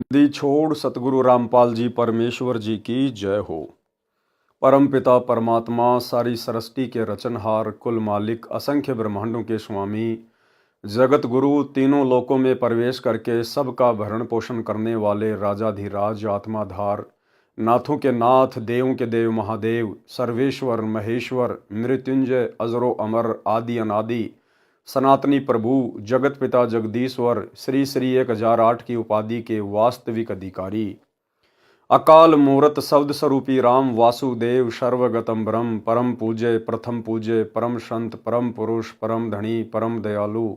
दी छोड़ सतगुरु रामपाल जी परमेश्वर जी की जय हो। परम पिता परमात्मा सारी सृष्टि के रचनहार कुल मालिक असंख्य ब्रह्मांडों के स्वामी जगत गुरु तीनों लोकों में प्रवेश करके सबका भरण पोषण करने वाले राजाधिराज आत्माधार नाथों के नाथ देवों के देव महादेव सर्वेश्वर महेश्वर मृत्युंजय अजरो अमर आदि अनादि सनातनी प्रभु जगत पिता जगदीश्वर श्री श्री 1008 की उपाधि के वास्तविक अधिकारी अकाल मूरत शब्द स्वरूपी राम वासुदेव सर्वगतम ब्रह्म परम पूज्य प्रथम पूज्य परम संत परम पुरुष परम धनी परम दयालु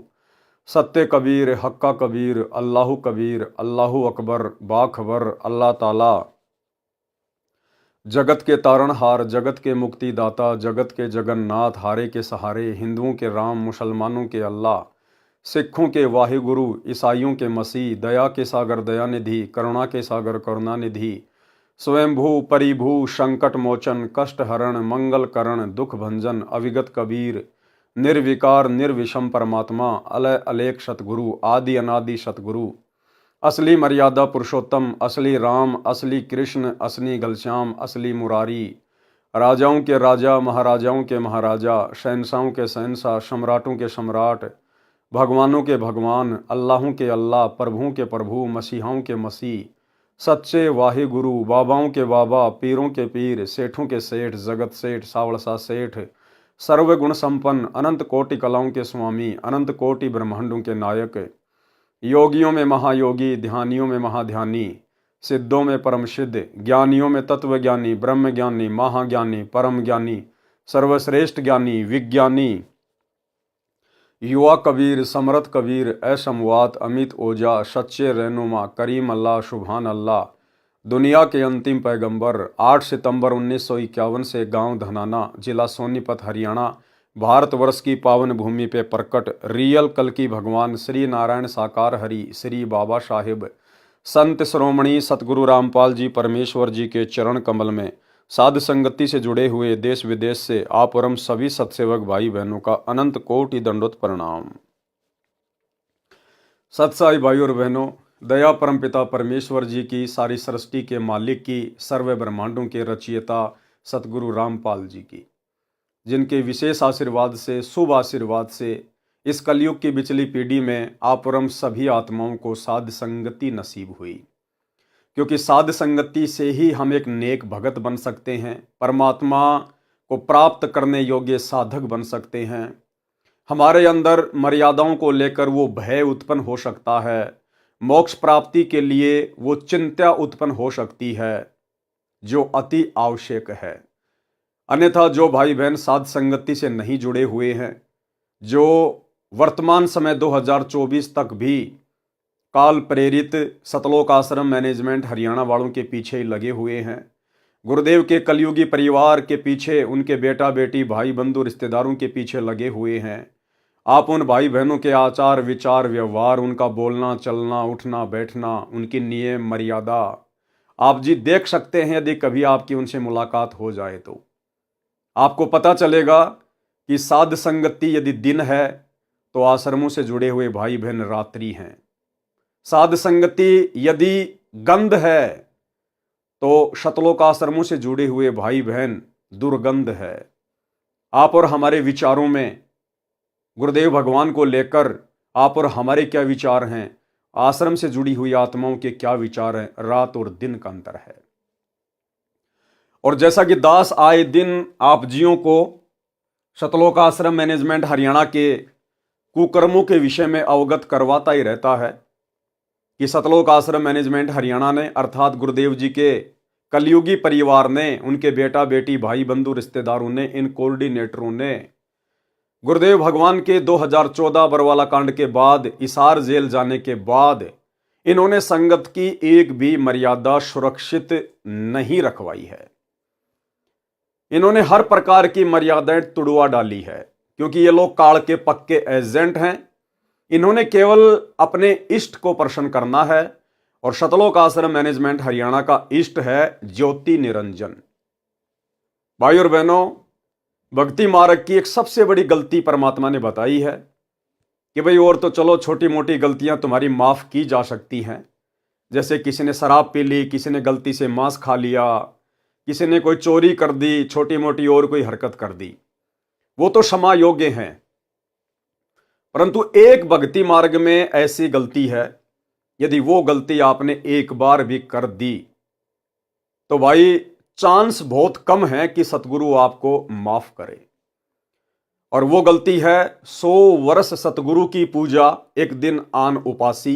सत्य कबीर हक्का कबीर अल्लाहु अकबर बाखबर अल्लाह ताला जगत के तारणहार जगत के मुक्तिदाता जगत के जगन्नाथ हारे के सहारे हिंदुओं के राम मुसलमानों के अल्लाह सिखों के वाहिगुरु ईसाइयों के मसीह दया के सागर दयानिधि करुणा के सागर करुणानिधि स्वयंभू परिभू संकट मोचन कष्ट हरण मंगल करण दुख भंजन अविगत कबीर निर्विकार निर्विषम परमात्मा अलय अलेख सतगुरु आदि अनादि सतगुरु असली मर्यादा पुरुषोत्तम असली राम असली कृष्ण असली घनश्याम असली मुरारी राजाओं के राजा महाराजाओं के महाराजा शहंशाहों के शहंशाह सम्राटों के सम्राट भगवानों के भगवान अल्लाहों के अल्लाह प्रभुओं के प्रभु मसीहाओं के मसीह सच्चे वाहे गुरु बाबाओं के बाबा पीरों के पीर सेठों के सेठ जगत सेठ सावड़सा सेठ सर्वगुण संपन्न अनंत कोटि कलाओं के स्वामी अनंत कोटि ब्रह्मांडों के नायक योगियों में महायोगी ध्यानियों में महाध्यानी सिद्धों में परम सिद्ध ज्ञानियों में तत्वज्ञानी ब्रह्म ज्ञानी महाज्ञानी परम ज्ञानी सर्वश्रेष्ठ ज्ञानी विज्ञानी युवा कबीर समरथ कबीर असमवात अमित ओजा सच्चे रहनुमा करीम अल्लाह सुभान अल्लाह दुनिया के अंतिम पैगंबर 8 सितंबर 1951 से गांव धनाना जिला सोनीपत हरियाणा भारतवर्ष की पावन भूमि पे प्रकट रियल कल की भगवान श्री नारायण साकार हरि श्री बाबा साहिब संत श्रोमणी सतगुरु रामपाल जी परमेश्वर जी के चरण कमल में साध संगति से जुड़े हुए देश विदेश से आप और हम सभी सत्सेवक भाई बहनों का अनंत कोटि दंडोत प्रणाम। सत्साई भाई और बहनों, दया परम पिता परमेश्वर जी की सारी सृष्टि के मालिक की सर्व ब्रह्मांडों के रचयिता सतगुरु रामपाल जी की जिनके विशेष आशीर्वाद से शुभ आशीर्वाद से इस कलयुग की बिचली पीढ़ी में आप और हम सभी आत्माओं को साध संगति नसीब हुई, क्योंकि साध संगति से ही हम एक नेक भगत बन सकते हैं, परमात्मा को प्राप्त करने योग्य साधक बन सकते हैं। हमारे अंदर मर्यादाओं को लेकर वो भय उत्पन्न हो सकता है, मोक्ष प्राप्ति के लिए वो चिंता उत्पन्न हो सकती है जो अति आवश्यक है। अन्यथा जो भाई बहन साध संगति से नहीं जुड़े हुए हैं, जो वर्तमान समय 2024 तक भी काल प्रेरित सतलोक आश्रम मैनेजमेंट हरियाणा वालों के पीछे ही लगे हुए हैं, गुरुदेव के कलयुगी परिवार के पीछे उनके बेटा बेटी भाई बंधु रिश्तेदारों के पीछे लगे हुए हैं, आप उन भाई बहनों के आचार विचार व्यवहार उनका बोलना चलना उठना बैठना उनकी नियम मर्यादा आप जी देख सकते हैं। यदि कभी आपकी उनसे मुलाकात हो जाए तो आपको पता चलेगा कि साध संगति यदि दिन है तो आश्रमों से जुड़े हुए भाई बहन रात्रि हैं। साध संगति यदि गंध है तो शतलोक आश्रमों से जुड़े हुए भाई बहन दुर्गंध है। आप और हमारे विचारों में गुरुदेव भगवान को लेकर आप और हमारे क्या विचार हैं, आश्रम से जुड़ी हुई आत्माओं के क्या विचार हैं, रात और दिन का अंतर है। और जैसा कि दास आए दिन आप जियों को शतलोक आश्रम मैनेजमेंट हरियाणा के कुकर्मों के विषय में अवगत करवाता ही रहता है कि सतलोक आश्रम मैनेजमेंट हरियाणा ने अर्थात गुरुदेव जी के कलयुगी परिवार ने, उनके बेटा बेटी भाई बंधु रिश्तेदारों ने, इन कोऑर्डिनेटरों ने गुरुदेव भगवान के 2014 बरवाला कांड के बाद इसार जेल जाने के बाद इन्होंने संगत की एक भी मर्यादा सुरक्षित नहीं रखवाई है। इन्होंने हर प्रकार की मर्यादाएं तुड़वा डाली है, क्योंकि ये लोग काल के पक्के एजेंट हैं। इन्होंने केवल अपने इष्ट को प्रसन्न करना है और शतलोक आश्रम मैनेजमेंट हरियाणा का इष्ट है ज्योति निरंजन। भाई और बहनों, भक्ति मार्ग की एक सबसे बड़ी गलती परमात्मा ने बताई है कि भाई और तो चलो छोटी मोटी गलतियां तुम्हारी माफ की जा सकती हैं, जैसे किसी ने शराब पी ली, किसी ने गलती से मांस खा लिया, किसी ने कोई चोरी कर दी, छोटी मोटी और कोई हरकत कर दी, वो तो क्षमा योग्य हैं। परंतु एक भक्ति मार्ग में ऐसी गलती है, यदि वो गलती आपने एक बार भी कर दी तो भाई चांस बहुत कम है कि सतगुरु आपको माफ करे। और वो गलती है 100 वर्ष सतगुरु की पूजा, एक दिन आन उपासी,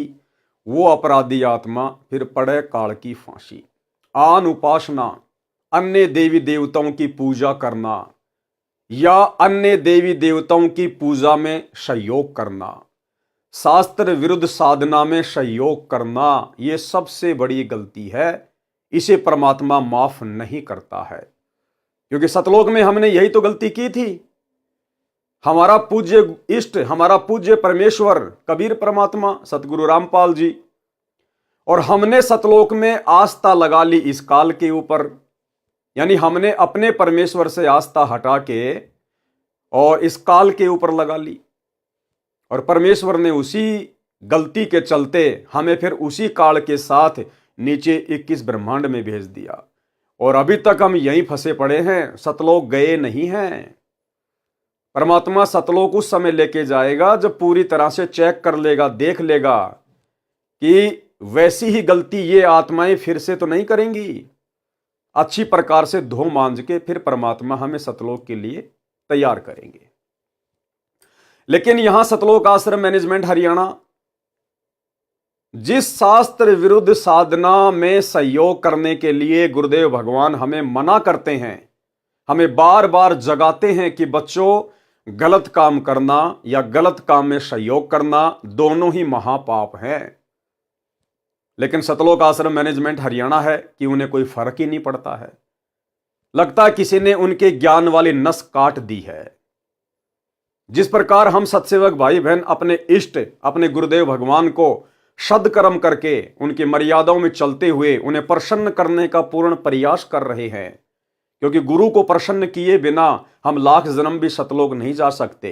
वो अपराधी आत्मा फिर पड़े काल की फांसी। आन उपासना, अन्य देवी देवताओं की पूजा करना या अन्य देवी देवताओं की पूजा में सहयोग करना, शास्त्र विरुद्ध साधना में सहयोग करना, यह सबसे बड़ी गलती है। इसे परमात्मा माफ नहीं करता है, क्योंकि सतलोक में हमने यही तो गलती की थी। हमारा पूज्य इष्ट, हमारा पूज्य परमेश्वर कबीर परमात्मा सतगुरु रामपाल जी, और हमने सतलोक में आस्था लगा ली इस काल के ऊपर। यानी हमने अपने परमेश्वर से आस्था हटा के और इस काल के ऊपर लगा ली, और परमेश्वर ने उसी गलती के चलते हमें फिर उसी काल के साथ नीचे 21 ब्रह्मांड में भेज दिया। और अभी तक हम यहीं फंसे पड़े हैं, सतलोक गए नहीं हैं। परमात्मा सतलोक उस समय लेके जाएगा जब पूरी तरह से चेक कर लेगा, देख लेगा कि वैसी ही गलती ये आत्माएं फिर से तो नहीं करेंगी। अच्छी प्रकार से धो मांज के फिर परमात्मा हमें सतलोक के लिए तैयार करेंगे। लेकिन यहां सतलोक आश्रम मैनेजमेंट हरियाणा जिस शास्त्र विरुद्ध साधना में सहयोग करने के लिए गुरुदेव भगवान हमें मना करते हैं, हमें बार बार जगाते हैं कि बच्चों, गलत काम करना या गलत काम में सहयोग करना दोनों ही महापाप हैं। लेकिन सतलोक आश्रम मैनेजमेंट हरियाणा है कि उन्हें कोई फर्क ही नहीं पड़ता है। लगता है किसी ने उनके ज्ञान वाली नस काट दी है। जिस प्रकार हम सत्सेवक भाई बहन अपने इष्ट, अपने गुरुदेव भगवान को सदकर्म करके उनकी मर्यादाओं में चलते हुए उन्हें प्रसन्न करने का पूर्ण प्रयास कर रहे हैं, क्योंकि गुरु को प्रसन्न किए बिना हम लाख जन्म भी सतलोक नहीं जा सकते।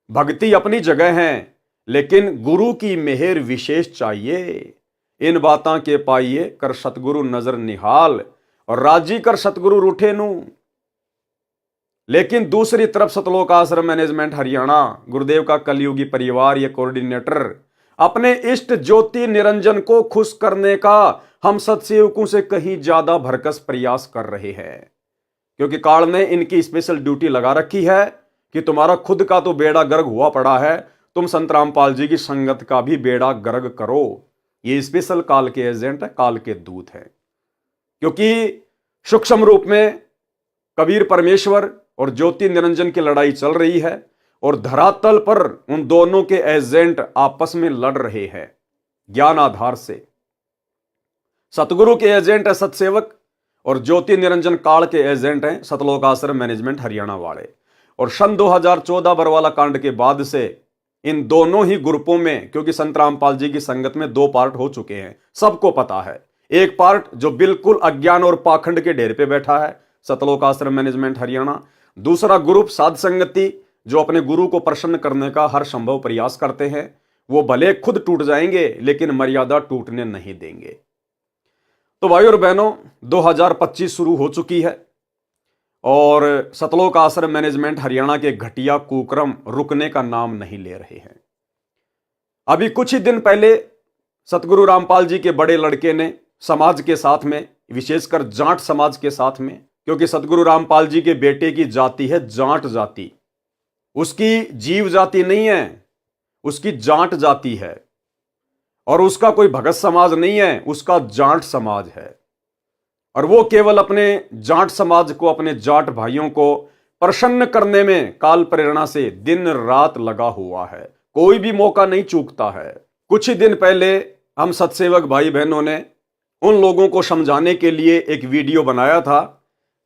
भक्ति अपनी जगह है, लेकिन गुरु की मेहर विशेष चाहिए। इन बातां के पाइए कर सतगुरु नजर निहाल, और राजी कर सतगुरु रूठे नू। लेकिन दूसरी तरफ सतलोक आश्रम मैनेजमेंट हरियाणा, गुरुदेव का कलयुगी परिवार, ये कोऑर्डिनेटर अपने इष्ट ज्योति निरंजन को खुश करने का हम सत्सेवकों से कहीं ज्यादा भरकस प्रयास कर रहे हैं, क्योंकि काल ने इनकी स्पेशल ड्यूटी लगा रखी है कि तुम्हारा खुद का तो बेड़ा गर्क हुआ पड़ा है, तुम संत रामपाल जी की संगत का भी बेड़ा गर्क करो। ये स्पेशल काल के एजेंट है, काल के दूत है, क्योंकि सूक्ष्म रूप में कबीर परमेश्वर और ज्योति निरंजन की लड़ाई चल रही है, और धरातल पर उन दोनों के एजेंट आपस में लड़ रहे हैं ज्ञान आधार से। सतगुरु के एजेंट है सतसेवक, और ज्योति निरंजन काल के एजेंट हैं सतलोक आश्रम मैनेजमेंट हरियाणा वाले। और सन 2014 बरवाला कांड के बाद से इन दोनों ही ग्रुपों में, क्योंकि संत रामपाल जी की संगत में 2 पार्ट हो चुके हैं, सबको पता है। एक पार्ट जो बिल्कुल अज्ञान और पाखंड के ढेर पे बैठा है, सतलोक आश्रम मैनेजमेंट हरियाणा। दूसरा ग्रुप साध संगति, जो अपने गुरु को प्रसन्न करने का हर संभव प्रयास करते हैं। वो भले खुद टूट जाएंगे, लेकिन मर्यादा टूटने नहीं देंगे। तो भाई और बहनों, 2025 शुरू हो चुकी है, और सतलोक आश्रम मैनेजमेंट हरियाणा के घटिया कुक्रम रुकने का नाम नहीं ले रहे हैं। अभी कुछ ही दिन पहले सतगुरु रामपाल जी के बड़े लड़के ने समाज के साथ में, विशेषकर जाट समाज के साथ में, क्योंकि सतगुरु रामपाल जी के बेटे की जाति है जाट जाति, उसकी जीव जाति नहीं है, उसकी जाट जाति है, और उसका कोई भगत समाज नहीं है, उसका जाट समाज है। और वो केवल अपने जाट समाज को, अपने जाट भाइयों को प्रसन्न करने में काल प्रेरणा से दिन रात लगा हुआ है, कोई भी मौका नहीं चूकता है। कुछ ही दिन पहले हम सत्सेवक भाई बहनों ने उन लोगों को समझाने के लिए एक वीडियो बनाया था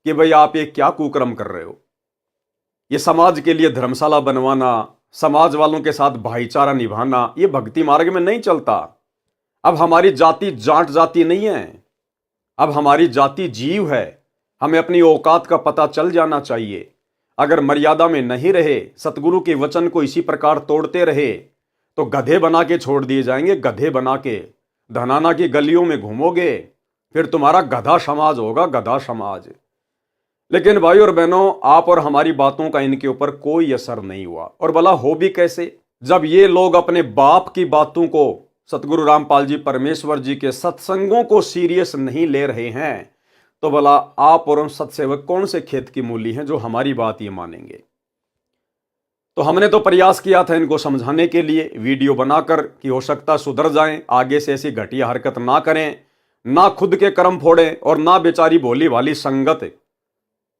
कि भाई आप ये क्या कुकर्म कर रहे हो। ये समाज के लिए धर्मशाला बनवाना, समाज वालों के साथ भाईचारा निभाना, ये भक्ति मार्ग में नहीं चलता। अब हमारी जाति जाट जाति नहीं है, अब हमारी जाति जीव है। हमें अपनी औकात का पता चल जाना चाहिए। अगर मर्यादा में नहीं रहे, सतगुरु के वचन को इसी प्रकार तोड़ते रहे, तो गधे बना के छोड़ दिए जाएंगे, गधे बना के। धनाना की गलियों में घूमोगे, फिर तुम्हारा गधा समाज होगा, गधा समाज। लेकिन भाई और बहनों, आप और हमारी बातों का इनके ऊपर कोई असर नहीं हुआ। और भला हो भी कैसे, जब ये लोग अपने बाप की बातों को, सतगुरु रामपाल जी परमेश्वर जी के सत्संगों को सीरियस नहीं ले रहे हैं, तो भला आप और हम सत्सेवक कौन से खेत की मूली हैं जो हमारी बात ये मानेंगे। तो हमने तो प्रयास किया था इनको समझाने के लिए, वीडियो बनाकर, कि हो सकता सुधर जाएं, आगे से ऐसी घटिया हरकत ना करें, ना खुद के कर्म फोड़ें और ना बेचारी भोली भाली संगत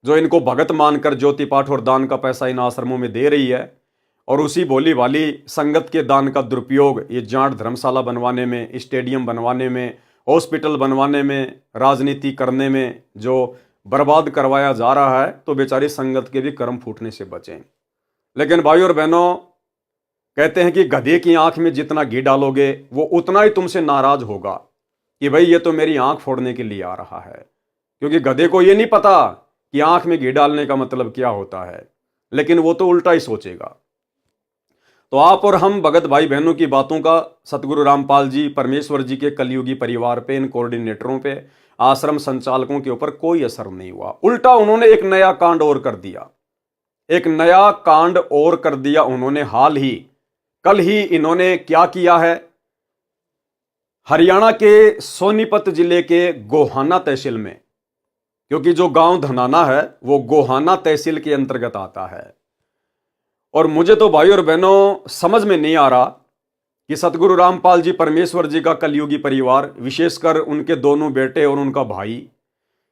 जो इनको भगत मानकर ज्योति पाठ और दान का पैसा इन आश्रमों में दे रही है, और उसी भोली भाली संगत के दान का दुरुपयोग ये जाट धर्मशाला बनवाने में, स्टेडियम बनवाने में, हॉस्पिटल बनवाने में, राजनीति करने में जो बर्बाद करवाया जा रहा है, तो बेचारी संगत के भी कर्म फूटने से बचें। लेकिन भाई और बहनों, कहते हैं कि गधे की आंख में जितना घी डालोगे वो उतना ही तुमसे नाराज होगा कि भाई ये तो मेरी आंख फोड़ने के लिए आ रहा है, क्योंकि गधे को ये नहीं पता कि आंख में घी डालने का मतलब क्या होता है, लेकिन वो तो उल्टा ही सोचेगा। तो आप और हम भगत भाई बहनों की बातों का सतगुरु रामपाल जी परमेश्वर जी के कलयुगी परिवार पे, इन कोऑर्डिनेटरों पे, आश्रम संचालकों के ऊपर कोई असर नहीं हुआ। उल्टा उन्होंने एक नया कांड और कर दिया, एक नया कांड और कर दिया उन्होंने। हाल ही कल ही इन्होंने क्या किया है, हरियाणा के सोनीपत जिले के गोहाना तहसील में, क्योंकि जो गांव धनाना है वो गोहाना तहसील के अंतर्गत आता है, और मुझे तो भाई और बहनों समझ में नहीं आ रहा कि सतगुरु रामपाल जी परमेश्वर जी का कलयुगी परिवार, विशेषकर उनके दोनों बेटे और उनका भाई,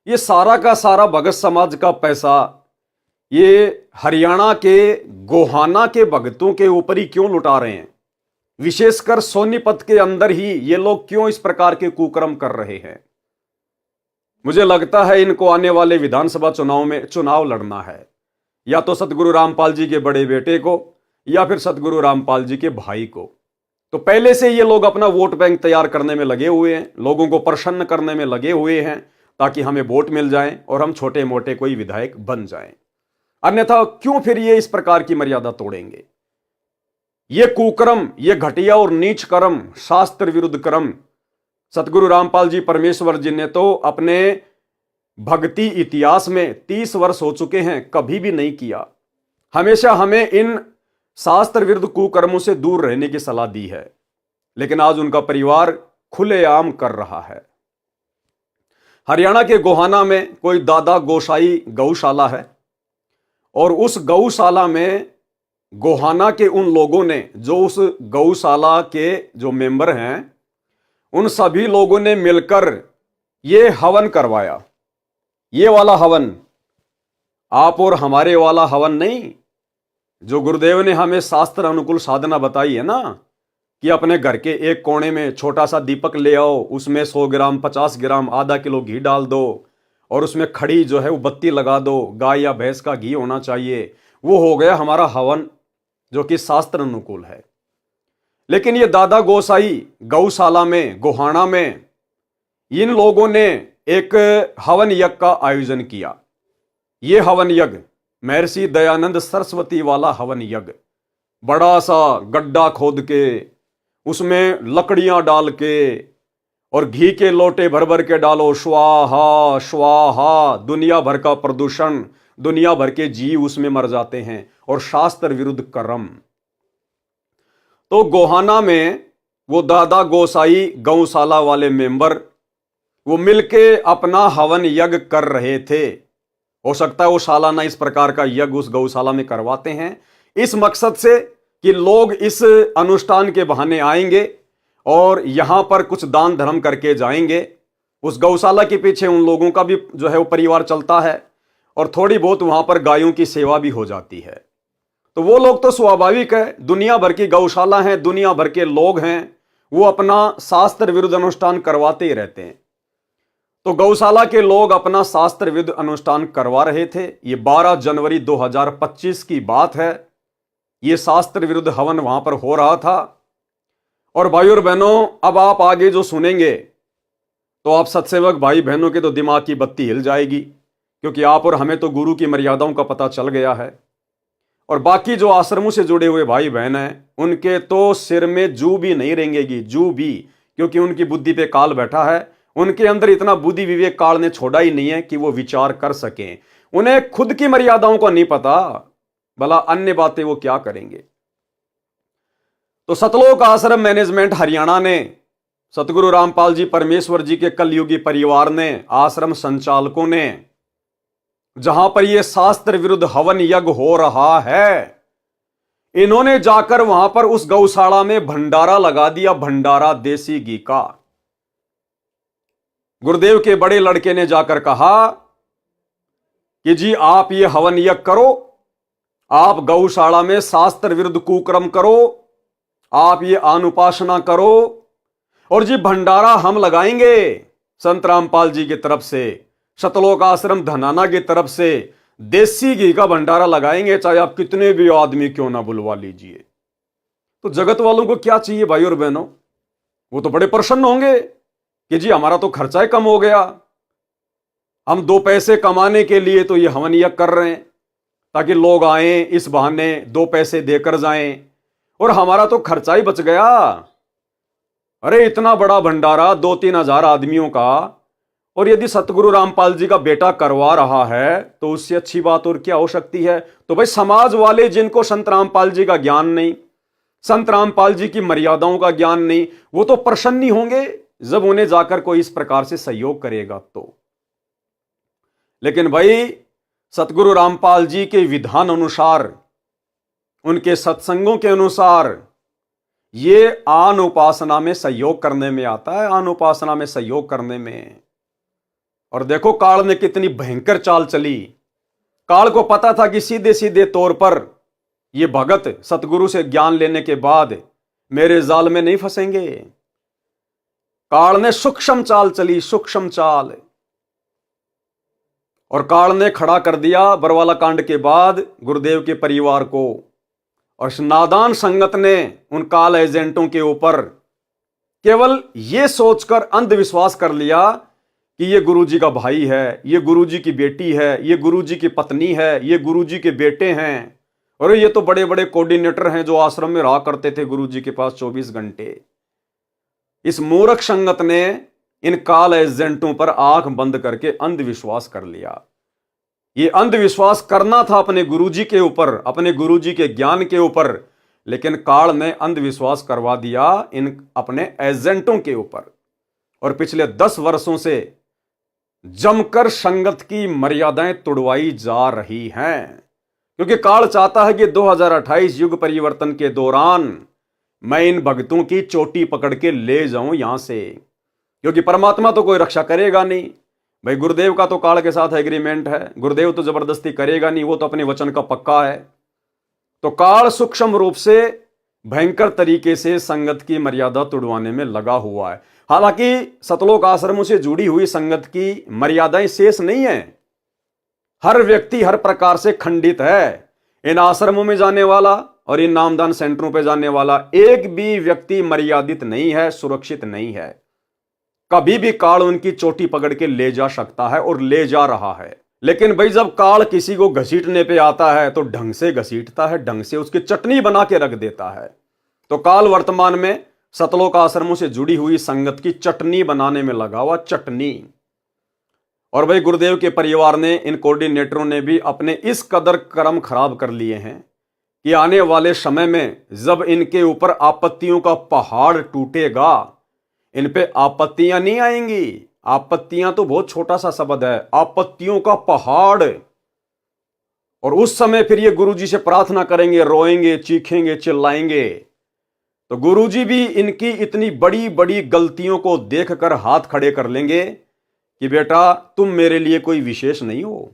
ये सारा का सारा भगत समाज का पैसा ये हरियाणा के गोहाना के भगतों के ऊपर ही क्यों लुटा रहे हैं। विशेषकर सोनीपत के अंदर ही ये लोग क्यों इस प्रकार के कुकर्म कर रहे हैं। मुझे लगता है इनको आने वाले विधानसभा चुनाव में चुनाव लड़ना है, या तो सतगुरु रामपाल जी के बड़े बेटे को या फिर सतगुरु रामपाल जी के भाई को। तो पहले से ये लोग अपना वोट बैंक तैयार करने में लगे हुए हैं, लोगों को प्रसन्न करने में लगे हुए हैं, ताकि हमें वोट मिल जाएं और हम छोटे मोटे कोई विधायक बन जाएं। अन्यथा क्यों फिर ये इस प्रकार की मर्यादा तोड़ेंगे। ये कुकर्म, ये घटिया और नीच कर्म, शास्त्र विरुद्ध कर्म सतगुरु रामपाल जी परमेश्वर जी ने तो अपने भक्ति इतिहास में 30 वर्ष हो चुके हैं कभी भी नहीं किया। हमेशा हमें इन शास्त्र विरुद्ध कुकर्मों से दूर रहने की सलाह दी है, लेकिन आज उनका परिवार खुलेआम कर रहा है। हरियाणा के गोहाना में कोई दादा गोसाई गौशाला है, और उस गौशाला में गोहाना के उन लोगों ने, जो उस गौशाला के जो मेंबर हैं, उन सभी लोगों ने मिलकर ये हवन करवाया। ये वाला हवन, आप और हमारे वाला हवन नहीं, जो गुरुदेव ने हमें शास्त्र अनुकूल साधना बताई है ना, कि अपने घर के एक कोने में छोटा सा दीपक ले आओ, उसमें 100 ग्राम, 50 ग्राम, आधा किलो घी डाल दो, और उसमें खड़ी जो है वो बत्ती लगा दो, गाय या भैंस का घी होना चाहिए। वो हो गया हमारा हवन, जो कि शास्त्र अनुकूल है। लेकिन ये दादा गोसाई गौशाला में, गोहाना में, इन लोगों ने एक हवन यज्ञ का आयोजन किया। ये हवन यज्ञ महर्षि दयानंद सरस्वती वाला हवन यज्ञ, बड़ा सा गड्ढा खोद के उसमें लकड़ियां डाल के और घी के लोटे भर भर के डालो, स्वाहा स्वाहा, दुनिया भर का प्रदूषण, दुनिया भर के जीव उसमें मर जाते हैं, और शास्त्र विरुद्ध कर्म। तो गोहाना में वो दादा गोसाई गौशाला वाले मेंबर वो मिलके अपना हवन यज्ञ कर रहे थे। हो सकता है वो सालाना इस प्रकार का यज्ञ उस गौशाला में करवाते हैं, इस मकसद से कि लोग इस अनुष्ठान के बहाने आएंगे और यहां पर कुछ दान धर्म करके जाएंगे। उस गौशाला के पीछे उन लोगों का भी जो है वो परिवार चलता है, और थोड़ी बहुत वहां पर गायों की सेवा भी हो जाती है। तो वो लोग तो स्वाभाविक है, दुनिया भर की गौशाला है, दुनिया भर के लोग हैं, वो अपना शास्त्र विरुद्ध अनुष्ठान करवाते ही रहते हैं। तो गौशाला के लोग अपना शास्त्र विरुद्ध अनुष्ठान करवा रहे थे। ये 12 जनवरी 2025 की बात है। ये शास्त्र विरुद्ध हवन वहां पर हो रहा था। और भाई और बहनों, अब आप आगे जो सुनेंगे तो आप सत्सेवक भाई बहनों के तो दिमाग की बत्ती हिल जाएगी, क्योंकि आप और हमें तो गुरु की मर्यादाओं का पता चल गया है। और बाकी जो आश्रमों से जुड़े हुए भाई बहन हैं, उनके तो सिर में जू भी नहीं रेंगेगी, जू भी, क्योंकि उनकी बुद्धि पे काल बैठा है। उनके अंदर इतना बुद्धि विवेक काल ने छोड़ा ही नहीं है कि वो विचार कर सकें। उन्हें खुद की मर्यादाओं का नहीं पता, भला अन्य बातें वो क्या करेंगे। तो सतलोक आश्रम मैनेजमेंट हरियाणा ने, सतगुरु रामपाल जी परमेश्वर जी के कलयुगी परिवार ने, आश्रम संचालकों ने, जहां पर यह शास्त्र विरुद्ध हवन यज्ञ हो रहा है, इन्होंने जाकर वहां पर उस गौशाला में भंडारा लगा दिया, भंडारा देसी घी का। गुरुदेव के बड़े लड़के ने जाकर कहा कि जी आप ये हवन यज्ञ करो, आप गौशाला में शास्त्र विरुद्ध कुकर्म करो, आप ये अनुपासना करो, और जी भंडारा हम लगाएंगे संत रामपाल जी की तरफ से, सतलोक आश्रम धनाना की तरफ से देसी घी का भंडारा लगाएंगे, चाहे आप कितने भी आदमी क्यों ना बुलवा लीजिए। तो जगत वालों को क्या चाहिए भाई और बहनों, वो तो बड़े प्रसन्न होंगे कि जी हमारा तो खर्चा ही कम हो गया, हम 2 पैसे कमाने के लिए तो ये हवन यज्ञ कर रहे हैं ताकि लोग आए, इस बहाने 2 पैसे देकर जाएं, और हमारा तो खर्चा ही बच गया। अरे इतना बड़ा भंडारा 2-3 हजार आदमियों का, और यदि सतगुरु रामपाल जी का बेटा करवा रहा है तो उससे अच्छी बात और क्या हो सकती है। तो भाई समाज वाले जिनको संत रामपाल जी का ज्ञान नहीं, संत रामपाल जी की मर्यादाओं का ज्ञान नहीं, वो तो प्रसन्न ही होंगे जब उन्हें जाकर कोई इस प्रकार से सहयोग करेगा तो। लेकिन भाई सतगुरु रामपाल जी के विधान अनुसार, उनके सत्संगों के अनुसार ये आन उपासना में सहयोग करने में आता है, आन उपासना में सहयोग करने में। और देखो काल ने कितनी भयंकर चाल चली। काल को पता था कि सीधे सीधे तौर पर ये भगत सतगुरु से ज्ञान लेने के बाद मेरे जाल में नहीं फंसेंगे। काल ने सूक्ष्म चाल चली, सूक्ष्म चाल, और काल ने खड़ा कर दिया बरवाला कांड के बाद गुरुदेव के परिवार को। और इस नादान संगत ने उन काल एजेंटों के ऊपर केवल यह सोचकर अंधविश्वास कर लिया कि ये गुरुजी का भाई है, ये गुरुजी की बेटी है, ये गुरुजी की पत्नी है, ये गुरुजी के बेटे हैं, और ये तो बड़े बड़े कोऑर्डिनेटर हैं जो आश्रम में रहा करते थे गुरुजी के पास 24 घंटे। इस मूर्ख संगत ने इन काल एजेंटों पर आंख बंद करके अंधविश्वास कर लिया। ये अंधविश्वास करना था अपने गुरुजी के ऊपर, अपने गुरुजी के ज्ञान के ऊपर, लेकिन काल ने अंधविश्वास करवा दिया इन अपने एजेंटों के ऊपर। और पिछले 10 वर्षों से जमकर संगत की मर्यादाएं तोड़वाई जा रही हैं, क्योंकि काल चाहता है कि 2028 युग परिवर्तन के दौरान मैं इन भक्तों की चोटी पकड़ के ले जाऊं यहां से, क्योंकि परमात्मा तो कोई रक्षा करेगा नहीं। भाई गुरुदेव का तो काल के साथ एग्रीमेंट है, गुरुदेव तो जबरदस्ती करेगा नहीं, वो तो अपने वचन का पक्का है। तो काल सूक्ष्म रूप से भयंकर तरीके से संगत की मर्यादा तोड़वाने में लगा हुआ है। हालांकि सतलोक आश्रमों से जुड़ी हुई संगत की मर्यादाएं शेष नहीं है, हर व्यक्ति हर प्रकार से खंडित है। इन आश्रमों में जाने वाला और इन नामदान सेंटरों पर जाने वाला एक भी व्यक्ति मर्यादित नहीं है, सुरक्षित नहीं है। कभी भी काल उनकी चोटी पकड़ के ले जा सकता है और ले जा रहा है। लेकिन भाई जब काल किसी को घसीटने पे आता है तो ढंग से घसीटता है, ढंग से उसकी चटनी बना के रख देता है। तो काल वर्तमान में सतलोक आश्रमों से जुड़ी हुई संगत की चटनी बनाने में लगा हुआ, चटनी। और भाई गुरुदेव के परिवार ने, इन कोऑर्डिनेटरों ने भी अपने इस कदर कर्म खराब कर लिए हैं कि आने वाले समय में जब इनके ऊपर आपत्तियों का पहाड़ टूटेगा, इन पे आपत्तियां नहीं आएंगी। आपत्तियां तो बहुत छोटा सा शब्द है, आपत्तियों का पहाड़। और उस समय फिर ये गुरुजी से प्रार्थना करेंगे, रोएंगे, चीखेंगे, चिल्लाएंगे। तो गुरुजी भी इनकी इतनी बड़ी बड़ी गलतियों को देखकर हाथ खड़े कर लेंगे कि बेटा तुम मेरे लिए कोई विशेष नहीं हो,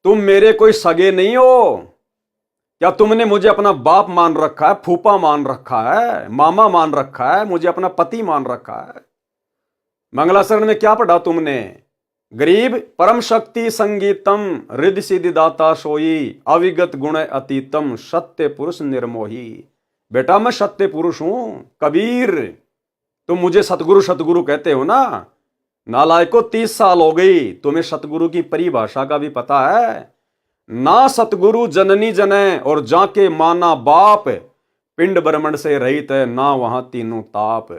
तुम मेरे कोई सगे नहीं हो। क्या तुमने मुझे अपना बाप मान रखा है, फूफा मान रखा है, मामा मान रखा है, मुझे अपना पति मान रखा है? मंगलाचरण में क्या पढ़ा तुमने? गरीब परम शक्ति संगीतम रिद्धि सिद्धि दाता सोई अविगत गुण अतीतम सत्य पुरुष निर्मोही। बेटा मैं सत्य पुरुष हूं। कबीर तुम मुझे सतगुरु सतगुरु कहते हो ना, नालायको 30 साल हो गई, तुम्हें सतगुरु की परिभाषा का भी पता है? ना सतगुरु जननी जने और जाके माना बाप, पिंड ब्रह्मंड से रहित है ना वहां तीनों ताप।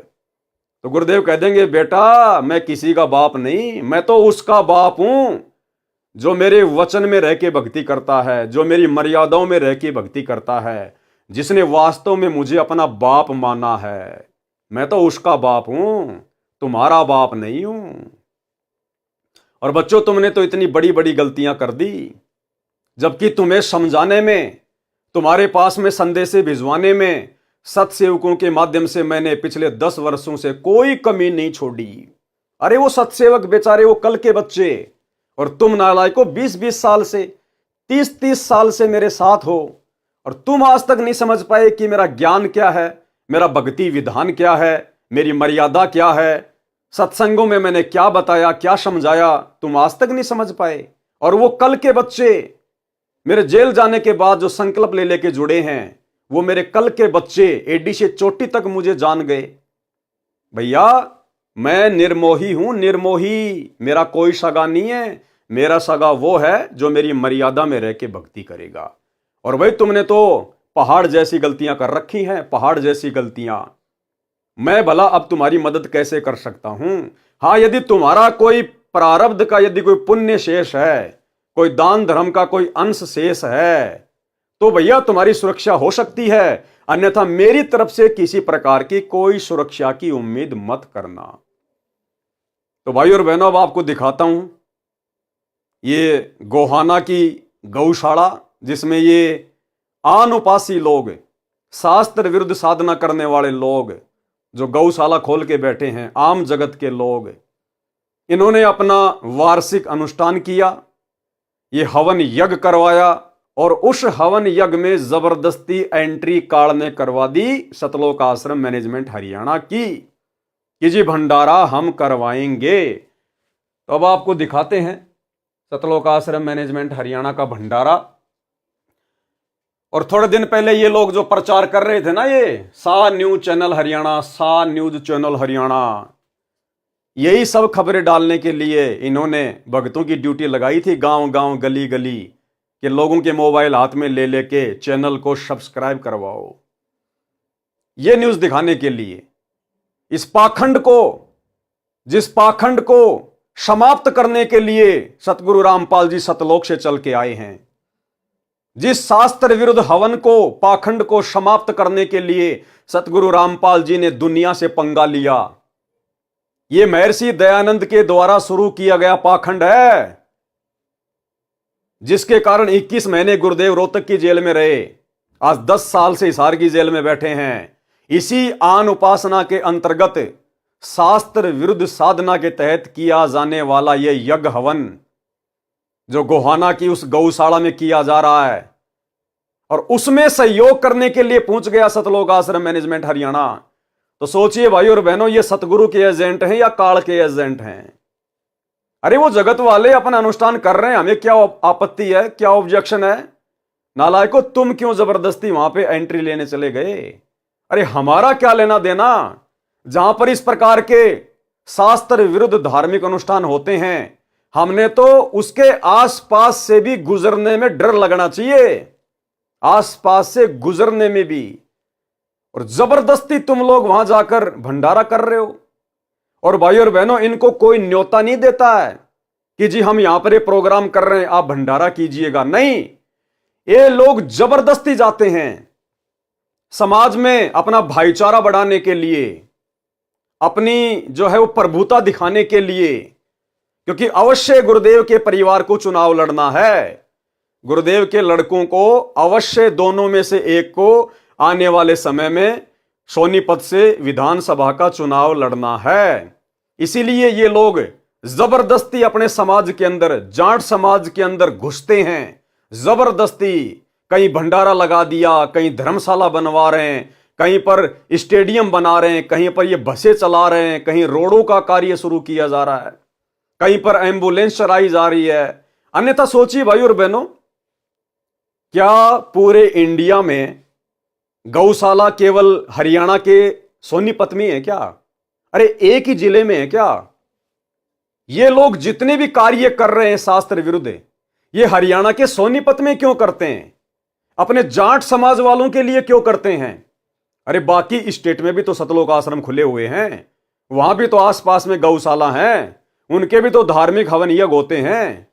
तो गुरुदेव कह देंगे, बेटा मैं किसी का बाप नहीं, मैं तो उसका बाप हूं जो मेरे वचन में रह के भक्ति करता है, जो मेरी मर्यादाओं में रह के भक्ति करता है, जिसने वास्तव में मुझे अपना बाप माना है। मैं तो उसका बाप हूं, तुम्हारा बाप नहीं हूं। और बच्चों, तुमने तो इतनी बड़ी बड़ी गलतियां कर दी, जबकि तुम्हें समझाने में, तुम्हारे पास में संदेशे भिजवाने में सत्सेवकों के माध्यम से मैंने पिछले 10 वर्षों से कोई कमी नहीं छोड़ी। अरे वो सत्सेवक बेचारे, वो कल के बच्चे, और तुम नालायकों 20-20 साल से, 30-30 साल से मेरे साथ हो, और तुम आज तक नहीं समझ पाए कि मेरा ज्ञान क्या है, मेरा भक्ति विधान क्या है, मेरी मर्यादा क्या है, सत्संगों में मैंने क्या बताया, क्या समझाया, तुम आज तक नहीं समझ पाए। और वो कल के बच्चे, मेरे जेल जाने के बाद जो संकल्प ले लेके जुड़े हैं, वो मेरे कल के बच्चे एडी से चोटी तक मुझे जान गए। भैया मैं निर्मोही हूं, निर्मोही, मेरा कोई सगा नहीं है। मेरा सगा वो है जो मेरी मर्यादा में रह के भक्ति करेगा। और भाई तुमने तो पहाड़ जैसी गलतियां कर रखी हैं, पहाड़ जैसी गलतियां। मैं भला अब तुम्हारी मदद कैसे कर सकता हूं? हाँ, यदि तुम्हारा कोई प्रारब्ध का, यदि कोई पुण्य शेष है, कोई दान धर्म का कोई अंश शेष है, तो भैया तुम्हारी सुरक्षा हो सकती है, अन्यथा मेरी तरफ से किसी प्रकार की कोई सुरक्षा की उम्मीद मत करना। तो भाई और बहनों, अब आपको दिखाता हूं ये गोहाना की गौशाला, जिसमें ये आनुपासी लोग, शास्त्र विरुद्ध साधना करने वाले लोग जो गौशाला खोल के बैठे हैं, आम जगत के लोग, इन्होंने अपना वार्षिक अनुष्ठान किया, ये हवन यज्ञ करवाया, और उस हवन यज्ञ में जबरदस्ती एंट्री कार्ड ने करवा दी सतलोक आश्रम मैनेजमेंट हरियाणा की कि जी भंडारा हम करवाएंगे। तो अब आपको दिखाते हैं सतलोक आश्रम मैनेजमेंट हरियाणा का भंडारा। और थोड़े दिन पहले ये लोग जो प्रचार कर रहे थे ना, ये सा न्यूज चैनल हरियाणा, सा न्यूज चैनल हरियाणा, यही सब खबरें डालने के लिए इन्होंने भक्तों की ड्यूटी लगाई थी, गांव गांव गली गली, कि लोगों के मोबाइल हाथ में ले लेके चैनल को सब्सक्राइब करवाओ। ये न्यूज दिखाने के लिए, इस पाखंड को, जिस पाखंड को समाप्त करने के लिए सतगुरु रामपाल जी सतलोक से चल के आए हैं, जिस शास्त्र विरुद्ध हवन को, पाखंड को समाप्त करने के लिए सतगुरु रामपाल जी ने दुनिया से पंगा लिया, ये महर्षि दयानंद के द्वारा शुरू किया गया पाखंड है, जिसके कारण 21 महीने गुरुदेव रोहतक की जेल में रहे, आज 10 साल से हिसार की जेल में बैठे हैं। इसी आन उपासना के अंतर्गत शास्त्र विरुद्ध साधना के तहत किया जाने वाला यह यज्ञ हवन जो गोहाना की उस गौशाला में किया जा रहा है, और उसमें सहयोग करने के लिए पहुंच गया सतलोक आश्रम मैनेजमेंट हरियाणा। तो सोचिए भाई और बहनों, ये सतगुरु के एजेंट हैं या काल के एजेंट हैं? अरे वो जगत वाले अपना अनुष्ठान कर रहे हैं, हमें क्या आपत्ति है, क्या ऑब्जेक्शन है? नालायको, तुम क्यों जबरदस्ती वहां पे एंट्री लेने चले गए? अरे हमारा क्या लेना देना? जहां पर इस प्रकार के शास्त्र विरुद्ध धार्मिक अनुष्ठान होते हैं, हमने तो उसके आसपास से भी गुजरने में डर लगना चाहिए, आसपास से गुजरने में भी। और जबरदस्ती तुम लोग वहां जाकर भंडारा कर रहे हो। और भाई और बहनों, इनको कोई न्योता नहीं देता है कि जी हम यहां पर ये प्रोग्राम कर रहे हैं, आप भंडारा कीजिएगा। नहीं, ये लोग जबरदस्ती जाते हैं समाज में अपना भाईचारा बढ़ाने के लिए, अपनी जो है वो प्रभुता दिखाने के लिए, क्योंकि अवश्य गुरुदेव के परिवार को चुनाव लड़ना है, गुरुदेव के लड़कों को अवश्य दोनों में से एक को आने वाले समय में सोनीपत से विधानसभा का चुनाव लड़ना है। इसीलिए ये लोग जबरदस्ती अपने समाज के अंदर, जाट समाज के अंदर घुसते हैं, जबरदस्ती कहीं भंडारा लगा दिया, कहीं धर्मशाला बनवा रहे हैं, कहीं पर स्टेडियम बना रहे हैं, कहीं पर ये बसें चला रहे हैं, कहीं रोडों का कार्य शुरू किया जा रहा है, कहीं पर एम्बुलेंस चलाई जा रही है। अन्यथा सोचिए भाई और बहनों, क्या पूरे इंडिया में गौशाला केवल हरियाणा के सोनीपत में है क्या? अरे एक ही जिले में है क्या? ये लोग जितने भी कार्य कर रहे हैं शास्त्र विरुद्ध, ये हरियाणा के सोनीपत में क्यों करते हैं? अपने जाट समाज वालों के लिए क्यों करते हैं? अरे बाकी स्टेट में भी तो सतलोक आश्रम खुले हुए हैं, वहां भी तो आसपास में गौशाला हैं, उनके भी तो धार्मिक हवन यज्ञ होते हैं।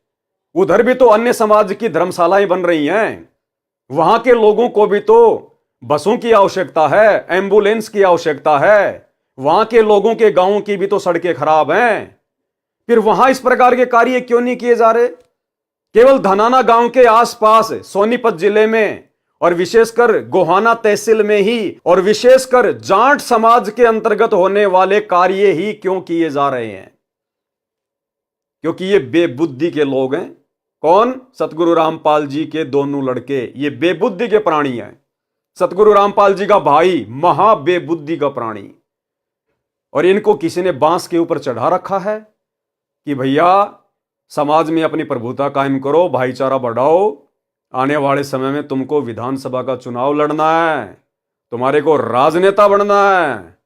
उधर भी तो अन्य समाज की धर्मशालाएं बन रही हैं। वहां के लोगों को भी तो बसों की आवश्यकता है, एम्बुलेंस की आवश्यकता है। वहां के लोगों के गांवों की भी तो सड़कें खराब हैं। फिर वहां इस प्रकार के कार्य क्यों नहीं किए जा रहे? केवल धनाना गांव के आसपास सोनीपत जिले में और विशेषकर गोहाना तहसील में ही और विशेषकर जाट समाज के अंतर्गत होने वाले कार्य ही क्यों किए जा रहे हैं? क्योंकि ये बेबुद्धि के लोग हैं। कौन? सतगुरु रामपाल जी के दोनों लड़के, ये बेबुद्धि के प्राणी हैं। सतगुरु रामपाल जी का भाई महा बेबुद्धि का प्राणी, और इनको किसी ने बांस के ऊपर चढ़ा रखा है कि भैया समाज में अपनी प्रभुता कायम करो, भाईचारा बढ़ाओ। आने वाले समय में तुमको विधानसभा का चुनाव लड़ना है, तुम्हारे को राजनेता बनना है।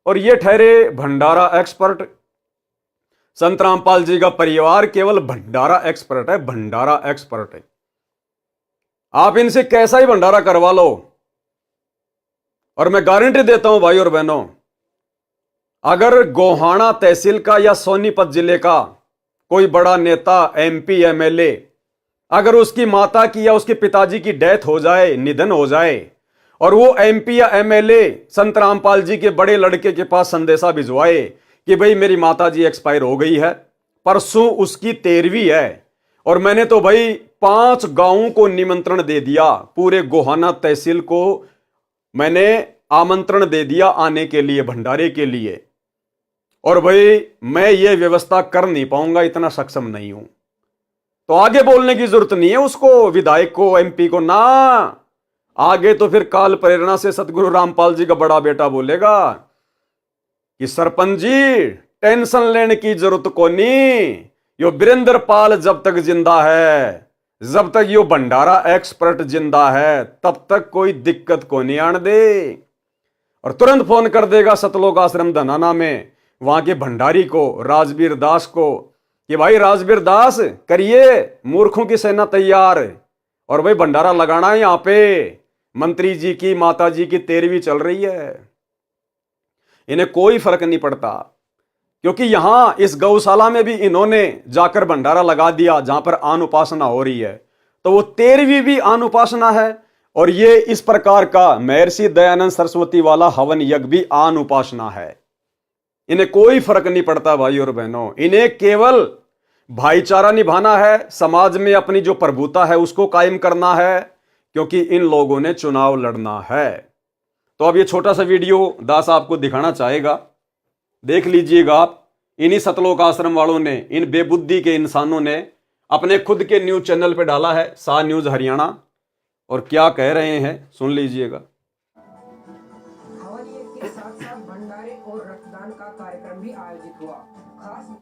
और ये ठहरे भंडारा एक्सपर्ट। संत रामपाल जी का परिवार केवल भंडारा एक्सपर्ट है, भंडारा एक्सपर्ट है। आप इनसे कैसा ही भंडारा करवा लो, और मैं गारंटी देता हूं भाई और बहनों, अगर गोहाना तहसील का या सोनीपत जिले का कोई बड़ा नेता, एमपी, एमएलए, अगर उसकी माता की या उसके पिताजी की डेथ हो जाए, निधन हो जाए, और वो एमपी या एमएलए संत रामपाल जी के बड़े लड़के के पास संदेशा भिजवाए कि भाई मेरी माता जी एक्सपायर हो गई है, परसों उसकी 13वीं है, और मैंने तो भाई 5 गांवों को निमंत्रण दे दिया, पूरे गोहाना तहसील को मैंने आमंत्रण दे दिया आने के लिए, भंडारे के लिए, और भाई मैं ये व्यवस्था कर नहीं पाऊंगा, इतना सक्षम नहीं हूं, तो आगे बोलने की जरूरत नहीं है उसको, विधायक को, एमपी को ना। आगे तो फिर काल प्रेरणा से सतगुरु रामपाल जी का बड़ा बेटा बोलेगा कि सरपंच जी टेंशन लेने की जरूरत को नहीं, यो वीरेंद्र पाल जब तक जिंदा है, जब तक यो भंडारा एक्सपर्ट जिंदा है, तब तक कोई दिक्कत को नहीं आने दे। और तुरंत फोन कर देगा सतलोक आश्रम धनाना में वहां के भंडारी को, राजवीर दास को, कि भाई राजवीर दास करिए, मूर्खों की सेना तैयार, और भाई भंडारा लगाना है यहां पे। मंत्री जी की माता जी की 13वीं चल रही है, इन्हें कोई फर्क नहीं पड़ता, क्योंकि यहां इस गौशाला में भी इन्होंने जाकर भंडारा लगा दिया जहां पर आन उपासना हो रही है, तो वो 13वीं भी आन उपासना है, और ये इस प्रकार का महर्षि दयानंद सरस्वती वाला हवन यज्ञ भी आन उपासना है। इन्हें कोई फर्क नहीं पड़ता भाई और बहनों, इन्हें केवल भाईचारा निभाना है, समाज में अपनी जो प्रभुता है उसको कायम करना है, क्योंकि इन लोगों ने चुनाव लड़ना है। तो अब ये छोटा सा वीडियो दास आपको दिखाना चाहेगा, देख लीजिएगा आप। इन्हीं सतलोक आश्रम वालों ने, इन बेबुद्धि के इंसानों ने अपने खुद के न्यूज चैनल पे डाला है, सा न्यूज हरियाणा, और क्या कह रहे हैं सुन लीजिएगा। हवन यज्ञ के साथ साथ भंडारे और रक्तदान का कार्यक्रम भी आयोजित हुआ। खास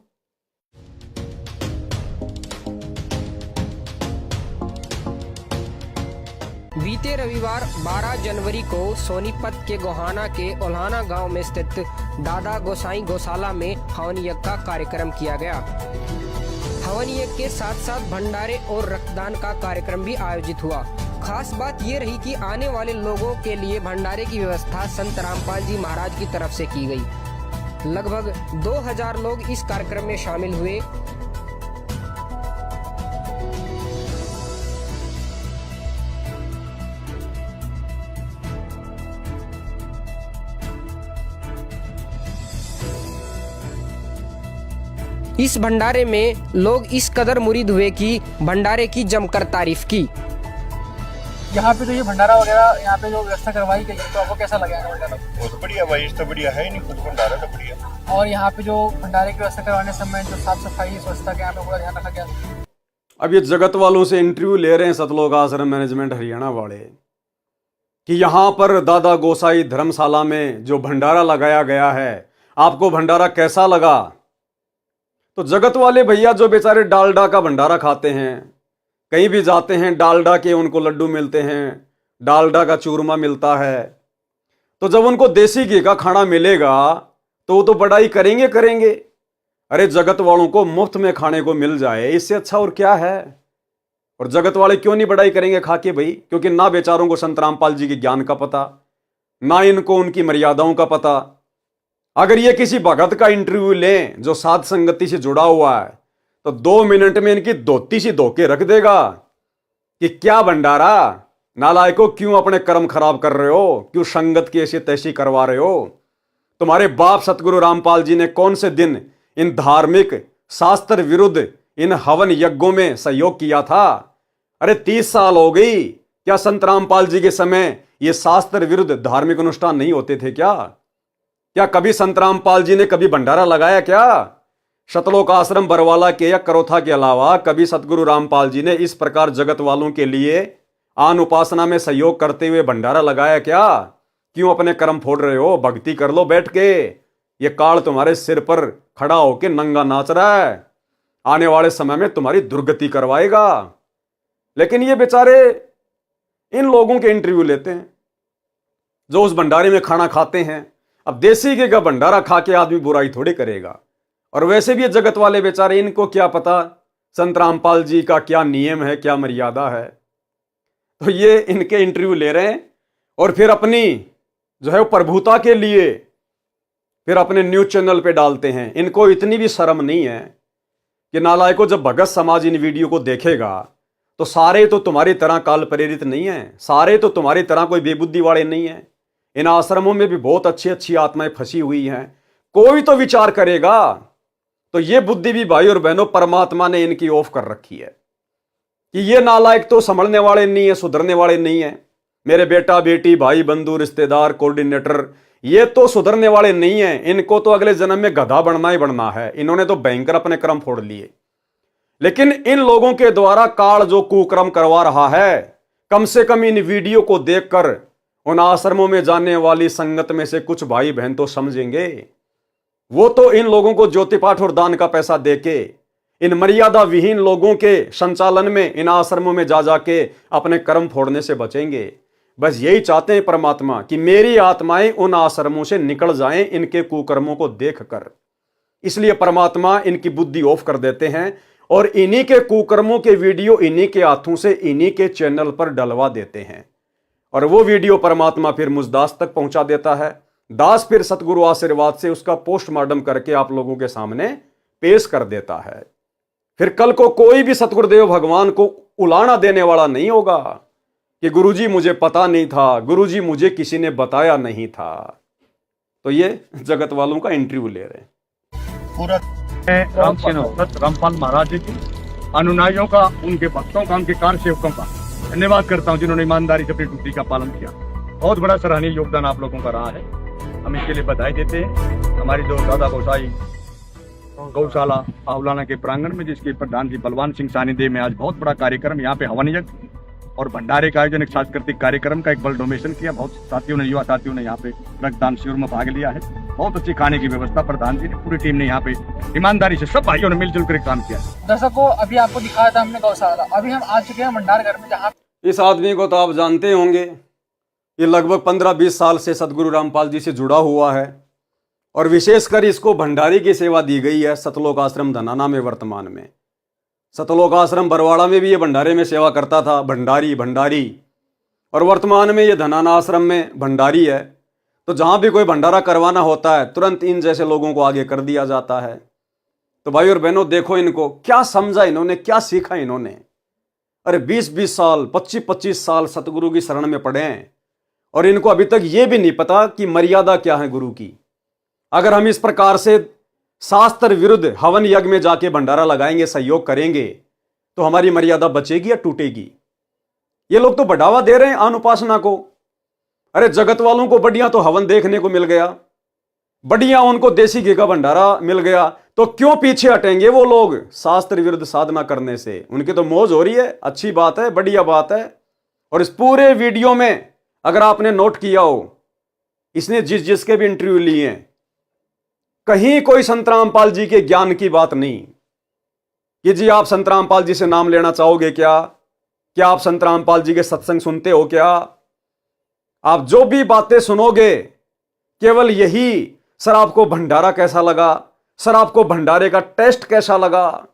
बीते रविवार 12 जनवरी को सोनीपत के गोहाना के ओल्हाना गांव में स्थित दादा गोसाई गौशाला में हवन यज्ञ का कार्यक्रम किया गया। हवन यज्ञ के साथ साथ भंडारे और रक्तदान का कार्यक्रम भी आयोजित हुआ। खास बात ये रही कि आने वाले लोगों के लिए भंडारे की व्यवस्था संत रामपाल जी महाराज की तरफ से की गई। लगभग 2000 लोग इस कार्यक्रम में शामिल हुए। इस भंडारे में लोग इस कदर मुरीद हुए कि भंडारे की जमकर तारीफ की। यहाँ पे तो ये भंडारा वगैरह यहाँ पे जो व्यवस्था करवाई गई है, तो आपको कैसा लगा है भंडारा? बहुत बढ़िया भाई, इस तो बढ़िया है नहीं, खुद भंडारा तो बढ़िया। और यहाँ पे जो भंडारे की व्यवस्था करवाने समय जो साफ सफाई स्वच्छता के यहाँ पे पूरा ध्यान रखा गया। अब ये जगत वालों से इंटरव्यू ले रहे हैं सतलोक आश्रम मैनेजमेंट हरियाणा वाले कि यहाँ पर दादा गोसाई धर्मशाला में जो भंडारा लगाया गया है, आपको भंडारा कैसा लगा? तो जगत वाले भैया जो बेचारे डालडा का भंडारा खाते हैं, कहीं भी जाते हैं डालडा के उनको लड्डू मिलते हैं, डालडा का चूरमा मिलता है, तो जब उनको देसी घी का खाना मिलेगा तो वो तो बड़ाई करेंगे करेंगे। अरे जगत वालों को मुफ्त में खाने को मिल जाए, इससे अच्छा और क्या है? और जगत वाले क्यों नहीं बड़ाई करेंगे खा के भाई? क्योंकि ना बेचारों को संत रामपाल जी के ज्ञान का पता, ना इनको उनकी मर्यादाओं का पता। अगर ये किसी भगत का इंटरव्यू लें जो साध संगति से जुड़ा हुआ है तो 2 मिनट में इनकी धोती सी धोके रख देगा कि क्या भंडारा, नालायकों क्यों अपने कर्म खराब कर रहे हो, क्यों संगत की ऐसी तैसी करवा रहे हो। तुम्हारे बाप सतगुरु रामपाल जी ने कौन से दिन इन धार्मिक शास्त्र विरुद्ध इन हवन यज्ञों में सहयोग किया था। अरे 30 साल हो गई, क्या संत रामपाल जी के समय ये शास्त्र विरुद्ध धार्मिक अनुष्ठान नहीं होते थे क्या कभी संत रामपाल जी ने कभी भंडारा लगाया क्या। शतलोक आश्रम बरवाला के या करोथा के अलावा कभी सतगुरु रामपाल जी ने इस प्रकार जगत वालों के लिए आन उपासना में सहयोग करते हुए भंडारा लगाया क्या। क्यों अपने कर्म फोड़ रहे हो, भक्ति कर लो बैठ के। ये काल तुम्हारे सिर पर खड़ा होके नंगा नाच रहा है, आने वाले समय में तुम्हारी दुर्गति करवाएगा। लेकिन ये बेचारे इन लोगों के इंटरव्यू लेते हैं जो उस भंडारे में खाना खाते हैं। अब देसी घी का भंडारा खा के आदमी बुराई थोड़ी करेगा। और वैसे भी ये जगत वाले बेचारे, इनको क्या पता संत रामपाल जी का क्या नियम है, क्या मर्यादा है। तो ये इनके इंटरव्यू ले रहे हैं और फिर अपनी जो है वो प्रभुता के लिए फिर अपने न्यूज चैनल पे डालते हैं। इनको इतनी भी शर्म नहीं है कि नालायकों, जब भगत समाज इन वीडियो को देखेगा तो सारे तो तुम्हारी तरह काल प्रेरित नहीं है, सारे तो तुम्हारी तरह कोई बेबुद्धि वाले नहीं है। इन आश्रमों में भी बहुत अच्छी अच्छी आत्माएं फंसी हुई हैं। कोई तो विचार करेगा। तो ये बुद्धि भी भाई और बहनों परमात्मा ने इनकी ऑफ कर रखी है कि ये नालायक तो संभलने वाले नहीं है, सुधरने वाले नहीं है। मेरे बेटा बेटी भाई बंधु रिश्तेदार कोऑर्डिनेटर, ये तो सुधरने वाले नहीं है। इनको तो अगले जन्म में गधा बनना ही बनना है। इन्होंने तो भयंकर अपने कर्म फोड़ लिए। लेकिन इन लोगों के द्वारा काल जो कुकर्म करवा रहा है, कम से कम इन वीडियो को देखकर उन आश्रमों में जाने वाली संगत में से कुछ भाई बहन तो समझेंगे। वो तो इन लोगों को ज्योति पाठ और दान का पैसा देके इन मर्यादा विहीन लोगों के संचालन में इन आश्रमों में जा जाके अपने कर्म फोड़ने से बचेंगे। बस यही चाहते हैं परमात्मा कि मेरी आत्माएं उन आश्रमों से निकल जाएं इनके कुकर्मों को देखकर। इसलिए परमात्मा इनकी बुद्धि ऑफ कर देते हैं और इन्हीं के कुकर्मों के वीडियो इन्हीं के हाथों से इन्हीं के चैनल पर डलवा देते हैं। और वो वीडियो परमात्मा फिर मुझ दास तक पहुंचा देता है। दास फिर सतगुरु आशीर्वाद से उसका पोस्टमार्टम करके आप लोगों के सामने पेश कर देता है। फिर कल को कोई भी सतगुरुदेव भगवान को उलाना देने वाला नहीं होगा कि गुरुजी मुझे पता नहीं था, गुरुजी मुझे किसी ने बताया नहीं था। तो ये जगत वालों का इंटरव्यू ले रहे हैं। पूरा रामपाल महाराज जी की अनुयायियों का, उनके भक्तों का, उनके कार सेवकों का धन्यवाद करता हूं जिन्होंने ईमानदारी से अपनी ड्यूटी का पालन किया। बहुत बड़ा सराहनीय योगदान आप लोगों का रहा है, हम इसके लिए बधाई देते हैं। हमारी जो दादा गोसाई गौशाला आहुलाना के प्रांगण में, जिसके प्रधान जी बलवान सिंह सानिध्य में आज बहुत बड़ा कार्यक्रम, यहाँ पे हवन यज्ञ और भंडारे का आयोजन, एक सांस्कृतिक कार्यक्रम का एक बल डोनेशन किया। बहुत साथियों ने, युवा साथियों ने यहाँ पे रक्तदान शिविर में भाग लिया है। बहुत अच्छी खाने की व्यवस्था प्रधान जी ने, पूरी टीम ने यहाँ पे ईमानदारी से सब भाइयों ने मिलजुल कर काम किया। दर्शकों, अभी आपको दिखाया था हमने गौशाला, अभी हम आ चुके हैं भंडार घर में, जहाँ इस आदमी को तो आप जानते होंगे, ये लगभग 15-20 साल से सतगुरु रामपाल जी से जुड़ा हुआ है और विशेषकर इसको भंडारी की सेवा दी गई है सतलोक आश्रम धनाना में। वर्तमान में सतलोक आश्रम बरवाड़ा में भी ये भंडारे में सेवा करता था, भंडारी, और वर्तमान में ये धनाना आश्रम में भंडारी है। तो जहाँ भी कोई भंडारा करवाना होता है तुरंत इन जैसे लोगों को आगे कर दिया जाता है। तो भाई और बहनों, देखो इनको क्या समझा इन्होंने, क्या सीखा इन्होंने। अरे 20-20 साल, 25-25 साल सतगुरु की शरण में पड़े हैं और इनको अभी तक ये भी नहीं पता कि मर्यादा क्या है गुरु की। अगर हम इस प्रकार से शास्त्र विरुद्ध हवन यज्ञ में जाके भंडारा लगाएंगे, सहयोग करेंगे, तो हमारी मर्यादा बचेगी या टूटेगी। ये लोग तो बढ़ावा दे रहे हैं अनुपासना को। अरे जगत वालों को बढ़िया तो हवन देखने को मिल गया, बढ़िया उनको देसी घी का भंडारा मिल गया, तो क्यों पीछे हटेंगे वो लोग शास्त्र विरुद्ध साधना करने से। उनकी तो मौज हो रही है, अच्छी बात है, बढ़िया बात है। और इस पूरे वीडियो में अगर आपने नोट किया हो, इसने जिसके भी इंटरव्यू लिए हैं, कहीं कोई संत रामपाल जी के ज्ञान की बात नहीं कि जी आप संत रामपाल जी से नाम लेना चाहोगे क्या आप संत रामपाल जी के सत्संग सुनते हो क्या। आप जो भी बातें सुनोगे केवल यही, सर आपको भंडारा कैसा लगा, सर आपको भंडारे का टेस्ट कैसा लगा,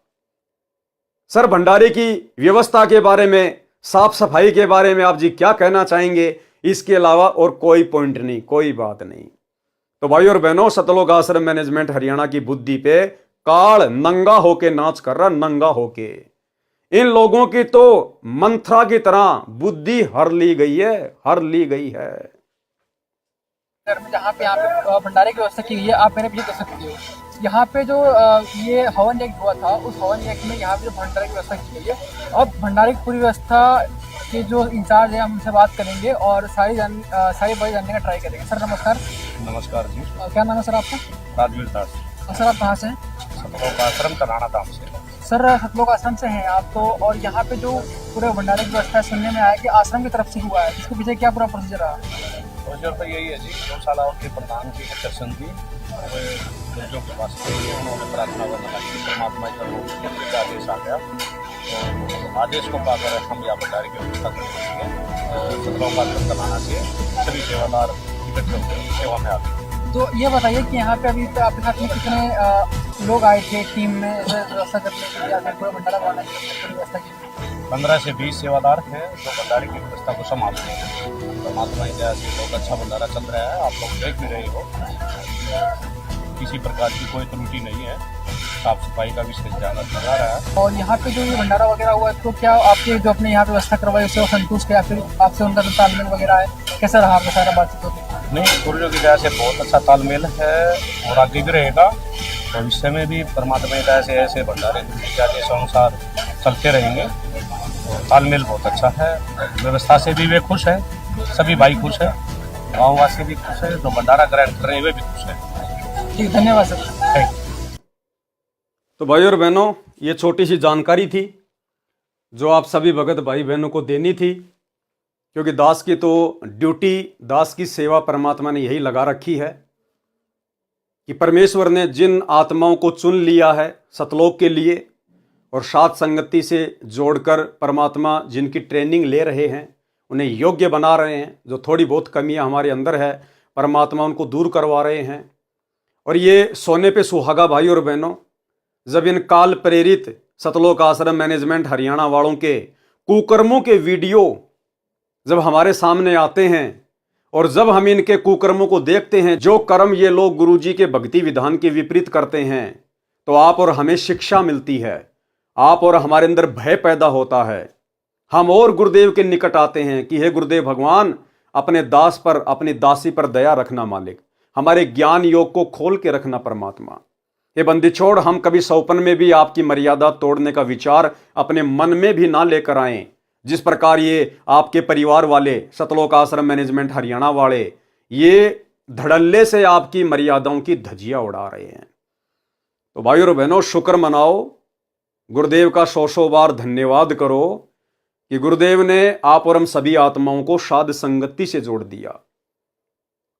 सर भंडारे की व्यवस्था के बारे में, साफ सफाई के बारे में आप जी क्या कहना चाहेंगे। इसके अलावा और कोई पॉइंट नहीं, कोई बात नहीं। तो भाई और बहनों, सतलोक आश्रम मैनेजमेंट हरियाणा की बुद्धि पे काल नंगा होके नाच कर रहा, नंगा होके। इन लोगों की तो मंत्रा की तरह बुद्धि हर ली गई है, हर ली गई है। घर में जहाँ पे यहाँ पे भंडारे की व्यवस्था की गई है, आप मेरे पीछे देख सकते हो। यहाँ पे जो ये हवन यज्ञ हुआ था, उस हवन यज्ञ में यहाँ पे जो भंडारे की व्यवस्था की गई है। अब भंडारे की पूरी व्यवस्था के जो इंचार्ज है, हम उनसे बात करेंगे और सारी बातें जानने का ट्राई करेंगे। सर नमस्कार। नमस्कार जी। क्या नाम है सर आपका? राजवीर दास। सर आप कहाँ से हैं? सतलोक आश्रम तराना धाम से। सर सतलोक आश्रम से हैं आप तो, और यहाँ पे जो पूरे भंडारे की व्यवस्था सुनने में आया कि आश्रम की तरफ से हुआ है, इसके पीछे क्या पूरा प्रोसीजर रहा? प्रोसीजर तो यही है जी, गौशाला के प्रधान जी के दर्शन की गुरुजों के पास उन्होंने प्रार्थना करना की, परमात्मा का आदेश आ गया, तो आदेश को पाकर हम यहाँ भंडारे की व्यवस्था करने के लिए सतलोक आश्रम तराना से सभी सेवादार इकट्ठे होकर सेवा में आते हैं। तो ये बताइए कि यहाँ पे अभी तो आपके साथ में कितने लोग आए थे टीम में व्यवस्था करने के लिए, या फिर पूरा भंडारा बनाने के लिए पूरी व्यवस्था की? 15 से 20 सेवादार हैं जो भंडारे की व्यवस्था को संभालते हैं। परमात्मा की दया से बहुत अच्छा भंडारा चल रहा है, आप लोग देख भी रहे हो, किसी प्रकार की कोई त्रुटि नहीं है, साफ सफाई का विशेष ध्यान रखा जा रहा है। और यहाँ पे जो ये भंडारा वगैरह हुआ है, तो क्या आपके जो अपने यहाँ पे व्यवस्था करवाई उससे वो संतुष्ट है, या फिर आपसे उनका जो तालमेल वगैरह है, कैसा रहा आपका सारा बातचीत होती? नहीं, गुरुजों की दया से बहुत अच्छा तालमेल है और आगे भी रहेगा। भविष्य में भी परमात्मा की दया से ऐसे भंडारे के अनुसार चलते रहेंगे। तो तालमेल बहुत अच्छा है, व्यवस्था से भी वे खुश हैं, सभी भाई खुश हैं, गाँववासी भी खुश है, जो भंडारा ग्रहण कर रहे हैं वे भी खुश हैं। ठीक, धन्यवाद सर। Thank you. तो भाई और बहनों, ये छोटी सी जानकारी थी जो आप सभी भगत भाई बहनों को देनी थी, क्योंकि दास की तो ड्यूटी, दास की सेवा परमात्मा ने यही लगा रखी है कि परमेश्वर ने जिन आत्माओं को चुन लिया है सतलोक के लिए और साथ संगति से जोड़कर परमात्मा जिनकी ट्रेनिंग ले रहे हैं, उन्हें योग्य बना रहे हैं। जो थोड़ी बहुत कमियां हमारे अंदर है, परमात्मा उनको दूर करवा रहे हैं। और ये सोने पे सुहागा भाई और बहनों, जब इन काल प्रेरित सतलोक आश्रम मैनेजमेंट हरियाणा वालों के कुकर्मों के वीडियो जब हमारे सामने आते हैं और जब हम इनके कुकर्मों को देखते हैं, जो कर्म ये लोग गुरुजी के भक्ति विधान के विपरीत करते हैं, तो आप और हमें शिक्षा मिलती है, आप और हमारे अंदर भय पैदा होता है। हम और गुरुदेव के निकट आते हैं कि हे गुरुदेव भगवान, अपने दास पर, अपनी दासी पर दया रखना मालिक, हमारे ज्ञान योग को खोल के रखना परमात्मा। ये बंदी छोड़, हम कभी सौपन में भी आपकी मर्यादा तोड़ने का विचार अपने मन में भी ना लेकर आएं। जिस प्रकार ये आपके परिवार वाले सतलोक आश्रम मैनेजमेंट हरियाणा वाले ये धड़ल्ले से आपकी मर्यादाओं की धज्जियां उड़ा रहे हैं। तो भाई और बहनों, शुक्र मनाओ, गुरुदेव का 100 बार धन्यवाद करो कि गुरुदेव ने आप और हम सभी आत्माओं को साध संगति से जोड़ दिया।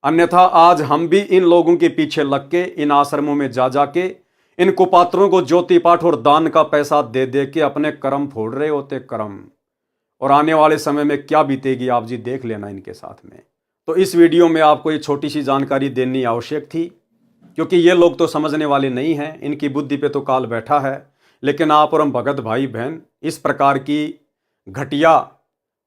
अन्यथा आज हम भी इन लोगों के पीछे लग के इन आश्रमों में जा जाके इन कुपात्रों को ज्योति पाठ और दान का पैसा दे दे के अपने कर्म फोड़ रहे होते, कर्म। और आने वाले समय में क्या बीतेगी आप जी देख लेना इनके साथ में। तो इस वीडियो में आपको ये छोटी सी जानकारी देनी आवश्यक थी, क्योंकि ये लोग तो समझने वाले नहीं हैं, इनकी बुद्धि पे तो काल बैठा है। लेकिन आप और हम भगत भाई बहन इस प्रकार की घटिया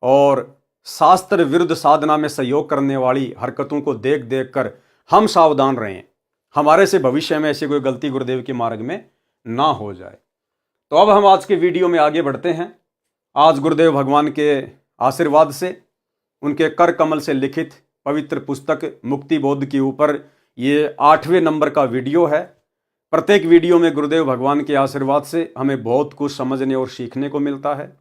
और शास्त्र विरुद्ध साधना में सहयोग करने वाली हरकतों को देख देख कर हम सावधान रहें, हमारे से भविष्य में ऐसी कोई गलती गुरुदेव के मार्ग में ना हो जाए। तो अब हम आज के वीडियो में आगे बढ़ते हैं। आज गुरुदेव भगवान के आशीर्वाद से, उनके कर कमल से लिखित पवित्र पुस्तक मुक्ति बोध के ऊपर ये 8वें नंबर का वीडियो है। प्रत्येक वीडियो में गुरुदेव भगवान के आशीर्वाद से हमें बहुत कुछ समझने और सीखने को मिलता है।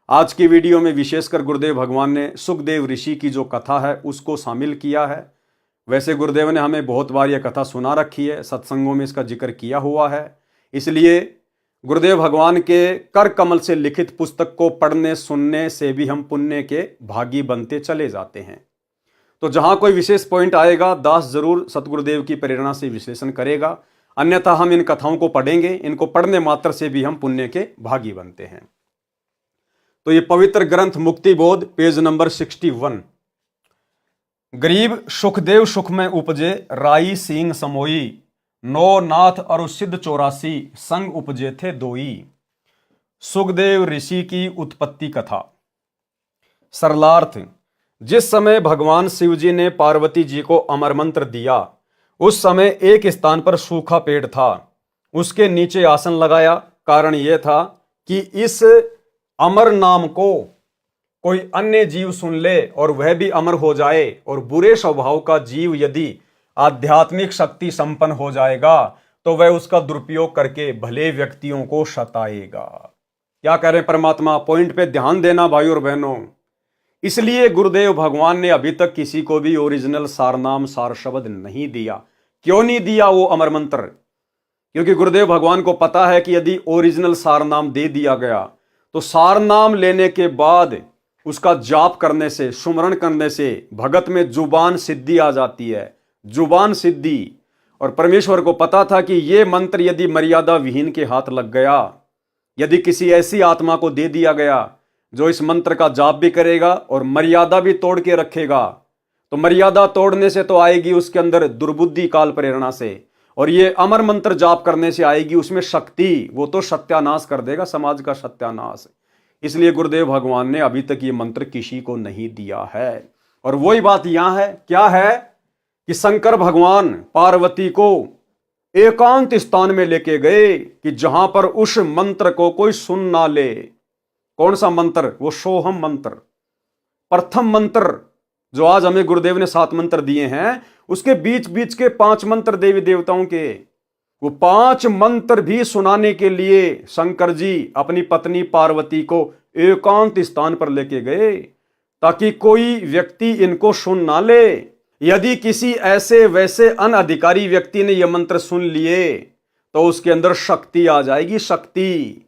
आज की वीडियो में विशेषकर गुरुदेव भगवान ने सुखदेव ऋषि की जो कथा है उसको शामिल किया है। वैसे गुरुदेव ने हमें बहुत बार यह कथा सुना रखी है, सत्संगों में इसका जिक्र किया हुआ है। इसलिए गुरुदेव भगवान के कर कमल से लिखित पुस्तक को पढ़ने सुनने से भी हम पुण्य के भागी बनते चले जाते हैं। तो जहां कोई विशेष पॉइंट आएगा, दास जरूर सतगुरुदेव की प्रेरणा से विश्लेषण करेगा, अन्यथा हम इन कथाओं को पढ़ेंगे। इनको पढ़ने मात्र से भी हम पुण्य के भागी बनते हैं। तो ये पवित्र ग्रंथ मुक्ति बोध, पेज नंबर 61। गरीब सुखदेव सुख में उपजे, राई सींग समोई, नो नाथ और सिद्ध 84 संग उपजे थे दोई। सुखदेव ऋषि की उत्पत्ति कथा। सरलार्थ, जिस समय भगवान शिव जी ने पार्वती जी को अमर मंत्र दिया उस समय एक स्थान पर सूखा पेड़ था, उसके नीचे आसन लगाया। कारण यह था कि इस अमर नाम को कोई अन्य जीव सुन ले और वह भी अमर हो जाए, और बुरे स्वभाव का जीव यदि आध्यात्मिक शक्ति संपन्न हो जाएगा तो वह उसका दुरुपयोग करके भले व्यक्तियों को सताएगा। क्या कह रहे हैं परमात्मा? पॉइंट पे ध्यान देना भाई और बहनों। इसलिए गुरुदेव भगवान ने अभी तक किसी को भी ओरिजिनल सारनाम सार शब्द नहीं दिया। क्यों नहीं दिया वो अमर मंत्र? क्योंकि गुरुदेव भगवान को पता है कि यदि ओरिजिनल सारनाम दे दिया गया तो सारनाम लेने के बाद उसका जाप करने से, सुमरण करने से भगत में जुबान सिद्धि आ जाती है, जुबान सिद्धि। और परमेश्वर को पता था कि ये मंत्र यदि मर्यादा विहीन के हाथ लग गया, यदि किसी ऐसी आत्मा को दे दिया गया जो इस मंत्र का जाप भी करेगा और मर्यादा भी तोड़ के रखेगा, तो मर्यादा तोड़ने से तो आएगी उसके अंदर दुर्बुद्धि काल प्रेरणा से, और ये अमर मंत्र जाप करने से आएगी उसमें शक्ति। वो तो सत्यानाश कर देगा, समाज का सत्यानाश। इसलिए गुरुदेव भगवान ने अभी तक ये मंत्र किसी को नहीं दिया है। और वही बात यहां है, क्या है कि शंकर भगवान पार्वती को एकांत स्थान में लेके गए कि जहां पर उस मंत्र को कोई सुन ना ले। कौन सा मंत्र? वो सोहम मंत्र, प्रथम मंत्र जो आज हमें गुरुदेव ने 7 मंत्र दिए हैं, उसके बीच बीच के 5 मंत्र देवी देवताओं के, वो 5 मंत्र भी सुनाने के लिए शंकर जी अपनी पत्नी पार्वती को एकांत स्थान पर लेके गए ताकि कोई व्यक्ति इनको सुन ना ले। यदि किसी ऐसे वैसे अनधिकारी व्यक्ति ने यह मंत्र सुन लिए तो उसके अंदर शक्ति आ जाएगी, शक्ति,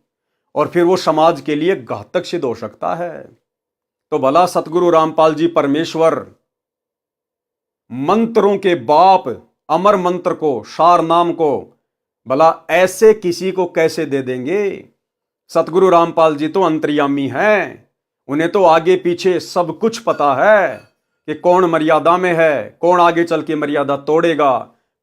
और फिर वो समाज के लिए घातक सिद्ध हो सकता है। तो भला सतगुरु रामपाल जी परमेश्वर मंत्रों के बाप अमर मंत्र को, सार नाम को, भला ऐसे किसी को कैसे दे देंगे? सतगुरु रामपाल जी तो अंतर्यामी हैं, उन्हें तो आगे पीछे सब कुछ पता है कि कौन मर्यादा में है, कौन आगे चल के मर्यादा तोड़ेगा,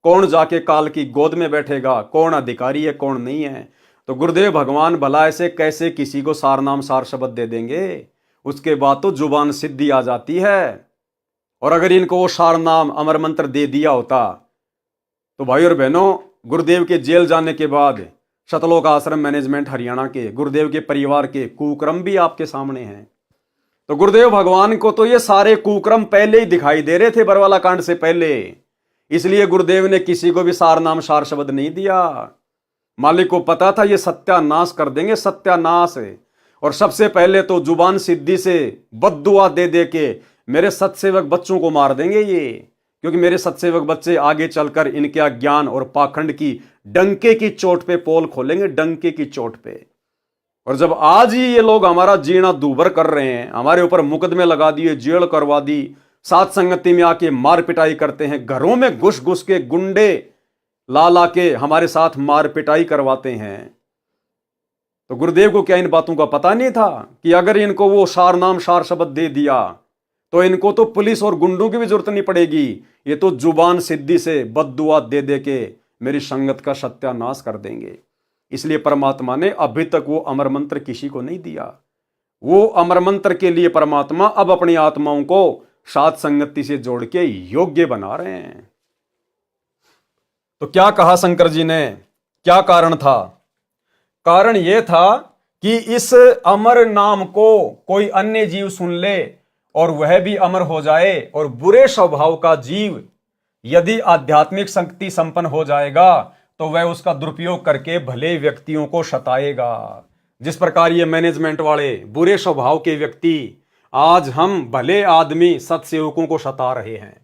कौन जाके काल की गोद में बैठेगा, कौन अधिकारी है कौन नहीं है। तो गुरुदेव भगवान भला ऐसे कैसे किसी को सार नाम सार शब्द दे देंगे? उसके बाद तो जुबान सिद्धि आ जाती है। और अगर इनको वो सार नाम अमर मंत्र दे दिया होता तो भाई और बहनों, गुरुदेव के जेल जाने के बाद शतलोक आश्रम मैनेजमेंट हरियाणा के गुरुदेव के परिवार के कुक्रम भी आपके सामने हैं। तो गुरुदेव भगवान को तो ये सारे कुक्रम पहले ही दिखाई दे रहे थे, बरवाला कांड से पहले। इसलिए गुरुदेव ने किसी को भी सार नाम सार शब्द नहीं दिया। मालिक को पता था ये सत्यानाश कर देंगे, सत्यानाश। और सबसे पहले तो जुबान सिद्धि से बद्दुआ दे दे के मेरे सत्सेवक बच्चों को मार देंगे ये, क्योंकि मेरे सत्सेवक बच्चे आगे चलकर इनके अज्ञान और पाखंड की डंके की चोट पे पोल खोलेंगे, डंके की चोट पे। और जब आज ही ये लोग हमारा जीना दूभर कर रहे हैं, हमारे ऊपर मुकदमे लगा दिए, जेल करवा दी, साथ संगति में आके मार पिटाई करते हैं, घरों में घुस घुस के गुंडे ला ला के हमारे साथ मार पिटाई करवाते हैं, तो गुरुदेव को क्या इन बातों का पता नहीं था कि अगर इनको वो सार नाम सार शब्द दे दिया तो इनको तो पुलिस और गुंडों की भी जरूरत नहीं पड़ेगी, ये तो जुबान सिद्धि से बद्दुआ दे दे के मेरी संगत का सत्यानाश कर देंगे। इसलिए परमात्मा ने अभी तक वो अमर मंत्र किसी को नहीं दिया। वो अमर मंत्र के लिए परमात्मा अब अपनी आत्माओं को साथ संगति से जोड़ के योग्य बना रहे हैं। तो क्या कहा शंकर जी ने, क्या कारण था? कारण यह था कि इस अमर नाम को कोई अन्य जीव सुन ले और वह भी अमर हो जाए, और बुरे स्वभाव का जीव यदि आध्यात्मिक शक्ति संपन्न हो जाएगा तो वह उसका दुरुपयोग करके भले व्यक्तियों को सताएगा। जिस प्रकार ये मैनेजमेंट वाले बुरे स्वभाव के व्यक्ति आज हम भले आदमी सत्सेवकों को सता रहे हैं,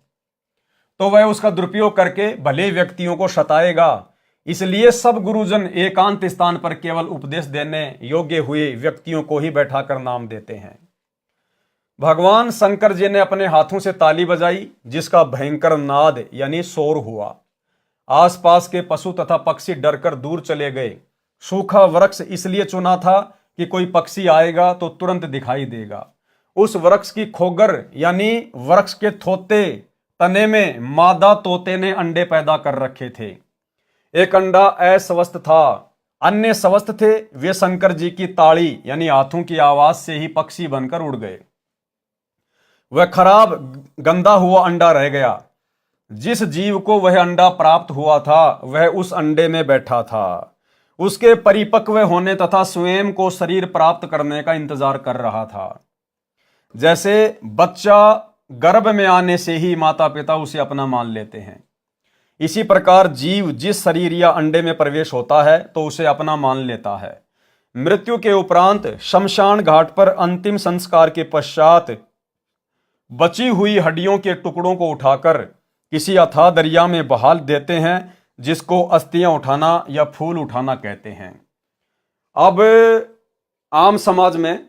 तो वह उसका दुरुपयोग करके भले व्यक्तियों को सताएगा। इसलिए सब गुरुजन एकांत स्थान पर केवल उपदेश देने योग्य हुए व्यक्तियों को ही बैठाकर नाम देते हैं। भगवान शंकर जी ने अपने हाथों से ताली बजाई, जिसका भयंकर नाद यानी शोर हुआ। आसपास के पशु तथा पक्षी डरकर दूर चले गए। सूखा वृक्ष इसलिए चुना था कि कोई पक्षी आएगा तो तुरंत दिखाई देगा। उस वृक्ष की खोगर यानी वृक्ष के थोते तने में मादा तोते ने अंडे पैदा कर रखे थे। एक अंडा अस्वस्थ था, अन्य स्वस्थ थे। वे शंकर जी की ताड़ी यानी हाथों की आवाज से ही पक्षी बनकर उड़ गए। वह खराब गंदा हुआ अंडा रह गया। जिस जीव को वह अंडा प्राप्त हुआ था वह उस अंडे में बैठा था, उसके परिपक्व होने तथा स्वयं को शरीर प्राप्त करने का इंतजार कर रहा था। जैसे बच्चा गर्भ में आने से ही माता पिता उसे अपना मान लेते हैं, इसी प्रकार जीव जिस शरीर या अंडे में प्रवेश होता है तो उसे अपना मान लेता है। मृत्यु के उपरांत शमशान घाट पर अंतिम संस्कार के पश्चात बची हुई हड्डियों के टुकड़ों को उठाकर किसी अथाह दरिया में बहा देते हैं, जिसको अस्थियां उठाना या फूल उठाना कहते हैं। अब आम समाज में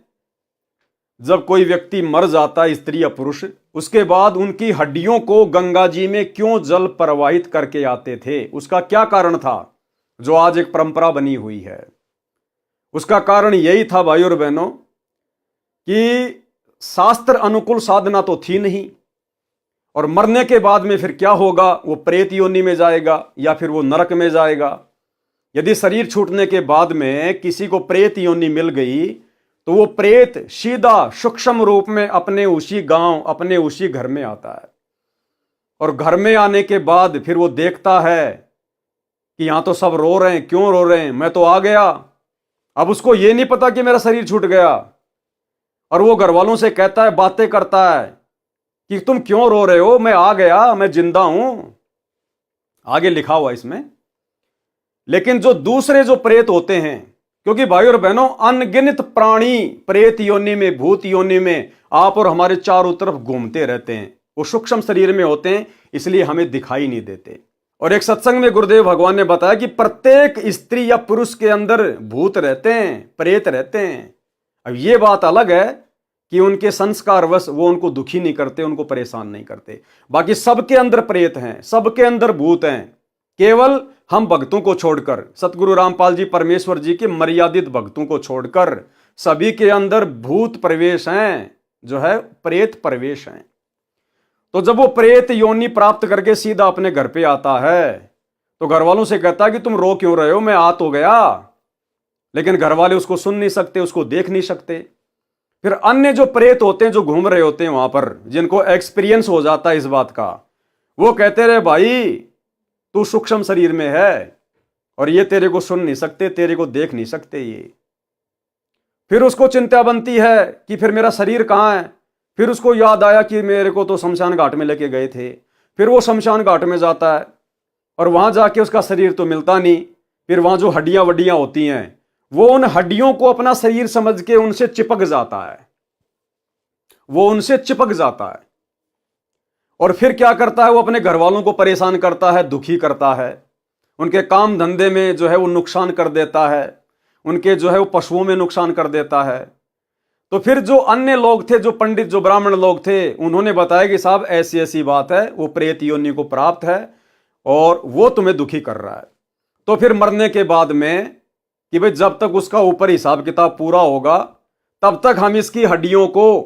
जब कोई व्यक्ति मर जाता है, स्त्री या पुरुष, उसके बाद उनकी हड्डियों को गंगा जी में क्यों जल प्रवाहित करके आते थे, उसका क्या कारण था जो आज एक परंपरा बनी हुई है। उसका कारण यही था भाई और बहनों कि शास्त्र अनुकूल साधना तो थी नहीं, और मरने के बाद में फिर क्या होगा, वो प्रेत योनि में जाएगा या फिर वो नरक में जाएगा। यदि शरीर छूटने के बाद में किसी को प्रेत योनि मिल गई तो वो प्रेत सीधा सूक्ष्म रूप में अपने उसी गांव, अपने उसी घर में आता है, और घर में आने के बाद फिर वो देखता है कि यहां तो सब रो रहे हैं, क्यों रो रहे हैं, मैं तो आ गया। अब उसको ये नहीं पता कि मेरा शरीर छूट गया, और वो घर वालों से कहता है, बातें करता है कि तुम क्यों रो रहे हो, मैं आ गया, मैं जिंदा हूं, आगे लिखा हुआ इसमें। लेकिन जो दूसरे जो प्रेत होते हैं, क्योंकि भाई और बहनों अनगिनत प्राणी प्रेत योनि में, भूत योनि में आप और हमारे चारों तरफ घूमते रहते हैं, वो सूक्ष्म शरीर में होते हैं, इसलिए हमें दिखाई नहीं देते। और एक सत्संग में गुरुदेव भगवान ने बताया कि प्रत्येक स्त्री या पुरुष के अंदर भूत रहते हैं, प्रेत रहते हैं। अब ये बात अलग है कि उनके संस्कारवश वो उनको दुखी नहीं करते, उनको परेशान नहीं करते। बाकी सबके अंदर प्रेत हैं, सबके अंदर भूत हैं, केवल हम भक्तों को छोड़कर, सतगुरु रामपाल जी परमेश्वर जी के मर्यादित भक्तों को छोड़कर सभी के अंदर भूत प्रवेश हैं, जो है प्रेत प्रवेश हैं। तो जब वो प्रेत योनि प्राप्त करके सीधा अपने घर पे आता है तो घर वालों से कहता है कि तुम रो क्यों रहे हो, मैं आ तो गया। लेकिन घर वाले उसको सुन नहीं सकते, उसको देख नहीं सकते। फिर अन्य जो प्रेत होते हैं, जो घूम रहे होते हैं वहां पर, जिनको एक्सपीरियंस हो जाता है इस बात का, वो कहते रहे भाई तू सूक्ष्म शरीर में है और ये तेरे को सुन नहीं सकते, तेरे को देख नहीं सकते। ये फिर उसको चिंता बनती है कि फिर मेरा शरीर कहाँ है। फिर उसको याद आया कि मेरे को तो शमशान घाट में लेके गए थे। फिर वो शमशान घाट में जाता है और वहां जाके उसका शरीर तो मिलता नहीं। फिर वहां जो हड्डियां वड्डियां होती हैं, वो उन हड्डियों को अपना शरीर समझ के उनसे चिपक जाता है, वो उनसे चिपक जाता है। और फिर क्या करता है, वो अपने घर वालों को परेशान करता है, दुखी करता है, उनके काम धंधे में जो है वो नुकसान कर देता है, उनके जो है वो पशुओं में नुकसान कर देता है। तो फिर जो अन्य लोग थे, जो पंडित, जो ब्राह्मण लोग थे, उन्होंने बताया कि साहब ऐसी ऐसी बात है, वो प्रेत योनि को प्राप्त है और वो तुम्हें दुखी कर रहा है। तो फिर मरने के बाद में कि भाई जब तक उसका ऊपर हिसाब किताब पूरा होगा तब तक हम इसकी हड्डियों को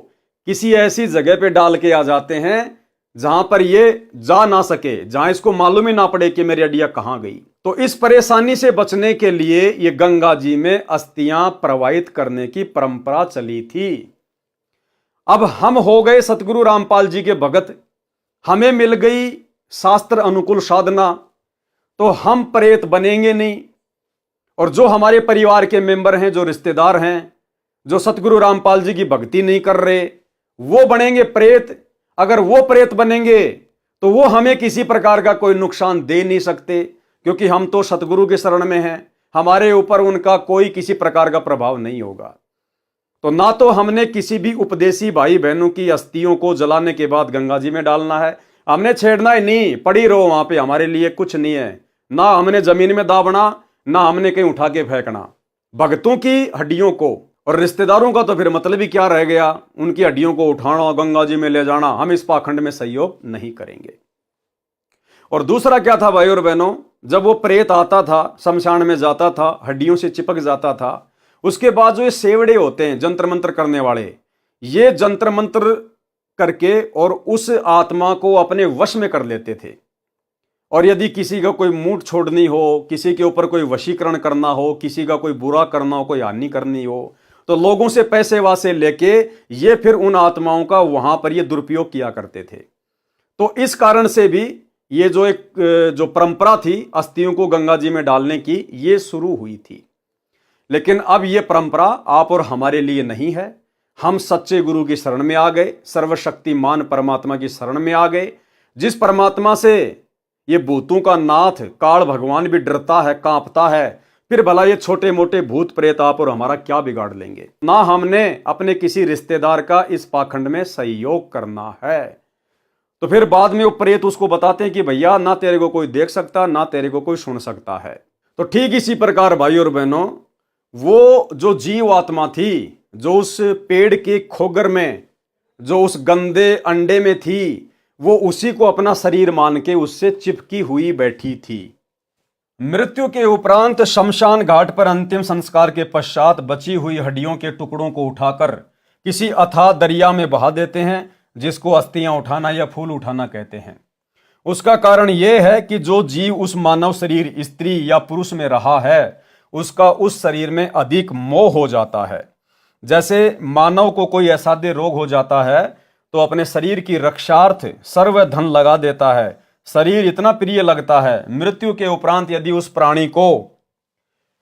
किसी ऐसी जगह पे डाल के आ जाते हैं जहां पर ये जा ना सके, जहां इसको मालूम ही ना पड़े कि मेरी हड्डियां कहां गई। तो इस परेशानी से बचने के लिए ये गंगा जी में अस्थियां प्रवाहित करने की परंपरा चली थी। अब हम हो गए सतगुरु रामपाल जी के भगत, हमें मिल गई शास्त्र अनुकूल साधना, तो हम प्रेत बनेंगे नहीं। और जो हमारे परिवार के मेंबर हैं, जो रिश्तेदार हैं, जो सतगुरु रामपाल जी की भक्ति नहीं कर रहे, वो बनेंगे प्रेत। अगर वो प्रेत बनेंगे तो वो हमें किसी प्रकार का कोई नुकसान दे नहीं सकते, क्योंकि हम तो सतगुरु के शरण में हैं, हमारे ऊपर उनका कोई किसी प्रकार का प्रभाव नहीं होगा। तो ना तो हमने किसी भी उपदेशी भाई बहनों की अस्थियों को जलाने के बाद गंगा जी में डालना है, हमने छेड़ना ही नहीं, पड़ी रहो वहां पे, हमारे लिए कुछ नहीं है। ना हमने जमीन में दाबना, ना हमने कहीं उठा के फेंकना। भक्तों की हड्डियों को और रिश्तेदारों का तो फिर मतलब ही क्या रह गया, उनकी हड्डियों को उठाना, गंगा जी में ले जाना, हम इस पाखंड में सहयोग नहीं करेंगे। और दूसरा क्या था भाई और बहनों, जब वो प्रेत आता था, शमशान में जाता था, हड्डियों से चिपक जाता था, उसके बाद जो ये सेवड़े होते हैं जंत्र मंत्र करने वाले, ये जंत्र मंत्र करके और उस आत्मा को अपने वश में कर लेते थे। और यदि किसी का कोई मूठ छोड़नी हो, किसी के ऊपर कोई वशीकरण करना हो, किसी का कोई बुरा करना हो, कोई हानि करनी हो, तो लोगों से पैसे वासे लेके ये फिर उन आत्माओं का वहां पर ये दुरुपयोग किया करते थे। तो इस कारण से भी ये जो एक जो परंपरा थी अस्थियों को गंगा जी में डालने की, ये शुरू हुई थी। लेकिन अब ये परंपरा आप और हमारे लिए नहीं है। हम सच्चे गुरु की शरण में आ गए, सर्वशक्तिमान परमात्मा की शरण में आ गए, जिस परमात्मा से ये भूतों का नाथ काल भगवान भी डरता है, कांपता है। फिर भला ये छोटे मोटे भूत प्रेत आप और हमारा क्या बिगाड़ लेंगे। ना हमने अपने किसी रिश्तेदार का इस पाखंड में सहयोग करना है। तो फिर बाद में वो प्रेत उसको बताते हैं कि भैया ना तेरे को कोई देख सकता, ना तेरे को कोई सुन सकता है। तो ठीक इसी प्रकार भाई और बहनों, वो जो जीव आत्मा थी, जो उस पेड़ के खोगर में, जो उस गंदे अंडे में थी, वो उसी को अपना शरीर मान के उससे चिपकी हुई बैठी थी। मृत्यु के उपरांत शमशान घाट पर अंतिम संस्कार के पश्चात बची हुई हड्डियों के टुकड़ों को उठाकर किसी अथाह दरिया में बहा देते हैं, जिसको अस्थियां उठाना या फूल उठाना कहते हैं। उसका कारण यह है कि जो जीव उस मानव शरीर स्त्री या पुरुष में रहा है, उसका उस शरीर में अधिक मोह हो जाता है। जैसे मानव को कोई असाध्य रोग हो जाता है तो अपने शरीर की रक्षार्थ सर्व धन लगा देता है। शरीर इतना प्रिय लगता है, मृत्यु के उपरांत यदि उस प्राणी को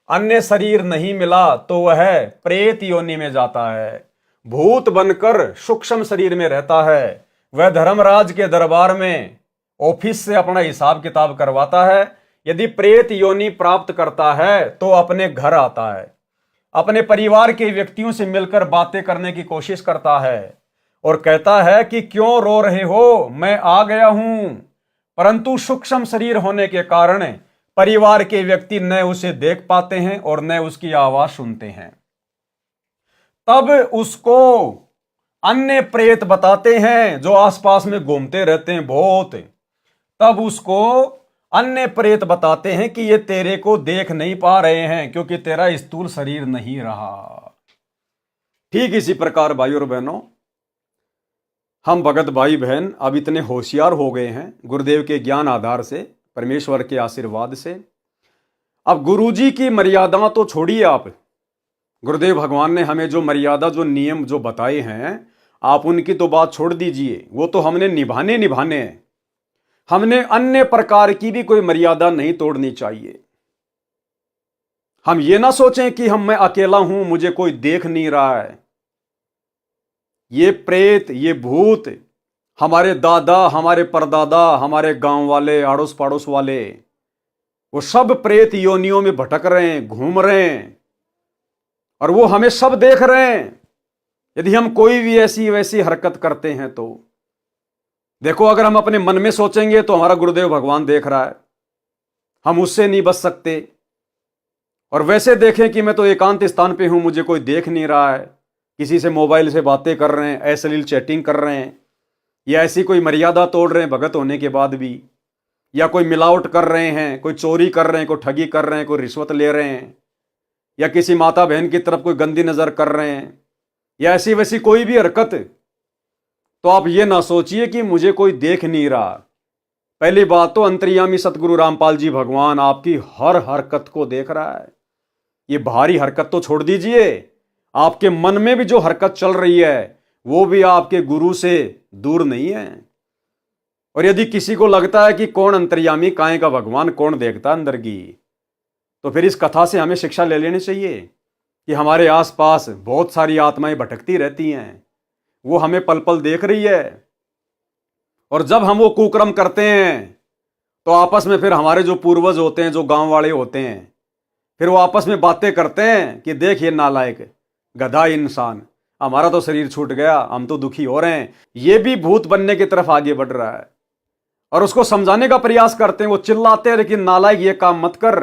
अन्य शरीर नहीं मिला तो वह प्रेत योनि में जाता है, भूत बनकर सूक्ष्म शरीर में रहता है। वह धर्मराज के दरबार में ऑफिस से अपना हिसाब किताब करवाता है। यदि प्रेत योनि प्राप्त करता है तो अपने घर आता है, अपने परिवार के व्यक्तियों से मिलकर बातें करने की कोशिश करता है और कहता है कि क्यों रो रहे हो, मैं आ गया हूं। परंतु सूक्ष्म शरीर होने के कारण परिवार के व्यक्ति न उसे देख पाते हैं और न उसकी आवाज सुनते हैं। तब उसको अन्य प्रेत बताते हैं जो आसपास में घूमते रहते हैं बहुत। तब उसको अन्य प्रेत बताते हैं कि ये तेरे को देख नहीं पा रहे हैं क्योंकि तेरा स्थूल शरीर नहीं रहा। ठीक इसी प्रकार भाई और बहनों, हम भगत भाई बहन अब इतने होशियार हो गए हैं गुरुदेव के ज्ञान आधार से, परमेश्वर के आशीर्वाद से। अब गुरुजी की मर्यादा तो छोड़िए आप, गुरुदेव भगवान ने हमें जो मर्यादा, जो नियम जो बताए हैं, आप उनकी तो बात छोड़ दीजिए, वो तो हमने निभाने हैं। हमने अन्य प्रकार की भी कोई मर्यादा नहीं तोड़नी चाहिए। हम ये ना सोचें कि मैं अकेला हूं, मुझे कोई देख नहीं रहा है। ये प्रेत, ये भूत, हमारे दादा, हमारे परदादा, हमारे गांव वाले, आड़ोस पड़ोस वाले, वो सब प्रेत योनियों में भटक रहे हैं, घूम रहे हैं और वो हमें सब देख रहे हैं। यदि हम कोई भी ऐसी वैसी हरकत करते हैं तो देखो, अगर हम अपने मन में सोचेंगे तो हमारा गुरुदेव भगवान देख रहा है, हम उससे नहीं बच सकते। और वैसे देखें कि मैं तो एकांत स्थान पे हूं, मुझे कोई देख नहीं रहा है, किसी से मोबाइल से बातें कर रहे हैं, अश्लील चैटिंग कर रहे हैं, या ऐसी कोई मर्यादा तोड़ रहे हैं भगत होने के बाद भी, या कोई मिलावट कर रहे हैं, कोई चोरी कर रहे हैं, कोई ठगी कर रहे हैं, कोई रिश्वत ले रहे हैं, या किसी माता बहन की तरफ कोई गंदी नजर कर रहे हैं, या ऐसी वैसी कोई भी हरकत, तो आप ये ना सोचिए कि मुझे कोई देख नहीं रहा। पहली बात तो अंतर्यामी सतगुरु रामपाल जी भगवान आपकी हर हरकत को देख रहा है। ये बाहरी हरकत तो छोड़ दीजिए, आपके मन में भी जो हरकत चल रही है वो भी आपके गुरु से दूर नहीं है। और यदि किसी को लगता है कि कौन अंतर्यामी, काहे का भगवान, कौन देखता अंदर की, तो फिर इस कथा से हमें शिक्षा ले लेनी चाहिए कि हमारे आसपास बहुत सारी आत्माएं भटकती रहती हैं, वो हमें पल पल देख रही है। और जब हम वो कुकर्म करते हैं तो आपस में फिर हमारे जो पूर्वज होते हैं, जो गांव वाले होते हैं, फिर वो आपस में बातें करते हैं कि देख ये नालायक गधा इंसान, हमारा तो शरीर छूट गया, हम तो दुखी हो रहे हैं। ये भी भूत बनने की तरफ आगे बढ़ रहा है और उसको समझाने का प्रयास करते हैं। वो चिल्लाते हैं लेकिन नालायक ये काम मत कर,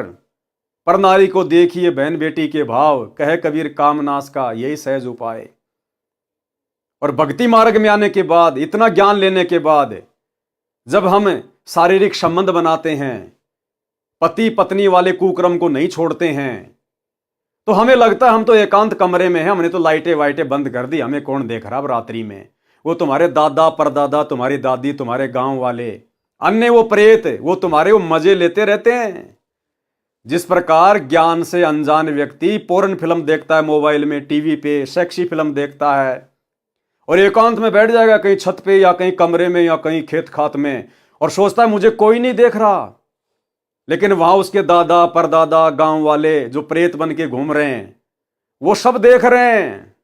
पर नारी को देखिए बहन बेटी के भाव, कहे कबीर कामनाश का यही सहज उपाय। और भक्ति मार्ग में आने के बाद, इतना ज्ञान लेने के बाद, जब हम शारीरिक संबंध बनाते हैं, पति पत्नी वाले कुक्रम को नहीं छोड़ते हैं, तो हमें लगता है हम तो एकांत कमरे में हैं, हमने तो लाइटें वाइटें बंद कर दी, हमें कौन देख रहा अब रात्रि में। वो तुम्हारे दादा परदादा, तुम्हारी दादी, तुम्हारे गांव वाले, अन्य वो प्रेत, वो तुम्हारे वो मजे लेते रहते हैं। जिस प्रकार ज्ञान से अनजान व्यक्ति पोर्न फिल्म देखता है मोबाइल में, टीवी पे सेक्सी फिल्म देखता है और एकांत में बैठ जाएगा कहीं छत पे या कहीं कमरे में या कहीं खेत खात में, और सोचता है मुझे कोई नहीं देख रहा। लेकिन वहां उसके दादा परदादा गांव वाले जो प्रेत बन के घूम रहे हैं वो सब देख रहे हैं,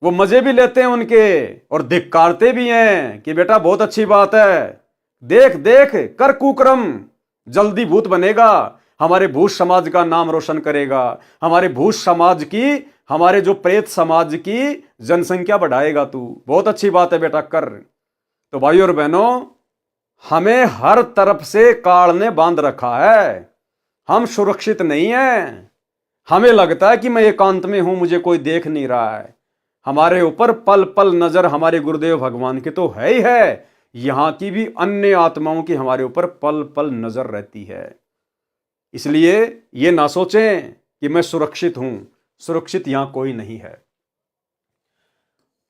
वो मजे भी लेते हैं उनके और धिक्कारते भी हैं कि बेटा बहुत अच्छी बात है, देख देख कर कुकर्म, जल्दी भूत बनेगा, हमारे भूत समाज का नाम रोशन करेगा, हमारे भूत समाज की, हमारे जो प्रेत समाज की जनसंख्या बढ़ाएगा तू, बहुत अच्छी बात है बेटा कर। तो भाइयों और बहनों, हमें हर तरफ से काल ने बांध रखा है, हम सुरक्षित नहीं हैं। हमें लगता है कि मैं एकांत में हूं, मुझे कोई देख नहीं रहा है। हमारे ऊपर पल पल नजर हमारे गुरुदेव भगवान की तो है ही है, यहां की भी अन्य आत्माओं की हमारे ऊपर पल पल नजर रहती है। इसलिए ये ना सोचें कि मैं सुरक्षित हूं, सुरक्षित यहां कोई नहीं है।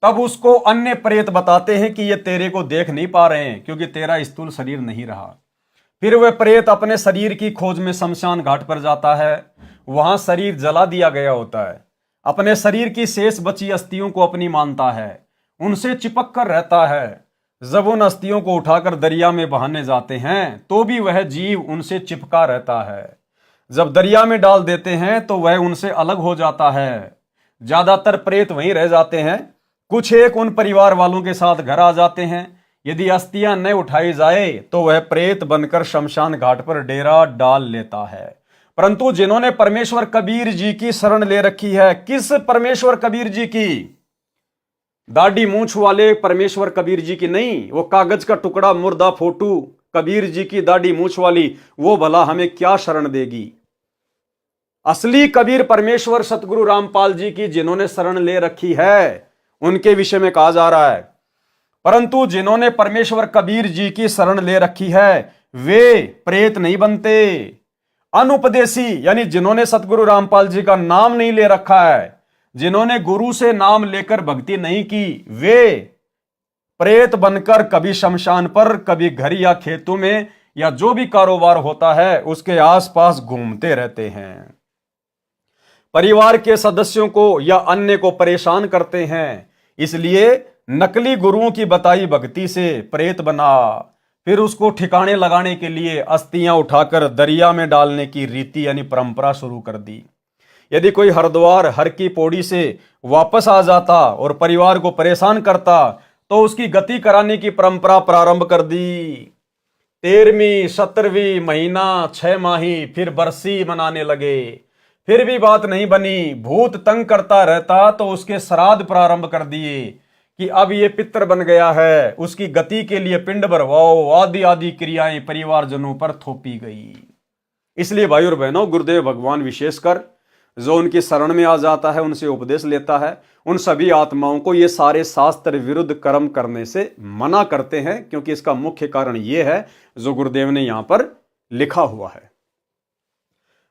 तब उसको अन्य प्रेत बताते हैं कि ये तेरे को देख नहीं पा रहे हैं क्योंकि तेरा स्थूल शरीर नहीं रहा। फिर वह प्रेत अपने शरीर की खोज में शमशान घाट पर जाता है, वहां शरीर जला दिया गया होता है, अपने शरीर की शेष बची अस्थियों को अपनी मानता है, उनसे चिपक कर रहता है। जब उन अस्थियों को उठाकर दरिया में बहाने जाते हैं तो भी वह जीव उनसे चिपका रहता है। जब दरिया में डाल देते हैं तो वह उनसे अलग हो जाता है। ज्यादातर प्रेत वहीं रह जाते हैं, कुछ एक उन परिवार वालों के साथ घर आ जाते हैं। यदि अस्थियां न उठाई जाए तो वह प्रेत बनकर शमशान घाट पर डेरा डाल लेता है। परंतु जिन्होंने परमेश्वर कबीर जी की शरण ले रखी है, किस परमेश्वर कबीर जी की? दाढ़ी मूंछ वाले परमेश्वर कबीर जी की नहीं, वो कागज का टुकड़ा मुर्दा फोटू कबीर जी की दाढ़ी मूंछ वाली, वो भला हमें क्या शरण देगी? असली कबीर परमेश्वर सतगुरु रामपाल जी की जिन्होंने शरण ले रखी है, उनके विषय में कहा जा रहा है। परंतु जिन्होंने परमेश्वर कबीर जी की शरण ले रखी है वे प्रेत नहीं बनते। अनुपदेशी यानी जिन्होंने सतगुरु रामपाल जी का नाम नहीं ले रखा है, जिन्होंने गुरु से नाम लेकर भक्ति नहीं की, वे प्रेत बनकर कभी शमशान पर, कभी घर या खेतों में या जो भी कारोबार होता है उसके आसपास घूमते रहते हैं, परिवार के सदस्यों को या अन्य को परेशान करते हैं। इसलिए नकली गुरुओं की बताई भक्ति से प्रेत बना, फिर उसको ठिकाने लगाने के लिए अस्थियां उठाकर दरिया में डालने की रीति यानी परंपरा शुरू कर दी। यदि कोई हरिद्वार हर की पौड़ी से वापस आ जाता और परिवार को परेशान करता तो उसकी गति कराने की परंपरा प्रारंभ कर दी। 13वीं 17वीं महीना 6 माही फिर बरसी मनाने लगे, फिर भी बात नहीं बनी, भूत तंग करता रहता तो उसके श्राद्ध प्रारंभ कर दिए कि अब ये पितर बन गया है, उसकी गति के लिए पिंड भरवाओ, आदि आदि क्रियाएं परिवारजनों पर थोपी गई। इसलिए भाई और बहनों, गुरुदेव भगवान विशेषकर जो उनकी शरण में आ जाता है, उनसे उपदेश लेता है, उन सभी आत्माओं को ये सारे शास्त्र विरुद्ध कर्म करने से मना करते हैं, क्योंकि इसका मुख्य कारण ये है जो गुरुदेव ने यहां पर लिखा हुआ है।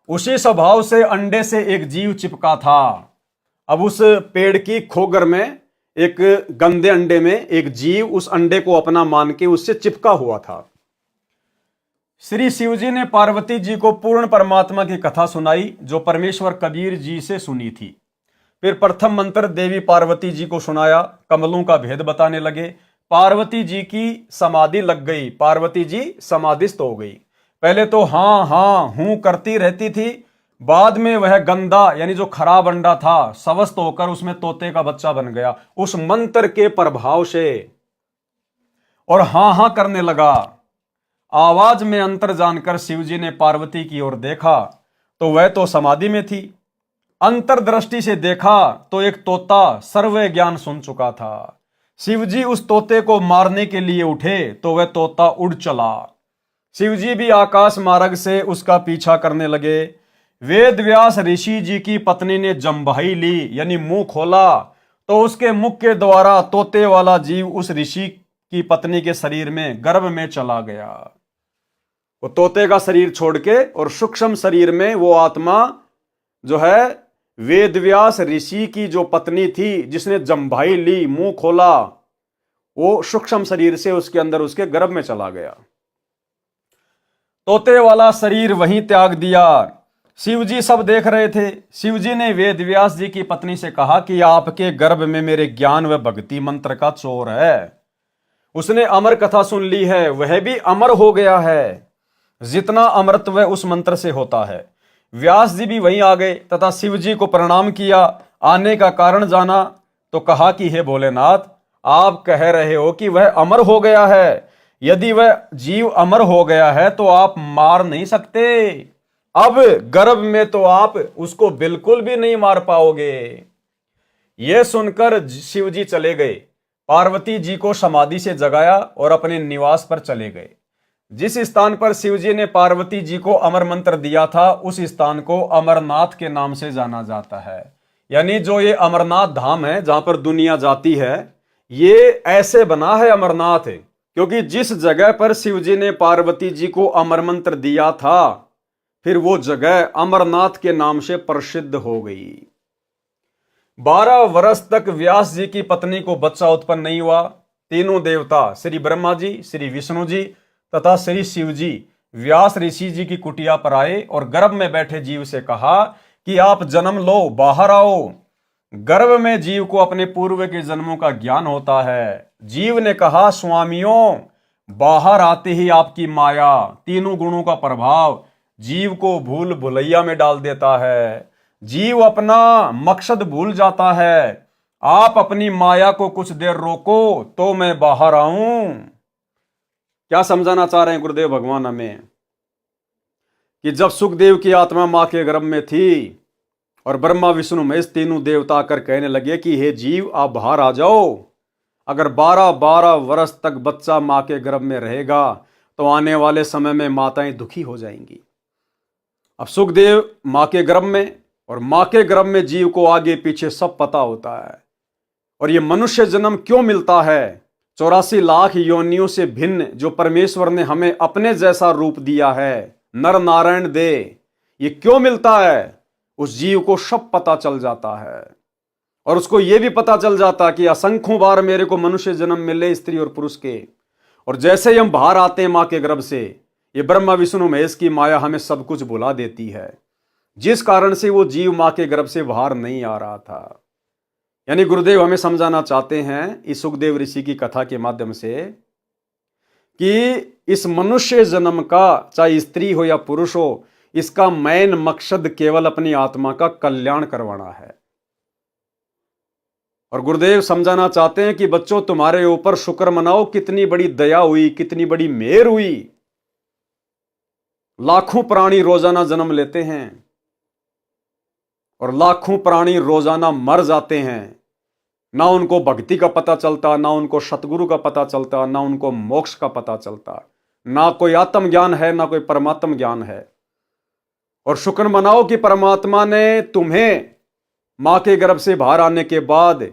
उसी स्वभाव से अंडे से एक जीव चिपका था। अब उस पेड़ की खोगर में एक गंदे अंडे में एक जीव उस अंडे को अपना मान के उससे चिपका हुआ था। श्री शिव जी ने पार्वती जी को पूर्ण परमात्मा की कथा सुनाई जो परमेश्वर कबीर जी से सुनी थी। फिर प्रथम मंत्र देवी पार्वती जी को सुनाया, कमलों का भेद बताने लगे। पार्वती जी की समाधि लग गई, पार्वती जी समाधिस्थ हो गई। पहले तो हाँ हाँ हूं करती रहती थी, बाद में वह गंदा यानी जो खराब अंडा था स्वस्थ होकर उसमें तोते का बच्चा बन गया उस मंत्र के प्रभाव से, और हाँ हाँ करने लगा। आवाज में अंतर जानकर शिवजी ने पार्वती की ओर देखा तो वह तो समाधि में थी। अंतर्दृष्टि से देखा तो एक तोता सर्व ज्ञान सुन चुका था। शिवजी उस तोते को मारने के लिए उठे तो वह तोता उड़ चला। शिवजी भी आकाश मार्ग से उसका पीछा करने लगे। वेद व्यास ऋषि जी की पत्नी ने जम्भाई ली यानी मुंह खोला तो उसके मुख के द्वारा तोते वाला जीव उस ऋषि की पत्नी के शरीर में गर्भ में चला गया। वो तोते का शरीर छोड़ के और सूक्ष्म शरीर में वो आत्मा जो है वेद व्यास ऋषि की जो पत्नी थी जिसने जम्भाई ली मुंह खोला, वो सूक्ष्म शरीर से उसके अंदर उसके गर्भ में चला गया। तोते वाला शरीर वहीं त्याग दिया। शिवजी सब देख रहे थे। शिवजी ने वेद व्यास जी की पत्नी से कहा कि आपके गर्भ में मेरे ज्ञान व भक्ति मंत्र का चोर है। उसने अमर कथा सुन ली है, वह भी अमर हो गया है। जितना अमरत्व उस मंत्र से होता है। व्यास जी भी वहीं आ गए तथा शिव जी को प्रणाम किया। आने का कारण जाना तो कहा कि हे भोलेनाथ, आप कह रहे हो कि वह अमर हो गया है। यदि वह जीव अमर हो गया है तो आप मार नहीं सकते। अब गर्भ में तो आप उसको बिल्कुल भी नहीं मार पाओगे। यह सुनकर शिव जी चले गए, पार्वती जी को समाधि से जगाया और अपने निवास पर चले गए। जिस स्थान पर शिव जी ने पार्वती जी को अमर मंत्र दिया था, उस स्थान को अमरनाथ के नाम से जाना जाता है। यानी जो ये अमरनाथ धाम है जहां पर दुनिया जाती है, ये ऐसे बना है अमरनाथ, क्योंकि जिस जगह पर शिव जी ने पार्वती जी को अमर मंत्र दिया था, फिर वो जगह अमरनाथ के नाम से प्रसिद्ध हो गई। 12 वर्ष तक व्यास जी की पत्नी को बच्चा उत्पन्न नहीं हुआ। तीनों देवता श्री ब्रह्मा जी, श्री विष्णु जी तथा श्री शिव जी व्यास ऋषि जी की कुटिया पर आए और गर्भ में बैठे जीव से कहा कि आप जन्म लो, बाहर आओ। गर्भ में जीव को अपने पूर्व के जन्मों का ज्ञान होता है। जीव ने कहा, स्वामियों, बाहर आते ही आपकी माया, तीनों गुणों का प्रभाव जीव को भूल भुलैया में डाल देता है। जीव अपना मकसद भूल जाता है। आप अपनी माया को कुछ देर रोको तो मैं बाहर आऊं। क्या समझाना चाह रहे हैं गुरुदेव भगवान हमें? कि जब सुखदेव की आत्मा मां के गर्भ में थी और ब्रह्मा विष्णु महेश तीनों देवता आकर कहने लगे कि हे जीव, आप बाहर आ जाओ। अगर 12 वर्ष तक बच्चा मां के गर्भ में रहेगा तो आने वाले समय में माताएं दुखी हो जाएंगी। अब सुखदेव मां के गर्भ में, और मां के गर्भ में जीव को आगे पीछे सब पता होता है। और ये मनुष्य जन्म क्यों मिलता है? 84 लाख योनियों से भिन्न जो परमेश्वर ने हमें अपने जैसा रूप दिया है, नर नारायण दे, ये क्यों मिलता है? उस जीव को सब पता चल जाता है। और उसको यह भी पता चल जाता कि असंख्यों बार मेरे को मनुष्य जन्म मिले, स्त्री और पुरुष के। और जैसे ही हम बाहर आते हैं मां के गर्भ से, ये ब्रह्मा विष्णु महेश की माया हमें सब कुछ भुला देती है, जिस कारण से वो जीव मां के गर्भ से बाहर नहीं आ रहा था। यानी गुरुदेव हमें समझाना चाहते हैं इस सुखदेव ऋषि की कथा के माध्यम से कि इस मनुष्य जन्म का, चाहे स्त्री हो या पुरुष हो, इसका मेन मकसद केवल अपनी आत्मा का कल्याण करवाना है। और गुरुदेव समझाना चाहते हैं कि बच्चों, तुम्हारे ऊपर शुक्र मनाओ, कितनी बड़ी दया हुई, कितनी बड़ी मेहर हुई। लाखों प्राणी रोजाना जन्म लेते हैं और लाखों प्राणी रोजाना मर जाते हैं। ना उनको भक्ति का पता चलता, ना उनको सतगुरु का पता चलता, ना उनको मोक्ष का पता चलता। ना कोई आत्म ज्ञान है, ना कोई परमात्म ज्ञान है। और शुक्र मनाओ कि परमात्मा ने तुम्हें मां के गर्भ से बाहर आने के बाद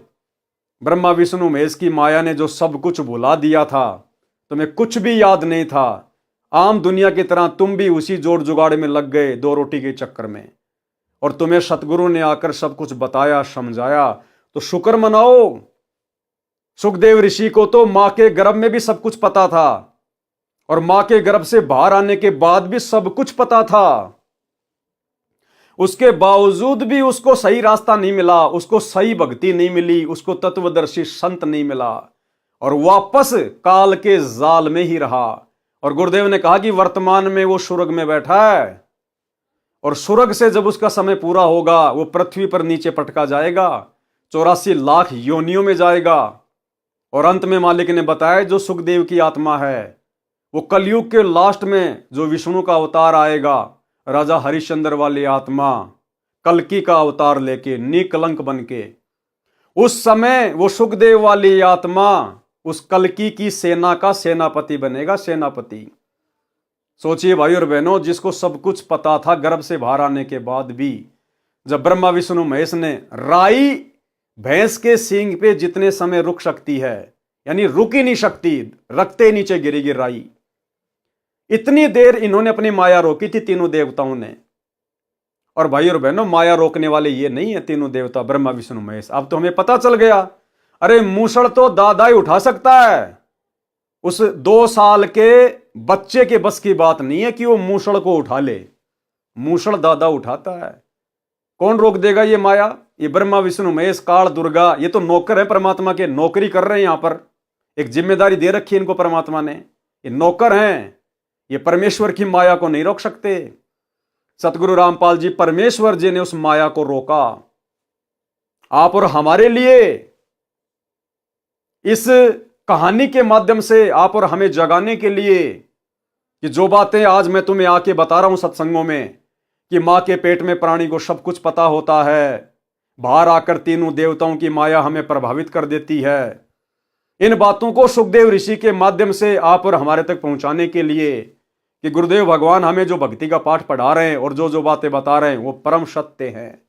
ब्रह्मा विष्णु महेश की माया ने जो सब कुछ भुला दिया था, तुम्हें कुछ भी याद नहीं था। आम दुनिया की तरह तुम भी उसी जोड़ जुगाड़ में लग गए, 2 रोटी के चक्कर में। और तुम्हें सतगुरु ने आकर सब कुछ बताया, समझाया, तो शुक्र मनाओ। सुखदेव ऋषि को तो मां के गर्भ में भी सब कुछ पता था और मां के गर्भ से बाहर आने के बाद भी सब कुछ पता था। उसके बावजूद भी उसको सही रास्ता नहीं मिला, उसको सही भक्ति नहीं मिली, उसको तत्वदर्शी संत नहीं मिला और वापस काल के जाल में ही रहा। और गुरुदेव ने कहा कि वर्तमान में वो स्वर्ग में बैठा है और स्वर्ग से जब उसका समय पूरा होगा, वो पृथ्वी पर नीचे पटका जाएगा, 84 लाख योनियों में जाएगा। और अंत में मालिक ने बताया जो सुखदेव की आत्मा है, वो कलयुग के लास्ट में जो विष्णु का अवतार आएगा, राजा हरिश्चंद्र वाली आत्मा, कल्कि का अवतार लेके, निकलंक बन के, उस समय वो सुखदेव वाली आत्मा उस कल्कि की सेना का सेनापति बनेगा, सेनापति। सोचिए भाई और बहनों, जिसको सब कुछ पता था गर्भ से बाहर आने के बाद भी, जब ब्रह्मा विष्णु महेश ने राई भैंस के सींग पे जितने समय रुक सकती है, यानी रुक ही नहीं सकती, रखते नीचे गिरेगी राई, इतनी देर इन्होंने अपनी माया रोकी थी तीनों देवताओं ने। और भाई और बहनों, माया रोकने वाले ये नहीं है तीनों देवता ब्रह्मा विष्णु महेश। अब तो हमें पता चल गया, अरे मूसड़ तो दादा ही उठा सकता है, उस 2 साल के बच्चे के बस की बात नहीं है कि वो मूसड़ को उठा ले। मूसड़ दादा उठाता है, कौन रोक देगा ये माया? ये ब्रह्मा विष्णु महेश काल दुर्गा, ये तो नौकर है परमात्मा के, नौकरी कर रहे हैं यहां पर, एक जिम्मेदारी दे रखी है इनको परमात्मा ने। ये नौकर हैं, ये परमेश्वर की माया को नहीं रोक सकते। सतगुरु रामपाल जी, परमेश्वर जी ने उस माया को रोका। आप और हमारे लिए इस कहानी के माध्यम से आप और हमें जगाने के लिए कि जो बातें आज मैं तुम्हें आके बता रहा हूं सत्संगों में, कि मां के पेट में प्राणी को सब कुछ पता होता है, बाहर आकर तीनों देवताओं की माया हमें प्रभावित कर देती है। इन बातों को सुखदेव ऋषि के माध्यम से आप और हमारे तक पहुंचाने के लिए कि गुरुदेव भगवान हमें जो भक्ति का पाठ पढ़ा रहे हैं और जो जो बातें बता रहे हैं वो परम सत्य हैं।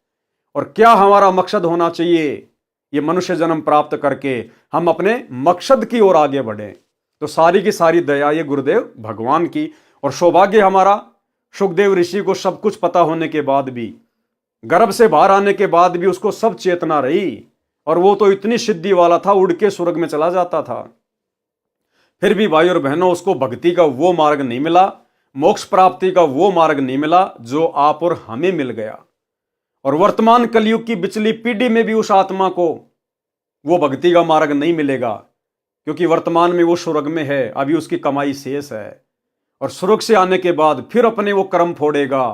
और क्या हमारा मकसद होना चाहिए, ये मनुष्य जन्म प्राप्त करके हम अपने मकसद की ओर आगे बढ़ें। तो सारी की सारी दया ये गुरुदेव भगवान की, और सौभाग्य हमारा सुखदेव ऋषि को सब कुछ पता होने के बाद भी, गर्भ से बाहर आने के बाद भी उसको सब चेतना रही, और वो तो इतनी सिद्धि वाला था, उड़ के स्वर्ग में चला जाता था। फिर भी भाई और बहनों, उसको भक्ति का वो मार्ग नहीं मिला, मोक्ष प्राप्ति का वो मार्ग नहीं मिला जो आप और हमें मिल गया। और वर्तमान कलयुग की पिछली पीढ़ी में भी उस आत्मा को वो भक्ति का मार्ग नहीं मिलेगा, क्योंकि वर्तमान में वो स्वर्ग में है, अभी उसकी कमाई शेष है। और स्वर्ग से आने के बाद फिर अपने वो कर्म फोड़ेगा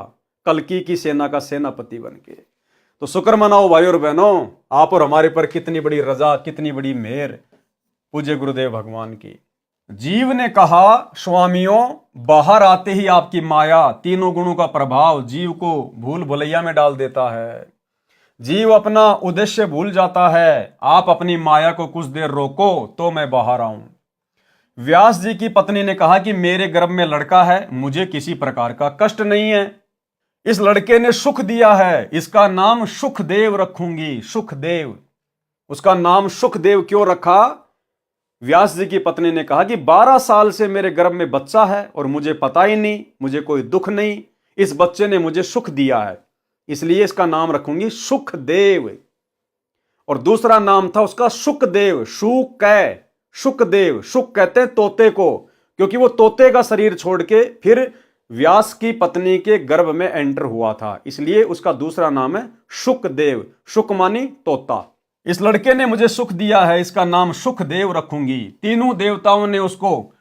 कल्कि की सेना का सेनापति बन के। तो शुक्र मनाओ भाई और बहनों, आप और हमारे पर कितनी बड़ी रजा, कितनी बड़ी मेहर पूज्य गुरुदेव भगवान की। जीव ने कहा, स्वामियों बाहर आते ही आपकी माया, तीनों गुणों का प्रभाव जीव को भूल भुलैया में डाल देता है। जीव अपना उद्देश्य भूल जाता है। आप अपनी माया को कुछ देर रोको तो मैं बाहर आऊं। व्यास जी की पत्नी ने कहा कि मेरे गर्भ में लड़का है, मुझे किसी प्रकार का कष्ट नहीं है। इस लड़के ने सुख दिया है, इसका नाम सुखदेव रखूंगी। सुखदेव, उसका नाम सुखदेव क्यों रखा? व्यास जी की पत्नी ने कहा कि 12 साल से मेरे गर्भ में बच्चा है और मुझे पता ही नहीं, मुझे कोई दुख नहीं, इस बच्चे ने मुझे सुख दिया है, इसलिए इसका नाम रखूंगी सुखदेव। और दूसरा नाम था उसका सुखदेव, सुखदेव, सुख कहते हैं तोते को, क्योंकि वो तोते का शरीर छोड़ के फिर व्यास की पत्नी के गर्भ में एंटर हुआ था, इसलिए उसका दूसरा नाम है सुखदेव। सुख मानी तोता। इस लड़के ने मुझे सुख दिया है, इसका नाम सुखदेव रखूंगी। तीनों देवताओं ने उसको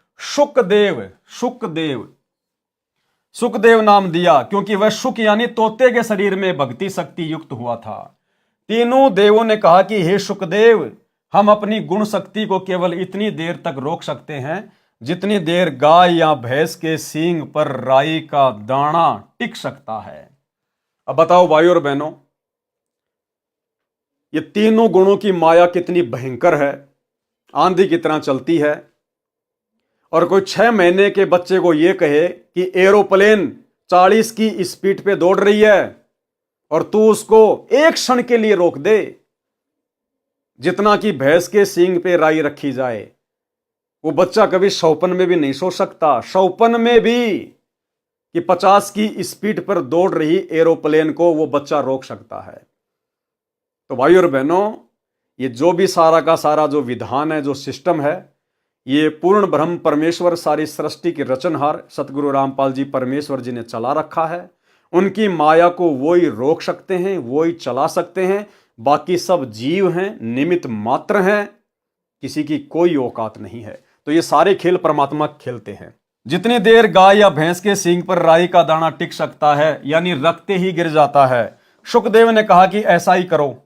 सुखदेव नाम दिया, क्योंकि वह सुख यानी तोते के शरीर में भक्ति शक्ति युक्त हुआ था। तीनों देवों ने कहा कि हे सुखदेव, हम अपनी गुण शक्ति को केवल इतनी देर तक रोक सकते हैं जितनी देर गाय या भैंस के सींग पर राई का दाना टिक सकता है। अब बताओ भाई और बहनों, ये तीनों गुणों की माया कितनी भयंकर है, आंधी की तरह चलती है। और कोई 6 महीने के बच्चे को यह कहे कि एरोप्लेन 40 की स्पीड पे दौड़ रही है और तू उसको एक क्षण के लिए रोक दे, जितना कि भैंस के सींग पे राई रखी जाए, वो बच्चा कभी सौपन में भी नहीं सोच सकता, सौपन में भी, कि 50 की स्पीड पर दौड़ रही एरोप्लेन को वो बच्चा रोक सकता है। तो भाई और बहनों, ये जो भी सारा का सारा जो विधान है, जो सिस्टम है, ये पूर्ण ब्रह्म परमेश्वर सारी सृष्टि के रचनहार सतगुरु रामपाल जी परमेश्वर जी ने चला रखा है। उनकी माया को वो ही रोक सकते हैं, वो ही चला सकते हैं। बाकी सब जीव हैं, निमित्त मात्र हैं, किसी की कोई औकात नहीं है। तो ये सारे खेल परमात्मा खेलते हैं। जितनी देर गाय या भैंस के सींग पर राई का दाना टिक सकता है, यानी रखते ही गिर जाता है। सुखदेव ने कहा कि ऐसा ही करो।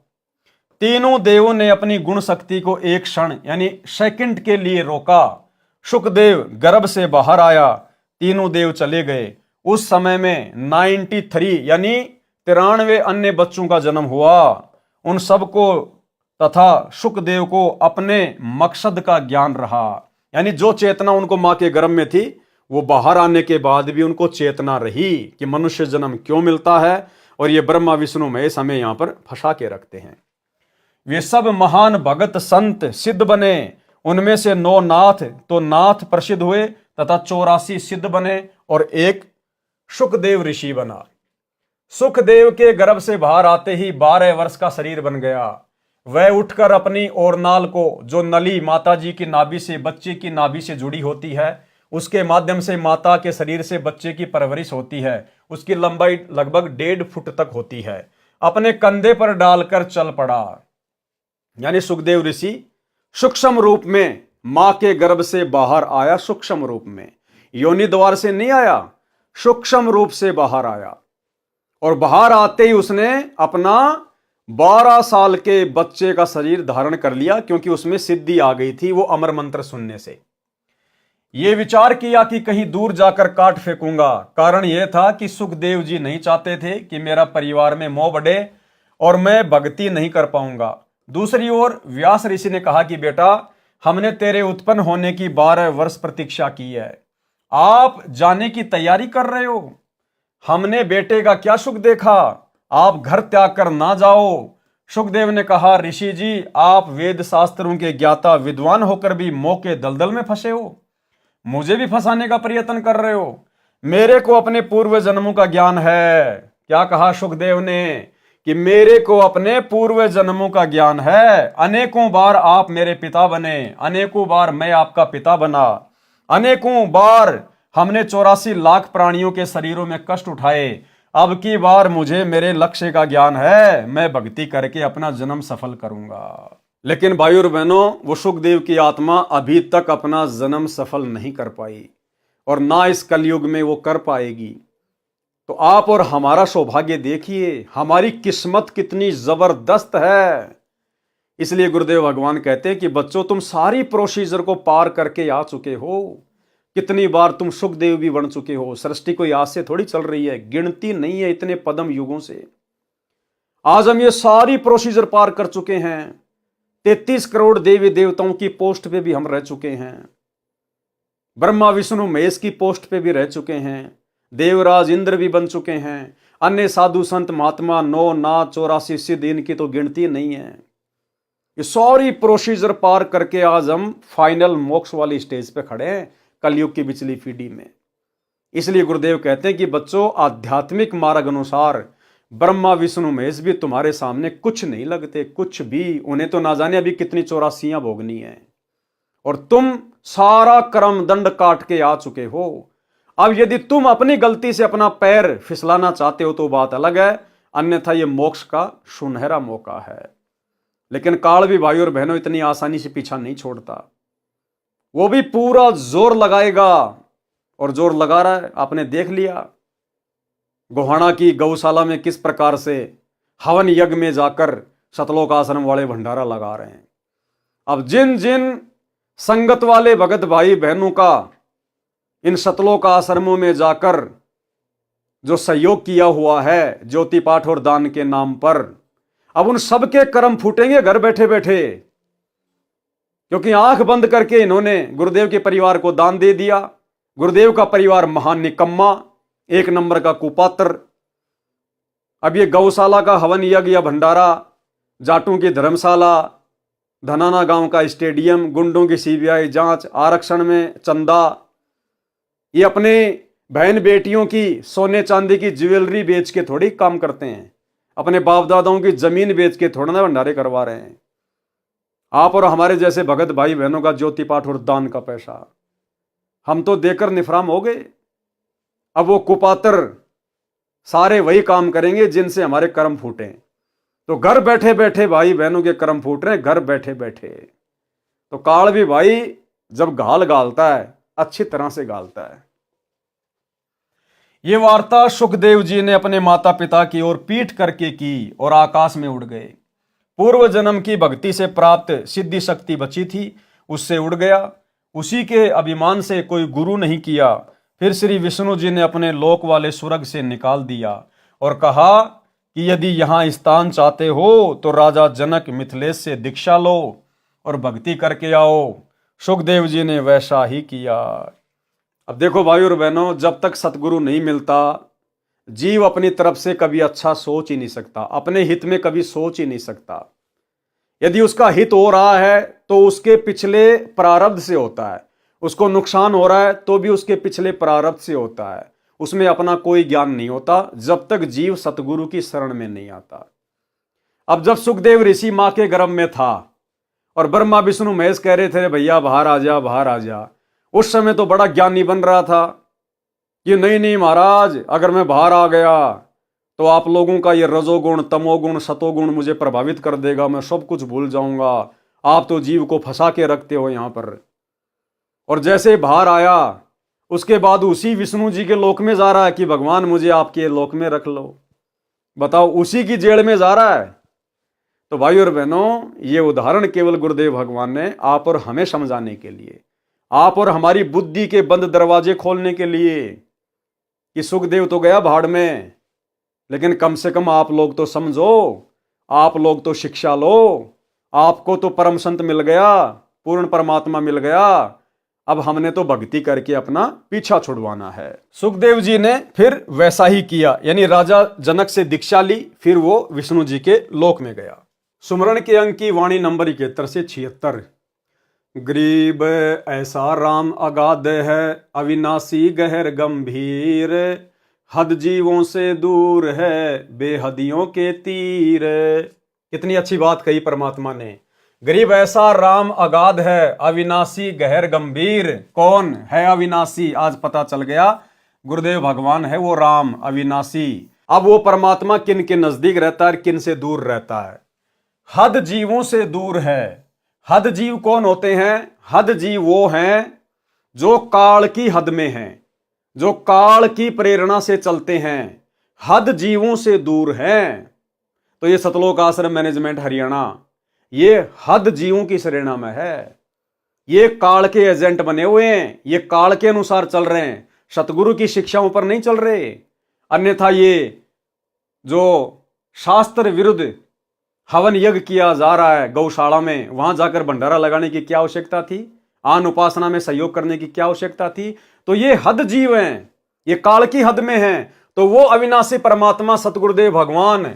तीनों देवों ने अपनी गुण शक्ति को एक क्षण यानी सेकंड के लिए रोका। सुखदेव गर्भ से बाहर आया, तीनों देव चले गए। उस समय में 93 यानी 93 अन्य बच्चों का जन्म हुआ। उन सबको तथा सुखदेव को अपने मकसद का ज्ञान रहा, यानी जो चेतना उनको मां के गर्भ में थी, वो बाहर आने के बाद भी उनको चेतना रही कि मनुष्य जन्म क्यों मिलता है। और ये ब्रह्मा विष्णु महेश हमें यहां पर फंसा के रखते हैं। वे सब महान भगत संत सिद्ध बने, उनमें से 9 नाथ तो नाथ प्रसिद्ध हुए तथा 84 सिद्ध बने और एक सुखदेव ऋषि बना। सुखदेव के गर्भ से बाहर आते ही 12 वर्ष का शरीर बन गया। वह उठकर अपनी ओरनाल को, जो नली माता जी की नाभि से, बच्चे की नाभि से जुड़ी होती है, उसके माध्यम से माता के शरीर से बच्चे की परवरिश होती है। उसकी लंबाई लगभग 1.5 फुट तक होती है। अपने कंधे पर डालकर चल पड़ा, यानी सुखदेव ऋषि सूक्ष्म रूप में मां के गर्भ से बाहर आया सूक्ष्म रूप में, योनि द्वार से नहीं आया, सूक्ष्म रूप से बाहर आया। और बाहर आते ही उसने अपना 12 साल के बच्चे का शरीर धारण कर लिया, क्योंकि उसमें सिद्धि आ गई थी वो अमर मंत्र सुनने से। ये विचार किया कि कहीं दूर जाकर काट फेंकूंगा। कारण यह था कि सुखदेव जी नहीं चाहते थे कि मेरा परिवार में मोह बढ़े और मैं भक्ति नहीं कर पाऊंगा। दूसरी ओर व्यास ऋषि ने कहा कि बेटा, हमने तेरे उत्पन्न होने की 12 वर्ष प्रतीक्षा की है, आप जाने की तैयारी कर रहे हो। हमने बेटे का क्या सुख देखा, आप घर त्याग कर ना जाओ। सुखदेव ने कहा, ऋषि जी, आप वेद शास्त्रों के ज्ञाता विद्वान होकर भी मोह के दलदल में फंसे हो, मुझे भी फंसाने का प्रयत्न कर रहे हो। मेरे को अपने पूर्व जन्मों का ज्ञान है। क्या कहा सुखदेव ने कि मेरे को अपने पूर्व जन्मों का ज्ञान है। अनेकों बार आप मेरे पिता बने, अनेकों बार मैं आपका पिता बना, अनेकों बार हमने 84 लाख प्राणियों के शरीरों में कष्ट उठाए। अब की बार मुझे मेरे लक्ष्य का ज्ञान है, मैं भक्ति करके अपना जन्म सफल करूंगा। लेकिन भाइयों और बहनों, वो सुखदेव की आत्मा अभी तक अपना जन्म सफल नहीं कर पाई और ना इस कलयुग में वो कर पाएगी। तो आप और हमारा सौभाग्य देखिए, हमारी किस्मत कितनी जबरदस्त है। इसलिए गुरुदेव भगवान कहते हैं कि बच्चों, तुम सारी प्रोसीजर को पार करके आ चुके हो। कितनी बार तुम सुखदेव भी बन चुके हो। सृष्टि कोई आज से थोड़ी चल रही है, गिनती नहीं है इतने पदम युगों से। आज हम ये सारी प्रोसीजर पार कर चुके हैं। 33 करोड़ देवी देवताओं की पोस्ट पे भी हम रह चुके हैं, ब्रह्मा विष्णु महेश की पोस्ट पे भी रह चुके हैं, देवराज इंद्र भी बन चुके हैं, अन्य साधु संत महात्मा 9 नाथ 84 सिद्ध, इनकी तो गिनती नहीं है। ये सारी प्रोसीजर पार करके आज हम फाइनल मोक्ष वाली स्टेज पे खड़े हैं, कलयुग की बिचली पीढ़ी में। इसलिए गुरुदेव कहते हैं कि बच्चों, आध्यात्मिक मार्ग अनुसार ब्रह्मा विष्णु महेश भी तुम्हारे सामने कुछ नहीं लगते, कुछ भी। उन्हें तो ना जाने अभी कितनी 84 भोगनी है, और तुम सारा कर्म दंड काट के आ चुके हो। अब यदि तुम अपनी गलती से अपना पैर फिसलाना चाहते हो तो बात अलग है, अन्यथा यह मोक्ष का सुनहरा मौका है। लेकिन काल भी भाइयों और बहनों इतनी आसानी से पीछा नहीं छोड़ता, वो भी पूरा जोर लगाएगा, और जोर लगा रहा है। आपने देख लिया गोहाना की गौशाला में किस प्रकार से हवन यज्ञ में जाकर सतलोक आश्रम वाले भंडारा लगा रहे हैं। अब जिन जिन संगत वाले भगत भाई बहनों का इन सतलोक आश्रमों में जाकर जो सहयोग किया हुआ है ज्योति पाठ और दान के नाम पर, अब उन सबके कर्म फूटेंगे घर बैठे बैठे, क्योंकि आंख बंद करके इन्होंने गुरुदेव के परिवार को दान दे दिया। गुरुदेव का परिवार महान निकम्मा, एक नंबर का कुपात्र। अब ये गौशाला का हवन यज्ञ या भंडारा, जाटों की धर्मशाला, धनाना गांव का स्टेडियम, गुंडों की सीबीआई जांच, आरक्षण में चंदा, ये अपने बहन बेटियों की सोने चांदी की ज्वेलरी बेच के थोड़ी काम करते हैं, अपने बाप दादाओं की जमीन बेच के थोड़ा ना भंडारे करवा रहे हैं। आप और हमारे जैसे भगत भाई बहनों का ज्योति पाठ और दान का पैसा हम तो देकर निफराम हो गए। अब वो कुपात्र सारे वही काम करेंगे जिनसे हमारे कर्म फूटे। तो घर बैठे बैठे भाई बहनों के कर्म फूट रहे हैं, घर बैठे बैठे। तो काल भी भाई जब गाल गालता है अच्छी तरह से गालता है। ये वार्ता सुखदेव जी ने अपने माता पिता की ओर पीठ करके की और आकाश में उड़ गए। पूर्व जन्म की भक्ति से प्राप्त सिद्धि शक्ति बची थी, उससे उड़ गया। उसी के अभिमान से कोई गुरु नहीं किया। फिर श्री विष्णु जी ने अपने लोक वाले स्वर्ग से निकाल दिया और कहा कि यदि यहाँ स्थान चाहते हो तो राजा जनक मिथिलेश से दीक्षा लो और भक्ति करके आओ। सुखदेव जी ने वैसा ही किया। अब देखो भाइयों और बहनों, जब तक सतगुरु नहीं मिलता जीव अपनी तरफ से कभी अच्छा सोच ही नहीं सकता, अपने हित में कभी सोच ही नहीं सकता। यदि उसका हित हो रहा है तो उसके पिछले प्रारब्ध से होता है, उसको नुकसान हो रहा है तो भी उसके पिछले प्रारब्ध से होता है। उसमें अपना कोई ज्ञान नहीं होता जब तक जीव सतगुरु की शरण में नहीं आता। अब जब सुखदेव ऋषि मां के गर्भ में था और ब्रह्मा विष्णु महेश कह रहे थे भैया बाहर आ जा बाहर आ जा, उस समय तो बड़ा ज्ञानी बन रहा था कि नहीं नहीं महाराज, अगर मैं बाहर आ गया तो आप लोगों का ये रजोगुण तमोगुण सतोगुण मुझे प्रभावित कर देगा, मैं सब कुछ भूल जाऊंगा। आप तो जीव को फंसा के रखते हो यहाँ पर, और जैसे बाहर आया उसके बाद उसी विष्णु जी के लोक में जा रहा है कि भगवान मुझे आपके लोक में रख लो। बताओ, उसी की जेल में जा रहा है। तो भाई और बहनों, ये उदाहरण केवल गुरुदेव भगवान ने आप और हमें समझाने के लिए, आप और हमारी बुद्धि के बंद दरवाजे खोलने के लिए, कि सुखदेव तो गया भाड़ में, लेकिन कम से कम आप लोग तो समझो, आप लोग तो शिक्षा लो, आपको तो परम संत मिल गया, पूर्ण परमात्मा मिल गया, अब हमने तो भक्ति करके अपना पीछा छुड़वाना है। सुखदेव जी ने फिर वैसा ही किया, यानी राजा जनक से दीक्षा ली, फिर वो विष्णु जी के लोक में गया। सुमरण के अंक की वाणी नंबर 71 से 76। गरीब ऐसा राम अगाध है, अविनाशी गहर गंभीर, हद जीवों से दूर है, बेहदियों के तीर। कितनी अच्छी बात कही परमात्मा ने। गरीब ऐसा राम अगाध है, अविनाशी गहर गंभीर। कौन है अविनाशी? आज पता चल गया, गुरुदेव भगवान है वो राम अविनाशी। अब वो परमात्मा किन के नजदीक रहता है, किन से दूर रहता है? हद जीवों से दूर है। हद जीव कौन होते हैं? हद जीव वो हैं जो काल की हद में हैं, जो काल की प्रेरणा से चलते हैं, हद जीवों से दूर हैं। तो ये सतलोक आश्रम मैनेजमेंट हरियाणा, ये हद जीवों की श्रेणी में है। ये काल के एजेंट बने हुए हैं, ये काल के अनुसार चल रहे हैं, सतगुरु की शिक्षाओं पर नहीं चल रहे। अन्यथा ये जो शास्त्र विरुद्ध हवन यज्ञ किया जा रहा है गौशाला में, वहां जाकर भंडारा लगाने की क्या आवश्यकता थी? आन उपासना में सहयोग करने की क्या आवश्यकता थी? तो ये हद जीव हैं, ये काल की हद में हैं। तो वो अविनाशी परमात्मा सतगुरुदेव भगवान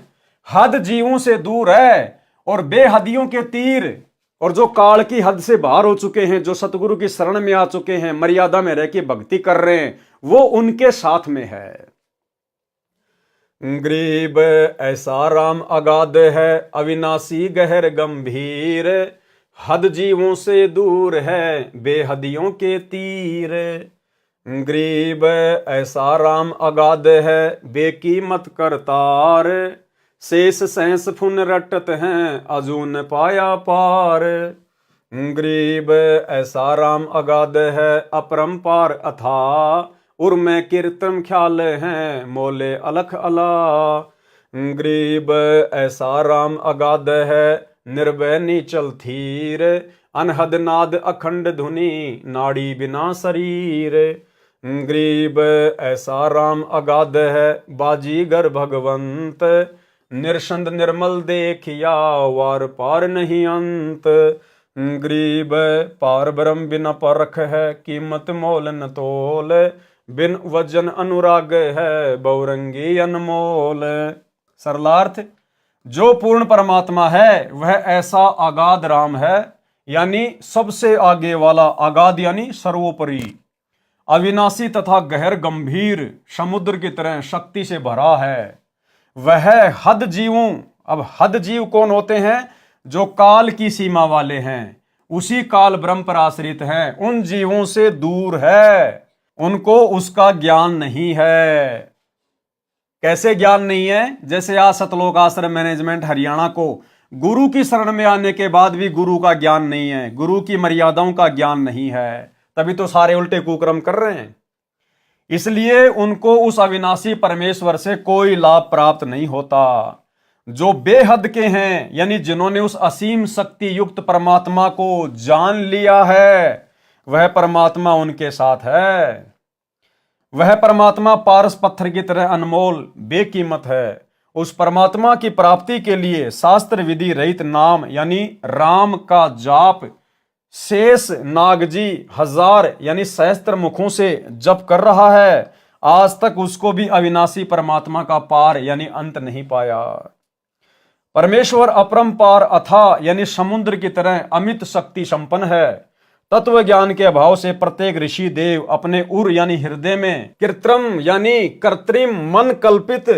हद जीवों से दूर है और बेहदियों के तीर, और जो काल की हद से बाहर हो चुके हैं, जो सतगुरु की शरण में आ चुके हैं, मर्यादा में रह के भक्ति कर रहे हैं, वो उनके साथ में है। गरीब ऐसा राम अगाध है, अविनाशी गहर गंभीर, हद जीवों से दूर है, बेहदियों के तीर। गरीब ऐसा राम अगाध है, बेकीमत करतार, शेष सैंस फुन रटत हैं, अजून पाया पार। गरीब ऐसा राम अगाध है, अपरंपार अथा, उर्मे कीर्तन ख्याल हैं, मोले अलख अला। गरीब ऐसा राम अगाध है, निर्भय नीचल थीर, अनहद नाद अखंड धुनी, नाड़ी बिना शरीर। गरीब ऐसा राम अगाध है, बाजीगर भगवंत, निरसंद निर्मल देखिया, वार पार नहीं अंत। गरीब पार ब्रह्म बिना परख है, कीमत मोल न तोल, बिन वजन अनुराग है, बहुरंगी अनमोल। सरलार्थ, जो पूर्ण परमात्मा है वह ऐसा अगाध राम है, यानी सबसे आगे वाला, अगाध यानी सर्वोपरि, अविनाशी तथा गहर गंभीर, समुद्र की तरह शक्ति से भरा है। वह हद जीवों, अब हद जीव कौन होते हैं? जो काल की सीमा वाले हैं, उसी काल ब्रह्म पर आश्रित हैं, उन जीवों से दूर है, उनको उसका ज्ञान नहीं है। कैसे ज्ञान नहीं है? जैसे आज सतलोक आश्रम मैनेजमेंट हरियाणा को गुरु की शरण में आने के बाद भी गुरु का ज्ञान नहीं है, गुरु की मर्यादाओं का ज्ञान नहीं है, तभी तो सारे उल्टे कुकर्म कर रहे हैं। इसलिए उनको उस अविनाशी परमेश्वर से कोई लाभ प्राप्त नहीं होता। जो बेहद के हैं, यानी जिन्होंने उस असीम शक्ति युक्त परमात्मा को जान लिया है, वह परमात्मा उनके साथ है। वह परमात्मा पारस पत्थर की तरह अनमोल बेकीमत है। उस परमात्मा की प्राप्ति के लिए शास्त्र विधि रहित नाम यानी राम का जाप शेष नागजी 1000 यानी सहस्त्र मुखों से जप कर रहा है, आज तक उसको भी अविनाशी परमात्मा का पार यानी अंत नहीं पाया। परमेश्वर अपरंपार अथा यानी समुद्र की तरह अमित शक्ति संपन्न है। तत्व ज्ञान के अभाव से प्रत्येक ऋषि देव अपने उर यानी हृदय में कृत्रिम यानी कृत्रिम मन कल्पित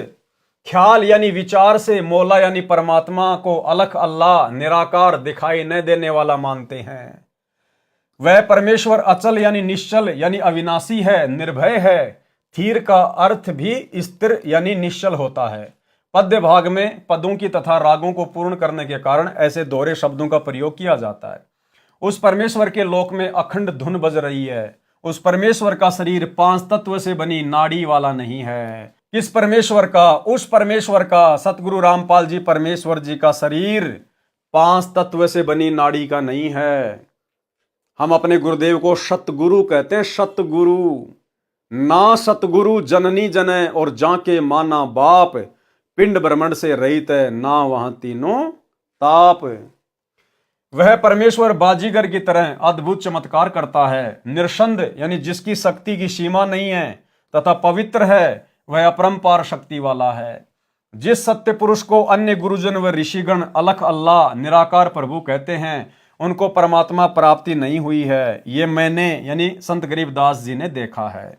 ख्याल यानी विचार से मौला यानी परमात्मा को अलख अल्लाह निराकार दिखाई न देने वाला मानते हैं। वह परमेश्वर अचल यानी निश्चल यानी अविनाशी है, निर्भय है। थीर का अर्थ भी स्थिर यानी निश्चल होता है। पद्य भाग में पदों की तथा रागों को पूर्ण करने के कारण ऐसे दोहरे शब्दों का प्रयोग किया जाता है। उस परमेश्वर के लोक में अखंड धुन बज रही है। उस परमेश्वर का शरीर 5 तत्व से बनी नाड़ी वाला नहीं है। किस परमेश्वर का? उस परमेश्वर का, सतगुरु रामपाल जी परमेश्वर जी का शरीर 5 तत्व से बनी नाड़ी का नहीं है। हम अपने गुरुदेव को सतगुरु कहते हैं, सतगुरु। ना सतगुरु जननी जने और जाके माना बाप, पिंड ब्रह्मंड से रहित है ना वहां तीनों ताप। वह परमेश्वर बाजीगर की तरह अद्भुत चमत्कार करता है, निरसंद यानी जिसकी शक्ति की सीमा नहीं है तथा पवित्र है, वह अपरंपार शक्ति वाला है। जिस सत्य पुरुष को अन्य गुरुजन व ऋषिगण अलख अल्लाह निराकार प्रभु कहते हैं, उनको परमात्मा प्राप्ति नहीं हुई है। ये मैंने यानी संत गरीबदास जी ने देखा है।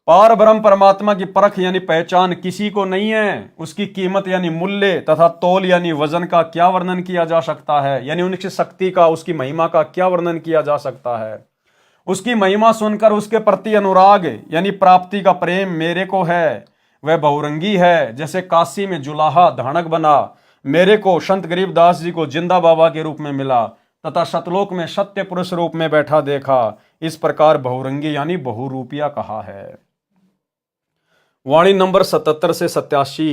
पार ब्रह्म परमात्मा की परख यानी पहचान किसी को नहीं है। उसकी कीमत यानी मूल्य तथा तोल यानी वजन का क्या वर्णन किया जा सकता है, यानी उनकी शक्ति का, उसकी महिमा का क्या वर्णन किया जा सकता है। उसकी महिमा सुनकर उसके प्रति अनुराग यानी प्राप्ति का प्रेम मेरे को है। वह बहुरंगी है, जैसे काशी में जुलाहा धानक बना, मेरे को संत गरीबदास जी को जिंदा बाबा के रूप में मिला तथा सतलोक में सत्य पुरुष रूप में बैठा देखा। इस प्रकार बहुरंगी यानी बहुरूपिया कहा है। वाणी नंबर 77 से 87।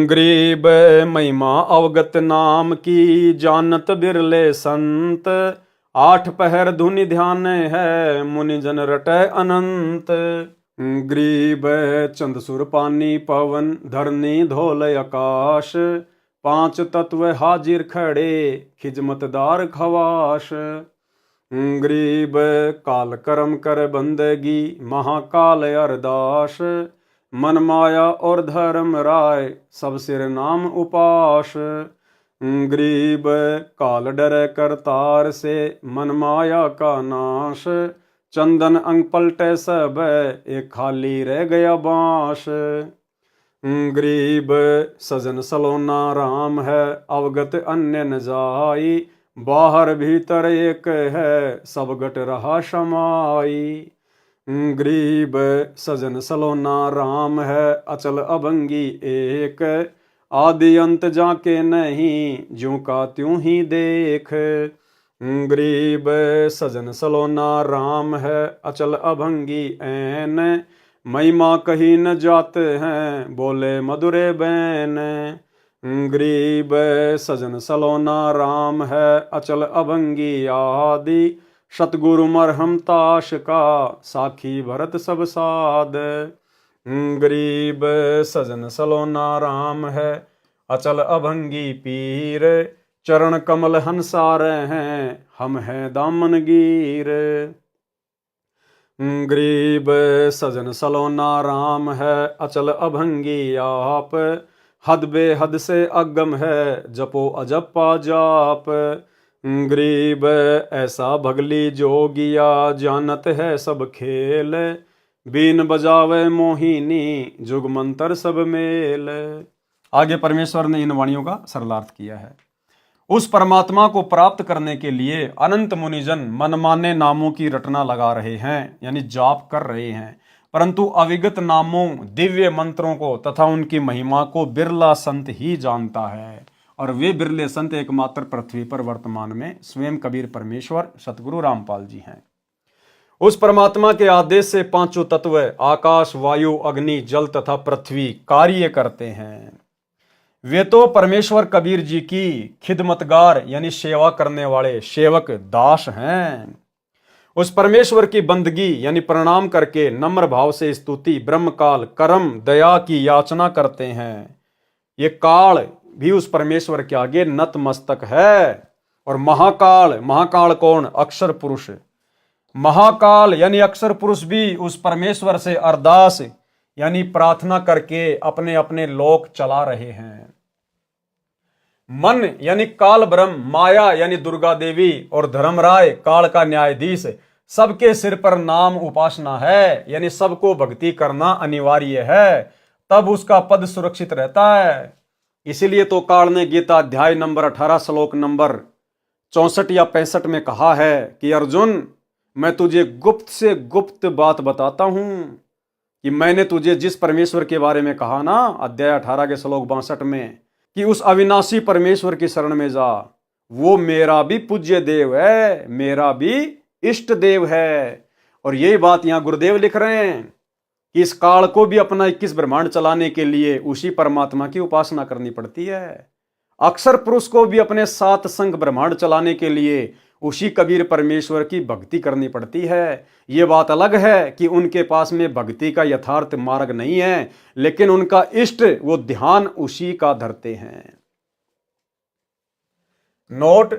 गरीब महिमा अवगत नाम की, जानत बिरले संत, 8 पहर धुनि ध्यान है, मुनि जन रटे अनंत। गरीब चंद सुर पानी पवन, धरनी धोल आकाश, 5 तत्व हाजिर खड़े, खिजमतदार खवाश। गरीब काल कर्म कर बंदगी, महाकाल अरदास, मन माया और धर्म राय, सब सिर नाम उपास। गरीब काल डर करतार से, मन माया का नाश, चंदन अंग पलटे सब, एक खाली रह गया बांस। गरीब सजन सलोना राम है, अवगत अन्य न जाई, बाहर भीतर एक है, सब गट रहा समाई। गरीब सजन सलोना राम है, अचल अभंगी एक, आदि अंत जाके नहीं, ज्यों का त्यों ही देख। गरीब सजन सलोना राम है, अचल अभंगी ऐन, महिमा कहीं न जाते हैं, बोले मधुरे बैन। गरीब सजन सलोना राम है, अचल अभंगी आदि, सतगुरु मरहम ताश का, साखी भरत सब साध। गरीब सजन सलोना राम है, अचल अभंगी पीर, चरण कमल हंसारे हैं, हम हैं दामनगीर। गरीब सजन सलोना राम है, अचल अभंगी आप, हद बेहद से अगम है, जपो अजपा जाप। गरीब ऐसा भगली जोगिया, जानत है सब खेल, बीन बजावे मोहिनी, जुग मंत्र सब मेल। आगे परमेश्वर ने इन वाणियों का सरलार्थ किया है। उस परमात्मा को प्राप्त करने के लिए अनंत मुनिजन मनमाने नामों की रटना लगा रहे हैं, यानी जाप कर रहे हैं, परंतु अविगत नामों, दिव्य मंत्रों को तथा उनकी महिमा को बिरला संत ही जानता है। और वे बिरले संत एकमात्र पृथ्वी पर वर्तमान में स्वयं कबीर परमेश्वर सतगुरु रामपाल जी हैं। उस परमात्मा के आदेश से 5 तत्व आकाश, वायु, अग्नि, जल तथा पृथ्वी कार्य करते हैं। वे तो परमेश्वर कबीर जी की खिदमतगार यानी सेवा करने वाले सेवक दास हैं। उस परमेश्वर की बंदगी यानी प्रणाम करके नम्र भाव से स्तुति, ब्रह्मकाल, कर्म, दया की याचना करते हैं। ये काल भी उस परमेश्वर के आगे नतमस्तक है। और महाकाल, महाकाल कौन? अक्षर पुरुष। महाकाल यानी अक्षर पुरुष भी उस परमेश्वर से अरदास यानी प्रार्थना करके अपने अपने लोक चला रहे हैं। मन यानी काल ब्रह्म, माया यानी दुर्गा देवी और धर्मराय काल का न्यायाधीश, सबके सिर पर नाम उपासना है, यानी सबको भक्ति करना अनिवार्य है, तब उसका पद सुरक्षित रहता है। इसीलिए तो काल ने गीता अध्याय नंबर 18 श्लोक नंबर 64 या 65 में कहा है कि अर्जुन, मैं तुझे गुप्त से गुप्त बात बताता हूं कि मैंने तुझे जिस परमेश्वर के बारे में कहा ना, अध्याय 18 के श्लोक 62 में, कि उस अविनाशी परमेश्वर की शरण में जा, वो मेरा भी पूज्य देव है, मेरा भी इष्ट देव है। और यही बात यहां गुरुदेव लिख रहे हैं कि इस काल को भी अपना 21 ब्रह्मांड चलाने के लिए उसी परमात्मा की उपासना करनी पड़ती है। अक्षर पुरुष को भी अपने 7 संग ब्रह्मांड चलाने के लिए उसी कबीर परमेश्वर की भक्ति करनी पड़ती है। ये बात अलग है कि उनके पास में भक्ति का यथार्थ मार्ग नहीं है, लेकिन उनका इष्ट वो ध्यान उसी का धरते हैं। नोट,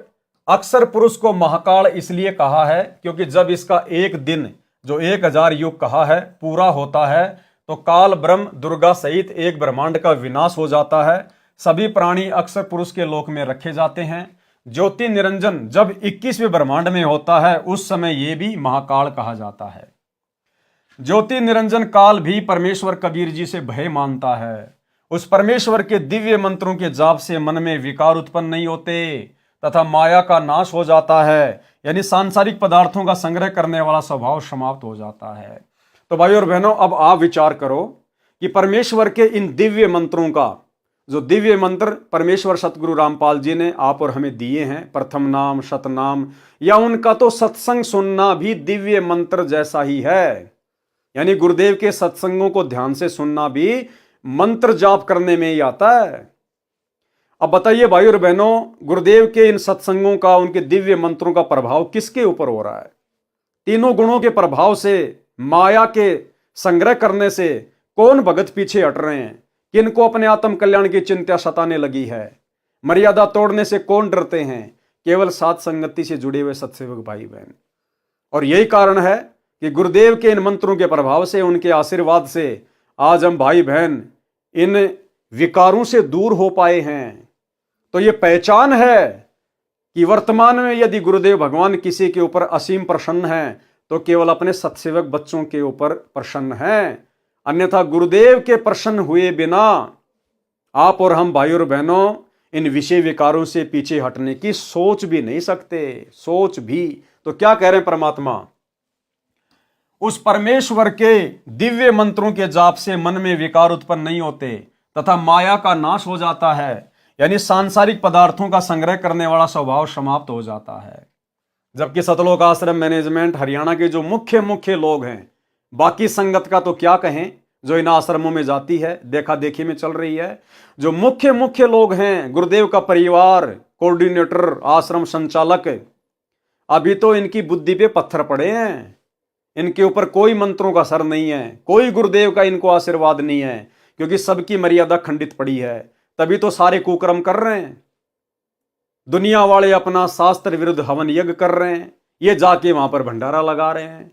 अक्षर पुरुष को महाकाल इसलिए कहा है क्योंकि जब इसका एक दिन जो 1000 युग कहा है पूरा होता है तो काल ब्रह्म दुर्गा सहित एक ब्रह्मांड का विनाश हो जाता है। सभी प्राणी अक्षर पुरुष के लोक में रखे जाते हैं। ज्योति निरंजन जब 21वें ब्रह्मांड में होता है उस समय यह भी महाकाल कहा जाता है। ज्योति निरंजन काल भी परमेश्वर कबीर जी से भय मानता है। उस परमेश्वर के दिव्य मंत्रों के जाप से मन में विकार उत्पन्न नहीं होते तथा माया का नाश हो जाता है, यानी सांसारिक पदार्थों का संग्रह करने वाला स्वभाव समाप्त हो जाता है। तो भाइयों और बहनों, अब आप विचार करो कि परमेश्वर के इन दिव्य मंत्रों का जो दिव्य मंत्र परमेश्वर सतगुरु रामपाल जी ने आप और हमें दिए हैं, प्रथम नाम, शतनाम, या उनका तो सत्संग सुनना भी दिव्य मंत्र जैसा ही है। यानी गुरुदेव के सत्संगों को ध्यान से सुनना भी मंत्र जाप करने में ही आता है। अब बताइए भाई और बहनों, गुरुदेव के इन सत्संगों का, उनके दिव्य मंत्रों का प्रभाव किसके ऊपर हो रहा है? तीनों गुणों के प्रभाव से, माया के संग्रह करने से कौन भगत पीछे हट रहे हैं? किनको अपने आत्म कल्याण की चिंता सताने लगी है? मर्यादा तोड़ने से कौन डरते हैं? केवल साथ संगति से जुड़े हुए सत्सेवक भाई बहन। और यही कारण है कि गुरुदेव के इन मंत्रों के प्रभाव से, उनके आशीर्वाद से आज हम भाई बहन इन विकारों से दूर हो पाए हैं। तो ये पहचान है कि वर्तमान में यदि गुरुदेव भगवान किसी के ऊपर असीम प्रसन्न हैं तो केवल अपने सत्सेवक बच्चों के ऊपर प्रसन्न हैं। अन्यथा गुरुदेव के प्रसन्न हुए बिना आप और हम भाई और बहनों इन विषय विकारों से पीछे हटने की सोच भी नहीं सकते। सोच भी तो क्या कह रहे हैं परमात्मा? उस परमेश्वर के दिव्य मंत्रों के जाप से मन में विकार उत्पन्न नहीं होते तथा माया का नाश हो जाता है, यानी सांसारिक पदार्थों का संग्रह करने वाला स्वभाव समाप्त हो जाता है। जबकि सतलोक आश्रम मैनेजमेंट हरियाणा के जो मुख्य लोग हैं, बाकी संगत का तो क्या कहें जो इन आश्रमों में जाती है, देखा देखी में चल रही है, जो मुख्य लोग हैं, गुरुदेव का परिवार, कोऑर्डिनेटर, आश्रम संचालक, अभी तो इनकी बुद्धि पे पत्थर पड़े हैं। इनके ऊपर कोई मंत्रों का असर नहीं है, कोई गुरुदेव का इनको आशीर्वाद नहीं है, क्योंकि सबकी मर्यादा खंडित पड़ी है। तभी तो सारे कुकर्म कर रहे हैं। दुनिया वाले अपना शास्त्र विरुद्ध हवन यज्ञ कर रहे हैं, ये जाके वहां पर भंडारा लगा रहे हैं।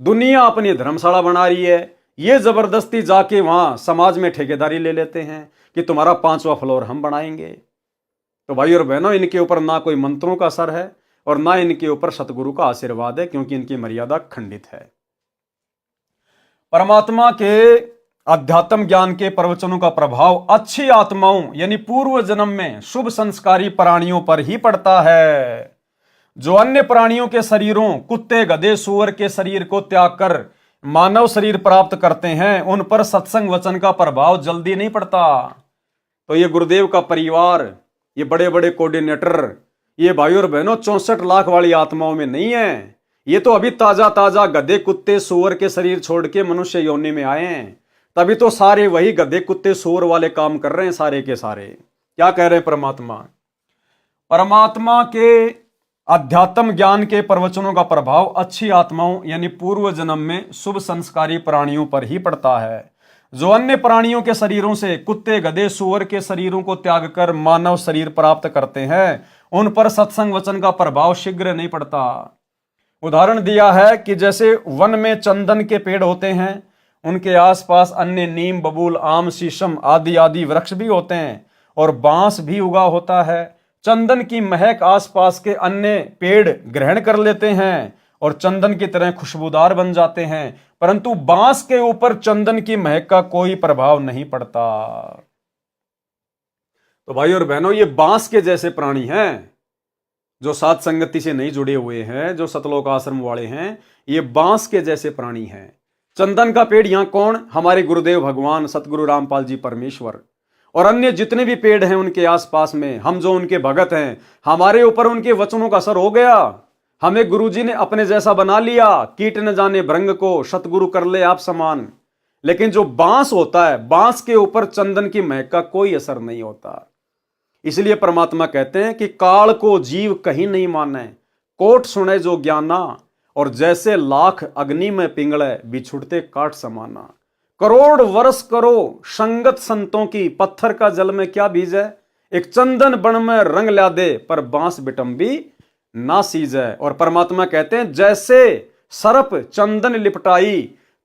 दुनिया अपनी धर्मशाला बना रही है, ये जबरदस्ती जाके वहां समाज में ठेकेदारी ले लेते हैं कि तुम्हारा 5वां फ्लोर हम बनाएंगे। तो भाई और बहनों, इनके ऊपर ना कोई मंत्रों का असर है और ना इनके ऊपर सतगुरु का आशीर्वाद है, क्योंकि इनकी मर्यादा खंडित है। परमात्मा के अध्यात्म ज्ञान के प्रवचनों का प्रभाव अच्छी आत्माओं यानी पूर्व जन्म में शुभ संस्कारी प्राणियों पर ही पड़ता है। जो अन्य प्राणियों के शरीरों, कुत्ते, गधे, सूअर के शरीर को त्याग कर मानव शरीर प्राप्त करते हैं, उन पर सत्संग वचन का प्रभाव जल्दी नहीं पड़ता। तो ये गुरुदेव का परिवार, ये बड़े बड़े कोऑर्डिनेटर, ये भाई और बहनों 64 लाख वाली आत्माओं में नहीं है। ये तो अभी ताजा गधे, कुत्ते, सूअर के शरीर छोड़ के मनुष्य योनि में आए हैं। तभी तो सारे वही गधे, कुत्ते, सूअर वाले काम कर रहे हैं सारे के सारे। क्या कह रहे हैं परमात्मा? परमात्मा के अध्यात्म ज्ञान के प्रवचनों का प्रभाव अच्छी आत्माओं यानी पूर्व जन्म में शुभ संस्कारी प्राणियों पर ही पड़ता है। जो अन्य प्राणियों के शरीरों से, कुत्ते, गधे, सूअर के शरीरों को त्याग कर मानव शरीर प्राप्त करते हैं, उन पर सत्संग वचन का प्रभाव शीघ्र नहीं पड़ता। उदाहरण दिया है कि जैसे वन में चंदन के पेड़ होते हैं, उनके आसपास अन्य नीम, बबूल, आम, शीशम आदि वृक्ष भी होते हैं और बांस भी उगा होता है। चंदन की महक आसपास के अन्य पेड़ ग्रहण कर लेते हैं और चंदन की तरह खुशबूदार बन जाते हैं, परंतु बांस के ऊपर चंदन की महक का कोई प्रभाव नहीं पड़ता। तो भाई और बहनों, ये बांस के जैसे प्राणी हैं जो साथ संगति से नहीं जुड़े हुए हैं, जो सतलोक आश्रम वाले हैं, ये बांस के जैसे प्राणी हैं। चंदन का पेड़ यहां कौन? हमारे गुरुदेव भगवान सतगुरु रामपाल जी परमेश्वर। और अन्य जितने भी पेड़ हैं उनके आसपास में, हम जो उनके भगत हैं, हमारे ऊपर उनके वचनों का असर हो गया। हमें गुरुजी ने अपने जैसा बना लिया। कीट न जाने भृंग को, सतगुरु कर ले आप समान। लेकिन जो बांस होता है, बांस के ऊपर चंदन की महक का कोई असर नहीं होता। इसलिए परमात्मा कहते हैं कि काल को जीव कहीं नहीं माने, कोट सुने जो ज्ञाना, और जैसे लाख अग्नि में पिंगले बिछुड़ते काट समाना। करोड़ वर्ष करो संगत संतों की, पत्थर का जल में क्या बीज है। एक चंदन बन में रंग ला दे, पर बांस बिटंबी ना सीजे। और परमात्मा कहते हैं जैसे सर्प चंदन लिपटाई,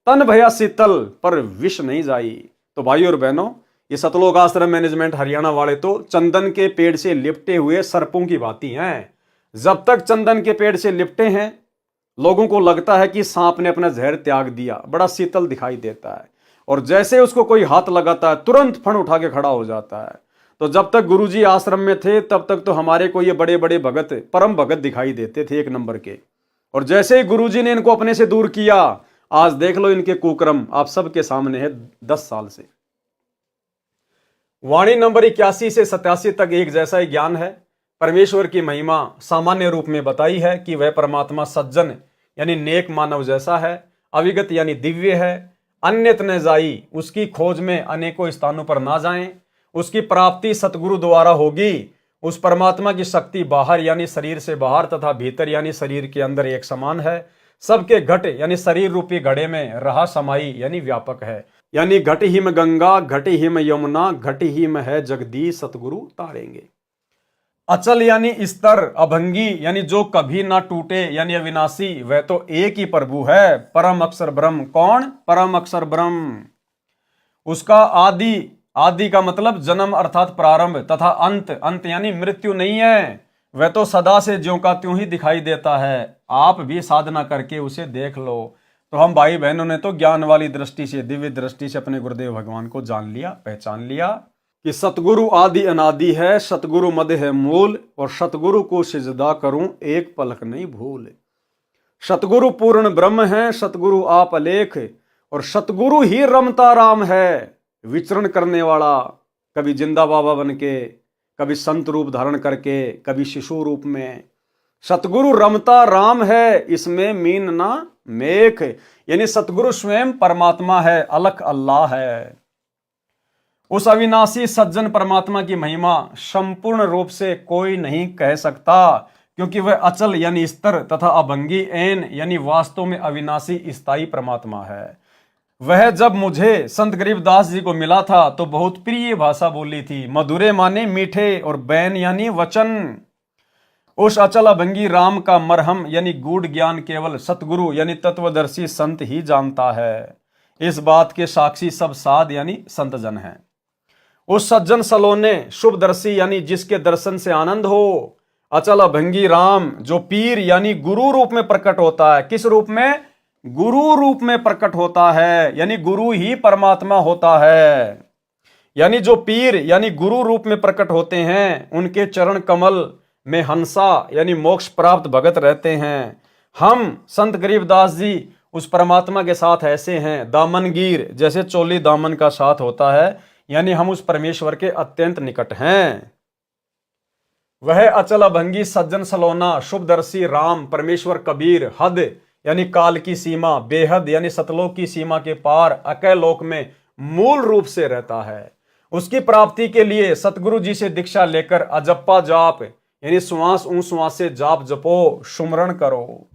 तन भया शीतल पर विष नहीं जाई। तो भाई और बहनों, ये सतलोक आश्रम मैनेजमेंट हरियाणा वाले तो चंदन के पेड़ से लिपटे हुए सर्पों की भांति हैं। जब तक चंदन के पेड़ से लिपटे हैं, लोगों को लगता है कि सांप ने अपना जहर त्याग दिया, बड़ा शीतल दिखाई देता है। और जैसे उसको कोई हाथ लगाता है, तुरंत फण उठा के खड़ा हो जाता है। तो जब तक गुरुजी आश्रम में थे, तब तक तो हमारे को ये बड़े बड़े भगत, परम भगत दिखाई देते थे, एक नंबर के। और जैसे ही गुरुजी ने इनको अपने से दूर किया, आज देख लो इनके कुकर्म आप सबके सामने है 10 साल से। वाणी नंबर 81 से 87 तक एक जैसा ही ज्ञान है। परमेश्वर की महिमा सामान्य रूप में बताई है कि वह परमात्मा सज्जन यानी नेक मानव जैसा है, अविगत यानी दिव्य है, अन्यत न जाई, उसकी खोज में अनेकों स्थानों पर ना जाएं, उसकी प्राप्ति सतगुरु द्वारा होगी। उस परमात्मा की शक्ति बाहर यानी शरीर से बाहर तथा भीतर यानी शरीर के अंदर एक समान है। सबके घट यानी शरीर रूपी घड़े में रहा समाई यानी व्यापक है। यानी घट ही में गंगा, घट ही में यमुना, घट ही में है जगदीश, सतगुरु तारेंगे। अचल यानी स्तर, अभंगी यानी जो कभी ना टूटे यानी अविनाशी, वह तो एक ही प्रभु है, परम अक्षर ब्रह्म। कौन? परम अक्षर ब्रह्म। उसका आदि, आदि का मतलब जन्म अर्थात प्रारंभ, तथा अंत, अंत यानी मृत्यु नहीं है। वह तो सदा से ज्यों का त्यों ही दिखाई देता है। आप भी साधना करके उसे देख लो। तो हम भाई बहनों ने तो ज्ञान वाली दृष्टि से, दिव्य दृष्टि से अपने गुरुदेव भगवान को जान लिया, पहचान लिया कि सतगुरु आदि अनादि है, सतगुरु मद है मूल, और सतगुरु को सिजदा करूं एक पलक नहीं भूल। सतगुरु पूर्ण ब्रह्म है, सतगुरु आप अलेख, और सतगुरु ही रमता राम है, विचरण करने वाला, कभी जिंदा बाबा बन के, कभी संत रूप धारण करके, कभी शिशु रूप में। सतगुरु रमता राम है, इसमें मीन ना मेख, यानी सतगुरु स्वयं परमात्मा है, अलख अल्लाह है। उस अविनाशी सज्जन परमात्मा की महिमा संपूर्ण रूप से कोई नहीं कह सकता, क्योंकि वह अचल यानी स्तर तथा अभंगी ऐन यानी वास्तव में अविनाशी स्थायी परमात्मा है। वह जब मुझे संत गरीबदास जी को मिला था तो बहुत प्रिय भाषा बोली थी। मधुरे माने मीठे, और बैन यानी वचन। उस अचल अभंगी राम का मरहम यानी गूढ़ ज्ञान केवल सतगुरु यानी तत्वदर्शी संत ही जानता है। इस बात के साक्षी सब साध यानी संत जन हैं। उस सज्जन सलोने शुभदर्शी यानी जिसके दर्शन से आनंद हो, अचल अभंगी राम जो पीर यानी गुरु रूप में प्रकट होता है। किस रूप में? गुरु रूप में प्रकट होता है, यानी गुरु ही परमात्मा होता है। यानी जो पीर यानी गुरु रूप में प्रकट होते हैं, उनके चरण कमल में हंसा यानी मोक्ष प्राप्त भगत रहते हैं। हम संत गरीबदास जी उस परमात्मा के साथ ऐसे हैं, दामनगीर जैसे चोली दामन का साथ होता है, यानी हम उस परमेश्वर के अत्यंत निकट हैं। वह अचल अभंगी सज्जन सलोना शुभदर्शी राम परमेश्वर कबीर हद यानी काल की सीमा, बेहद यानी सतलोक की सीमा के पार अकैलोक में मूल रूप से रहता है। उसकी प्राप्ति के लिए सतगुरु जी से दीक्षा लेकर अजप्पा जाप यानी श्वास श्वास से जाप जपो, सुमरण करो।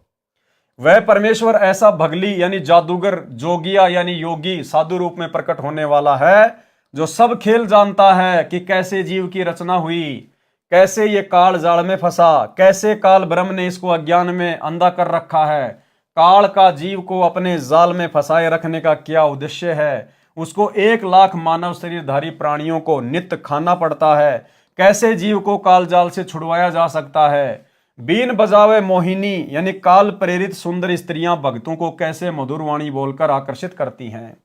वह परमेश्वर ऐसा भगली यानी जादूगर, जोगिया यानी योगी साधु रूप में प्रकट होने वाला है, जो सब खेल जानता है कि कैसे जीव की रचना हुई, कैसे ये काल जाल में फंसा, कैसे काल ब्रह्म ने इसको अज्ञान में अंधा कर रखा है, काल का जीव को अपने जाल में फंसाए रखने का क्या उद्देश्य है, उसको 1 लाख मानव शरीरधारी प्राणियों को नित्य खाना पड़ता है, कैसे जीव को काल जाल से छुड़वाया जा सकता है। बीन बजावे मोहिनी यानी काल प्रेरित सुंदर स्त्रियां भक्तों को कैसे मधुर वाणी बोलकर आकर्षित करती हैं।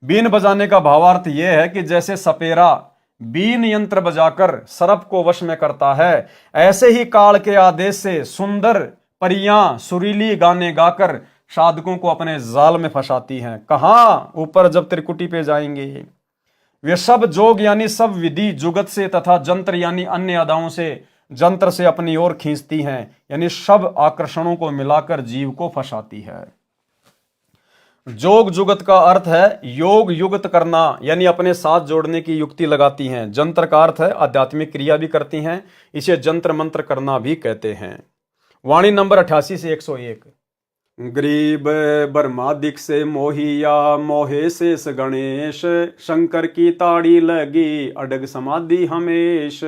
बीन बजाने का भावार्थ यह है कि जैसे सपेरा बीन यंत्र बजाकर सर्प को वश में करता है, ऐसे ही काल के आदेश से सुंदर परियां सुरीली गाने गाकर साधकों को अपने जाल में फंसाती हैं। कहां? ऊपर जब त्रिकुटी पे जाएंगे। वे सब जोग यानी सब विधि जुगत से तथा जंत्र यानी अन्य अदाओं से जंत्र से अपनी ओर खींचती हैं, यानी सब आकर्षणों को मिलाकर जीव को फंसाती है। जोग जुगत का अर्थ है योग युगत करना, यानी अपने साथ जोड़ने की युक्ति लगाती हैं। जंत्र का अर्थ है आध्यात्मिक क्रिया भी करती हैं, इसे जंत्र मंत्र करना भी कहते हैं। वाणी नंबर 88 से 101। गरीब ब्रह्मादिक से मोहिया मोहे शेष गणेश, शंकर की ताड़ी लगी अडग समाधि हमेश,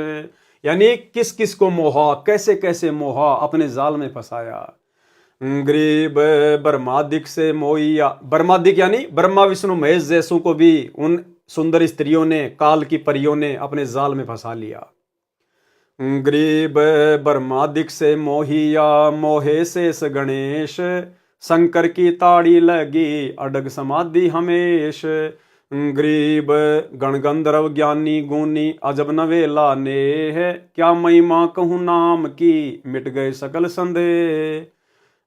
यानी किस किस को मोहा, कैसे कैसे मोहा, अपने जाल में फंसाया। गरीब ब्रह्मादिक से मोहिया, ब्रह्मादिक यानी ब्रह्मा विष्णु महेश जैसों को भी उन सुंदर स्त्रियों ने, काल की परियों ने अपने जाल में फंसा लिया। गरीब ब्रह्मादिक से मोहिया मोहे शेष गणेश, शंकर की ताड़ी लगी अडग समाधि हमेश। गरीब गण गंधर्व ज्ञानी गुनी अजब नवेला नेह, क्या महिमा कहूँ नाम की मिट गए सकल संदेह।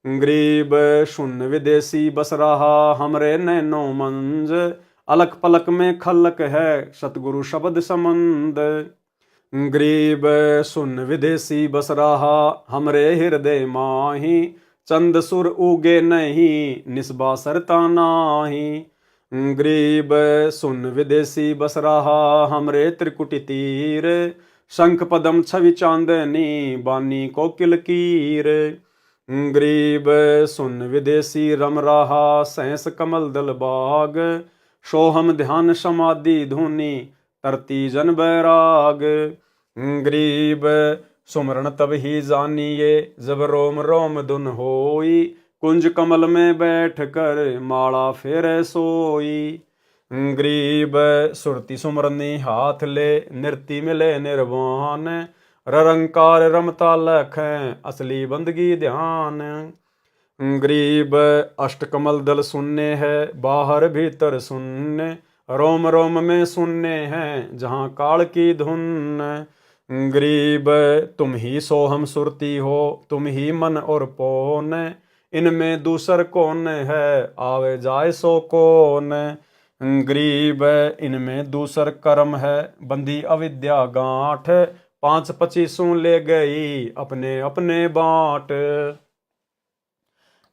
गरीब शून्य विदेशी बस रहा हमरे नैनो मंज, अलक पलक में खलक है सतगुरु शब्द संबंध। गरीब शून्य विदेशी बस रहा हमरे हृदय माही, चंद सुर उगे नहीं निस्बा सरता नाही। गरीब शून्य विदेशी बस रहा हमरे त्रिकुटी तीर, शंख पदम छवि चांदनी बानी कोकिल कीर। गरीब सुन विदेशी रम रहा सहस कमल दल बाग, सोहम ध्यान समाधि धुनी तरती जन बैराग। गरीब सुमरण तब ही जानिए जब रोम रोम धुन होई, कुंज कमल में बैठ कर माला फेरे सोई। गरीब सुरती सुमरनी हाथ ले नृत्य मिले निर्वाण, ररंकार रमता लखें असली बंदगी ध्यान। गरीब अष्टकमल दल सुनने है बाहर भीतर सुनने, रोम रोम में सुनने हैं जहाँ काल की धुन। गरीब तुम ही सोहम सुरती हो तुम ही मन और पौन, इनमें दूसर कौन है आवे जाए सो कौन। गरीब इनमें दूसर कर्म है बंदी अविद्या गांठ, 5-25 ले गई अपने अपने बाँट।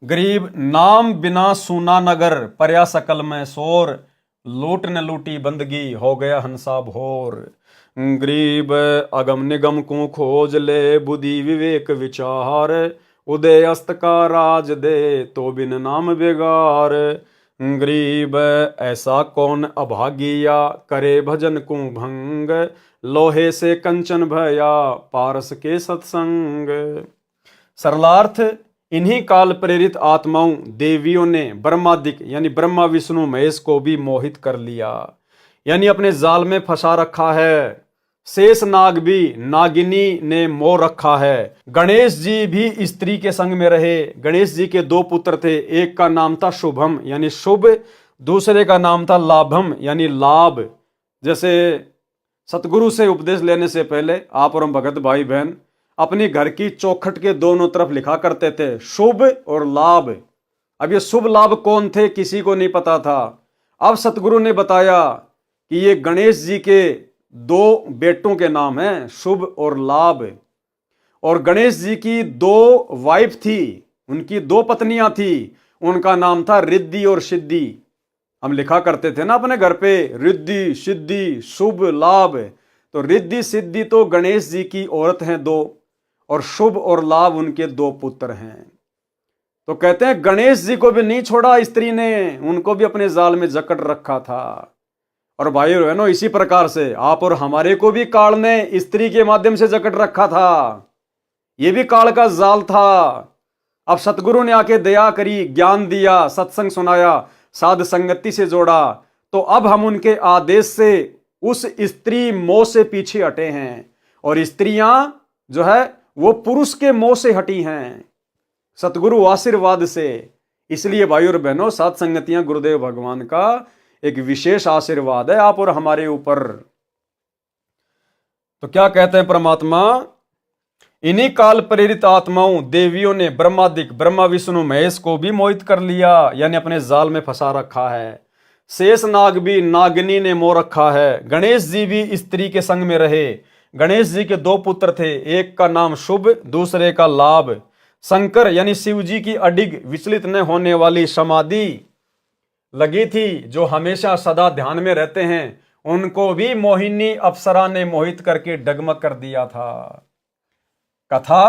गरीब नाम बिना सूना नगर पर्या सकल में शोर, लूट न लूटी बंदगी हो गया हंसा भोर। गरीब अगम निगम को खोज ले बुद्धि विवेक विचार, उदय अस्त का राज दे तो बिन नाम बेगार। गरीब ऐसा कौन अभागिया करे भजन को भंग, लोहे से कंचन भया पारस के सत्संग। सरलार्थ इन्हीं काल प्रेरित आत्माओं देवियों ने ब्रह्मादिक यानी ब्रह्मा विष्णु महेश को भी मोहित कर लिया, यानी अपने जाल में फंसा रखा है। शेष नाग भी नागिनी ने मोह रखा है। गणेश जी भी स्त्री के संग में रहे। गणेश जी के 2 पुत्र थे, एक का नाम था शुभम यानी शुभ, दूसरे का नाम था लाभम यानी लाभ। जैसे सतगुरु से उपदेश लेने से पहले आप और हम भगत भाई बहन अपनी घर की चौखट के दोनों तरफ लिखा करते थे शुभ और लाभ। अब ये शुभ लाभ कौन थे किसी को नहीं पता था। अब सतगुरु ने बताया कि ये गणेश जी के 2 बेटों के नाम हैं शुभ और लाभ। और गणेश जी की 2 वाइफ थी, उनकी 2 पत्नियां थी, उनका नाम था रिद्धि और सिद्धि। हम लिखा करते थे ना अपने घर पे रिद्धि सिद्धि शुभ लाभ। तो रिद्धि सिद्धि तो गणेश जी की औरत हैं 2, और शुभ और लाभ उनके 2 पुत्र हैं। तो कहते हैं गणेश जी को भी नहीं छोड़ा स्त्री ने, उनको भी अपने जाल में जकड़ रखा था। और भाई बहनों इसी प्रकार से आप और हमारे को भी काल ने स्त्री के माध्यम से जकड़ रखा था। यह भी काल का जाल था। अब सतगुरु ने आके दया करी, ज्ञान दिया, सत्संग सुनाया, साध संगति से जोड़ा, तो अब हम उनके आदेश से उस स्त्री मोह से पीछे हटे हैं, और स्त्रियां जो है वो पुरुष के मोह से हटी हैं सतगुरु आशीर्वाद से। इसलिए भाई और बहनों साध संगतियां गुरुदेव भगवान का एक विशेष आशीर्वाद है आप और हमारे ऊपर। तो क्या कहते हैं परमात्मा, इन्हीं काल प्रेरित आत्माओं देवियों ने ब्रह्मादिक ब्रह्मा विष्णु महेश को भी मोहित कर लिया, यानी अपने जाल में फंसा रखा है। शेष नाग भी नागिनी ने मोह रखा है। गणेश जी भी स्त्री के संग में रहे। गणेश जी के 2 पुत्र थे, एक का नाम शुभ, दूसरे का लाभ। शंकर यानी शिव जी की अडिग विचलित न होने वाली समाधि लगी थी, जो हमेशा सदा ध्यान में रहते हैं। उनको भी मोहिनी अप्सरा ने मोहित करके डगमग कर दिया था। कथा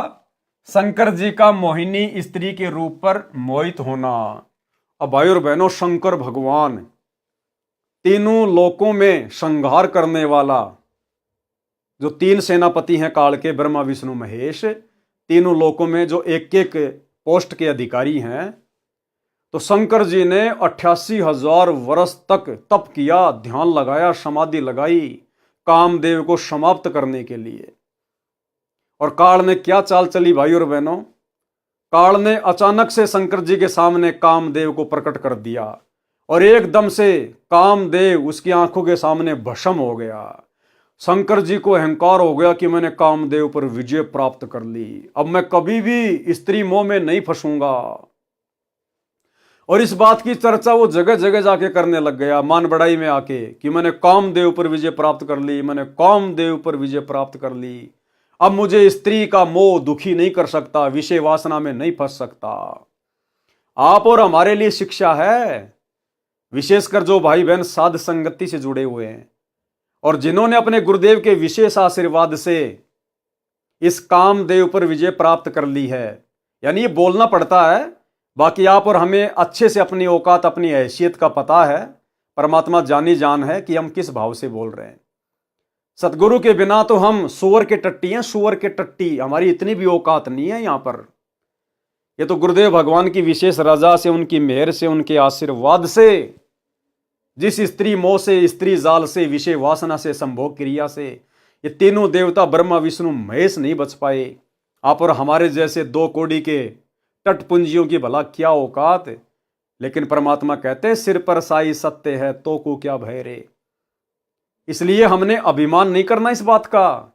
शंकर जी का मोहिनी स्त्री के रूप पर मोहित होना। अब भाई और बहनों, शंकर भगवान तीनों लोकों में संहार करने वाला, जो 3 सेनापति हैं काल के, ब्रह्मा विष्णु महेश, तीनों लोकों में जो एक एक पोस्ट के अधिकारी हैं, तो शंकर जी ने 88,000 वर्ष तक तप किया, ध्यान लगाया, समाधि लगाई कामदेव को समाप्त करने के लिए। और काल ने क्या चाल चली भाई और बहनों, काल ने अचानक से शंकर जी के सामने कामदेव को प्रकट कर दिया और एकदम से कामदेव उसकी आंखों के सामने भस्म हो गया। शंकर जी को अहंकार हो गया कि मैंने कामदेव पर विजय प्राप्त कर ली, अब मैं कभी भी स्त्री मोह में नहीं फंसूंगा। और इस बात की चर्चा वो जगह जगह जाके करने लग गया, मान बढ़ाई में आके, कि मैंने कामदेव पर विजय प्राप्त कर ली, मैंने कामदेव पर विजय प्राप्त कर ली, अब मुझे स्त्री का मोह दुखी नहीं कर सकता, विषय वासना में नहीं फंस सकता। आप और हमारे लिए शिक्षा है, विशेषकर जो भाई बहन साध संगति से जुड़े हुए हैं और जिन्होंने अपने गुरुदेव के विशेष आशीर्वाद से इस कामदेव पर विजय प्राप्त कर ली है। यानी ये बोलना पड़ता है, बाकी आप और हमें अच्छे से अपनी औकात, अपनी हैसियत का पता है, परमात्मा जानी जान है कि हम किस भाव से बोल रहे हैं। सतगुरु के बिना तो हम सुअर के टट्टी हैं, सुअर के टट्टी, हमारी इतनी भी औकात नहीं है यहां पर। ये तो गुरुदेव भगवान की विशेष रजा से, उनकी मेहर से, उनके आशीर्वाद से, जिस स्त्री मोह से, स्त्री जाल से, विषय वासना से, संभोग क्रिया से ये तीनों देवता ब्रह्मा विष्णु महेश नहीं बच पाए। आप और हमारे जैसे 2 कौड़ी के तटपुंजियों की भला क्या औकात। लेकिन परमात्मा कहते हैं सिर पर साई सत्य है तो को क्या भय रे। इसलिए हमने अभिमान नहीं करना इस बात का।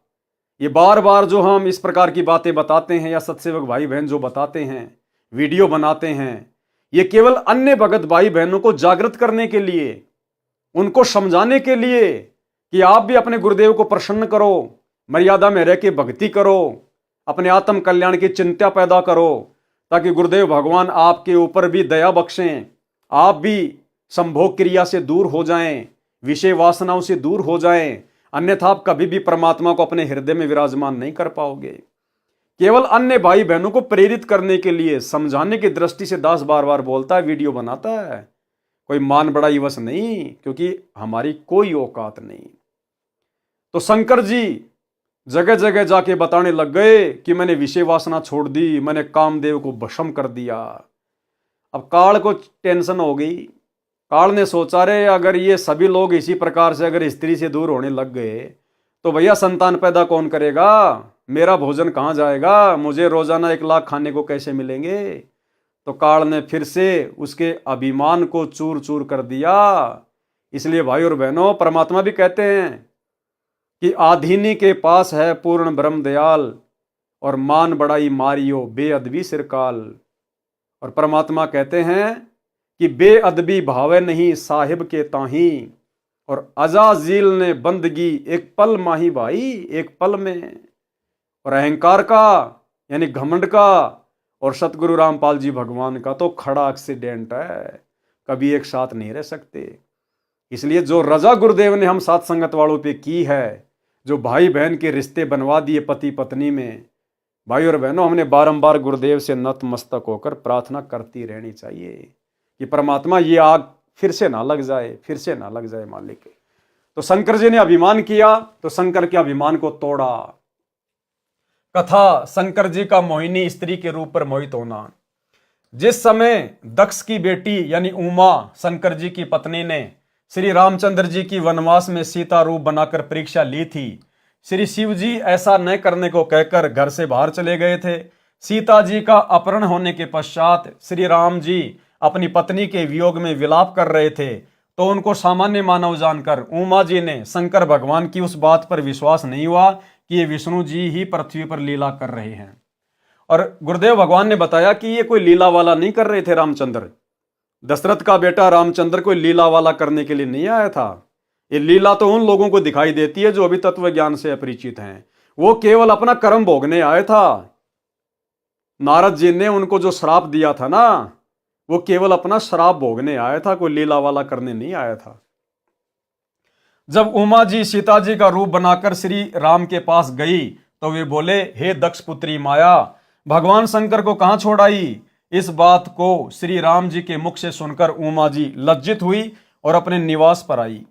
ये बार बार जो हम इस प्रकार की बातें बताते हैं या सत्सेवक भाई बहन जो बताते हैं, वीडियो बनाते हैं, ये केवल अन्य भगत भाई बहनों को जागृत करने के लिए, उनको समझाने के लिए कि आप भी अपने गुरुदेव को प्रसन्न करो, मर्यादा में रह के भक्ति करो, अपने आत्म कल्याण की चिंता पैदा करो, ताकि गुरुदेव भगवान आपके ऊपर भी दया बख्शें, आप भी संभोग क्रिया से दूर हो जाएं, विषय वासनाओं से दूर हो जाएं। अन्यथा आप कभी भी परमात्मा को अपने हृदय में विराजमान नहीं कर पाओगे। केवल अन्य भाई बहनों को प्रेरित करने के लिए, समझाने की दृष्टि से दास बार बार बोलता है, वीडियो बनाता है, कोई मान बड़ाई वश नहीं, क्योंकि हमारी कोई औकात नहीं। तो शंकर जी जगह जगह जाके बताने लग गए कि मैंने विषय वासना छोड़ दी, मैंने कामदेव को भस्म कर दिया। अब काल को टेंशन हो गई। काल ने सोचा रे अगर ये सभी लोग इसी प्रकार से अगर स्त्री से दूर होने लग गए तो भैया संतान पैदा कौन करेगा, मेरा भोजन कहाँ जाएगा, मुझे रोजाना 1 लाख खाने को कैसे मिलेंगे। तो काल ने फिर से उसके अभिमान को चूर चूर कर दिया। इसलिए भाई और बहनों, परमात्मा भी कहते हैं कि आधीनी के पास है पूर्ण ब्रह्म दयाल और मान बड़ाई मारियो बेअदबी सिरकाल। और परमात्मा कहते हैं कि बेअदबी भावे नहीं साहिब के ताही, और अजाजील ने बंदगी एक पल माही भाई, एक पल में। और अहंकार का यानी घमंड का और सतगुरु रामपाल जी भगवान का तो खड़ा एक्सीडेंट है, कभी एक साथ नहीं रह सकते। इसलिए जो रजा गुरुदेव ने हम साथ संगत वालों पे की है, जो भाई बहन के रिश्ते बनवा दिए पति पत्नी में, भाई और बहनों, हमने बारंबार गुरुदेव से नतमस्तक होकर प्रार्थना करती रहनी चाहिए कि परमात्मा ये आग फिर से ना लग जाए, फिर से ना लग जाए मालिक। तो शंकर जी ने अभिमान किया तो शंकर के अभिमान को तोड़ा। कथा शंकर जी का मोहिनी स्त्री के रूप पर मोहित होना। जिस समय दक्ष की बेटी यानी उमा शंकर जी की पत्नी ने श्री रामचंद्र जी की वनवास में सीता रूप बनाकर परीक्षा ली थी, श्री शिव जी ऐसा न करने को कहकर घर से बाहर चले गए थे। सीता जी का अपहरण होने के पश्चात श्री राम जी अपनी पत्नी के वियोग में विलाप कर रहे थे, तो उनको सामान्य मानव जानकर उमा जी ने शंकर भगवान की उस बात पर विश्वास नहीं हुआ कि ये विष्णु जी ही पृथ्वी पर लीला कर रहे हैं। और गुरुदेव भगवान ने बताया कि ये कोई लीला वाला नहीं कर रहे थे रामचंद्र, दशरथ का बेटा रामचंद्र कोई लीला वाला करने के लिए नहीं आया था। ये लीला तो उन लोगों को दिखाई देती है जो अभी तत्व ज्ञान से अपरिचित हैं। वो केवल अपना कर्म भोगने आया था। नारद जी ने उनको जो श्राप दिया था ना, वो केवल अपना श्राप भोगने आया था, कोई लीला वाला करने नहीं आया था। जब उमा जी सीता जी का रूप बनाकर श्री राम के पास गई तो वे बोले, हे दक्ष पुत्री माया, भगवान शंकर को कहां छोड़ आई? इस बात को श्री राम जी के मुख से सुनकर उमा जी लज्जित हुई और अपने निवास पर आई।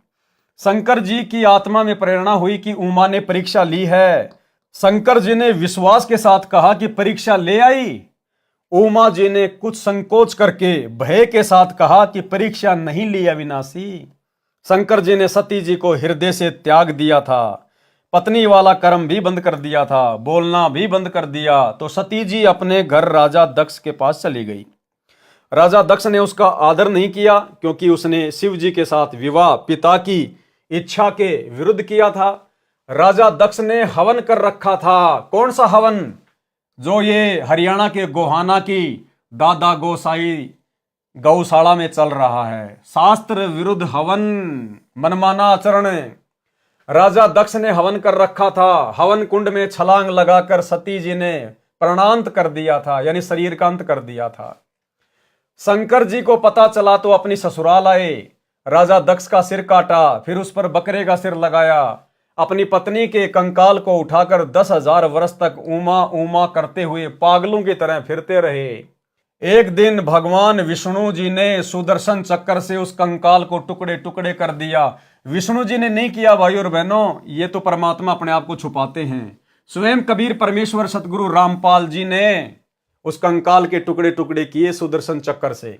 शंकर जी की आत्मा में प्रेरणा हुई कि उमा ने परीक्षा ली है। शंकर जी ने विश्वास के साथ कहा कि परीक्षा ले आई। उमा जी ने कुछ संकोच करके भय के साथ कहा कि परीक्षा नहीं ली अविनाशी। शंकर जी ने सती जी को हृदय से त्याग दिया था, पत्नी वाला कर्म भी बंद कर दिया था, बोलना भी बंद कर दिया। तो सती जी अपने घर राजा दक्ष के पास चली गई। राजा दक्ष ने उसका आदर नहीं किया क्योंकि उसने शिव जी के साथ विवाह पिता की इच्छा के विरुद्ध किया था। राजा दक्ष ने हवन कर रखा था। कौन सा हवन? जो ये हरियाणा के गोहाना की दादा गोसाई गौशाला में चल रहा है। शास्त्र विरुद्ध हवन, मनमाना आचरण। राजा दक्ष ने हवन कर रखा था। हवन कुंड में छलांग लगाकर सती जी ने प्राणांत कर दिया था, यानी शरीर का अंत कर दिया था। शंकर जी को पता चला तो अपनी ससुराल आए। राजा दक्ष का सिर काटा, फिर उस पर बकरे का सिर लगाया। अपनी पत्नी के कंकाल को उठाकर 10,000 वर्ष तक उमा उमा करते हुए पागलों की तरह फिरते रहे। एक दिन भगवान विष्णु जी ने सुदर्शन चक्कर से उस कंकाल को टुकड़े टुकड़े कर दिया। विष्णु जी ने नहीं किया भाई और बहनों, ये तो परमात्मा अपने आप को छुपाते हैं। स्वयं कबीर परमेश्वर सतगुरु रामपाल जी ने उस कंकाल के टुकड़े टुकड़े किए सुदर्शन चक्कर से।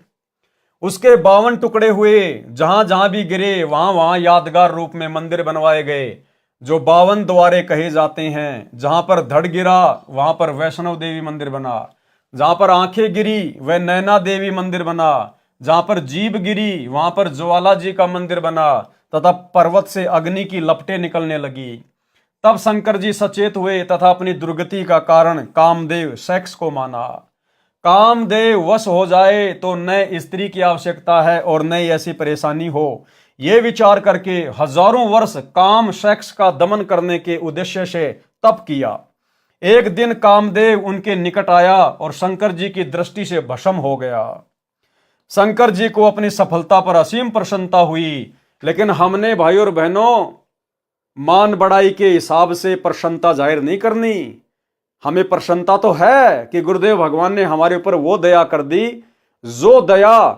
उसके 52 टुकड़े हुए, जहां जहां भी गिरे वहां वहां यादगार रूप में मंदिर बनवाए गए, जो 52 द्वारे कहे जाते हैं। जहां पर धड़ गिरा वहां पर वैष्णव देवी मंदिर बना, जहां पर आंखें गिरी वह नैना देवी मंदिर बना, जहां पर जीभ गिरी वहां पर ज्वाला जी का मंदिर बना, तथा पर्वत से अग्नि की लपटें निकलने लगी। तब शंकर जी सचेत हुए तथा अपनी दुर्गति का कारण कामदेव सेक्स को माना। कामदेव वश हो जाए तो न स्त्री की आवश्यकता है और न ऐसी परेशानी हो, ये विचार करके हजारों वर्ष काम सेक्स का दमन करने के उद्देश्य से तप किया। एक दिन कामदेव उनके निकट आया और शंकर जी की दृष्टि से भस्म हो गया। शंकर जी को अपनी सफलता पर असीम प्रसन्नता हुई, लेकिन हमने भाई और बहनों मान बढ़ाई के हिसाब से प्रसन्नता जाहिर नहीं करनी। हमें प्रसन्नता तो है कि गुरुदेव भगवान ने हमारे ऊपर वो दया कर दी जो दया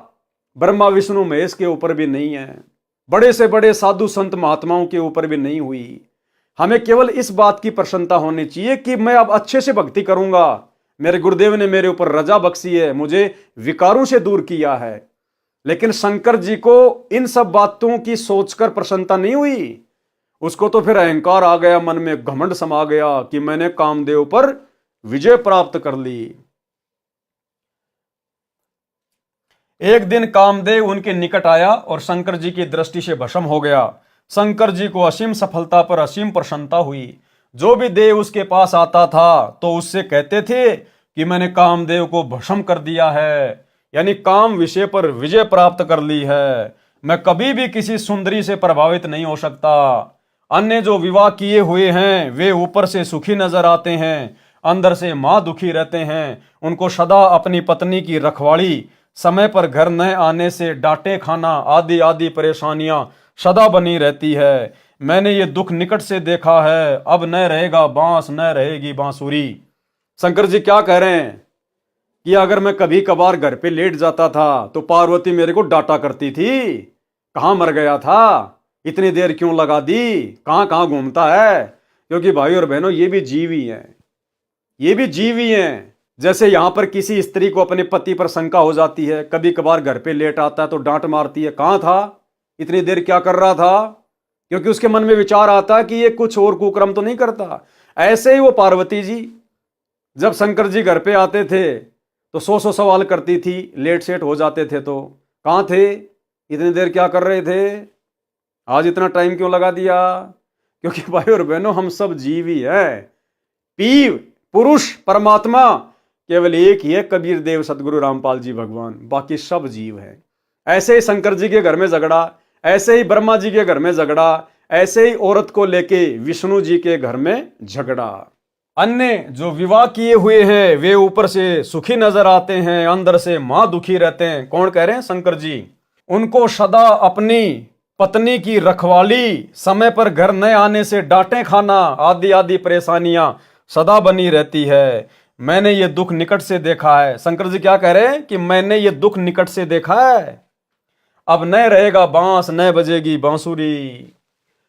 ब्रह्मा विष्णु महेश के ऊपर भी नहीं है, बड़े से बड़े साधु संत महात्माओं के ऊपर भी नहीं हुई। हमें केवल इस बात की प्रसन्नता होनी चाहिए कि मैं अब अच्छे से भक्ति करूंगा, मेरे गुरुदेव ने मेरे ऊपर रजा बख्शी है, मुझे विकारों से दूर किया है। लेकिन शंकर जी को इन सब बातों की सोचकर प्रसन्नता नहीं हुई। उसको तो फिर अहंकार आ गया, मन में घमंड समा गया कि मैंने कामदेव पर विजय प्राप्त कर ली। एक दिन कामदेव उनके निकट आया और शंकर जी की दृष्टि से भस्म हो गया। शंकर जी को असीम सफलता पर असीम प्रसन्नता हुई। जो भी देव उसके पास आता था तो उससे कहते थे कि मैंने कामदेव को भस्म कर दिया है, यानी काम विषय पर विजय प्राप्त कर ली है। मैं कभी भी किसी सुंदरी से प्रभावित नहीं हो सकता। अन्य जो विवाह किए हुए हैं वे ऊपर से सुखी नजर आते हैं, अंदर से मां दुखी रहते हैं। उनको सदा अपनी पत्नी की रखवाली, समय पर घर न आने से डांटे खाना आदि आदि परेशानियां सदा बनी रहती है। मैंने ये दुख निकट से देखा है। अब न रहेगा बांस न रहेगी बांसुरी। शंकर जी क्या कह रहे हैं कि अगर मैं कभी कभार घर पे लेट जाता था तो पार्वती मेरे को डांटा करती थी, कहाँ मर गया था, इतनी देर क्यों लगा दी, कहाँ कहाँ घूमता है। क्योंकि भाई और बहनों ये भी जीव ही हैं, ये भी जीव ही हैं। जैसे यहां पर किसी स्त्री को अपने पति पर शंका हो जाती है, कभी कभार घर पे लेट आता है तो डांट मारती है, कहाँ था, इतनी देर क्या कर रहा था, क्योंकि उसके मन में विचार आता है कि ये कुछ और कुकर्म तो नहीं करता। ऐसे ही वो पार्वती जी जब शंकर जी घर पे आते थे तो 100 सवाल करती थी, लेट सेट हो जाते थे तो कहाँ थे, इतनी देर क्या कर रहे थे, आज इतना टाइम क्यों लगा दिया। क्योंकि भाई और बहनों हम सब जीव ही है। पीव पुरुष परमात्मा केवल एक ही है, कबीर देव सतगुरु रामपाल जी भगवान, बाकी सब जीव है। ऐसे ही शंकर जी के घर में झगड़ा, ऐसे ही ब्रह्मा जी के घर में झगड़ा, ऐसे ही औरत को लेके विष्णु जी के घर में झगड़ा। अन्य जो विवाह किए हुए हैं वे ऊपर से सुखी नजर आते हैं, अंदर से मां दुखी रहते हैं। कौन कह रहे हैं? शंकर जी। उनको सदा अपनी पत्नी की रखवाली, समय पर घर न आने से डांटे खाना आदि आदि परेशानियां सदा बनी रहती है। मैंने ये दुख निकट से देखा है। शंकर जी क्या कह रहे हैं कि मैंने ये दुख निकट से देखा है। अब न रहेगा बांस, न बजेगी बांसुरी।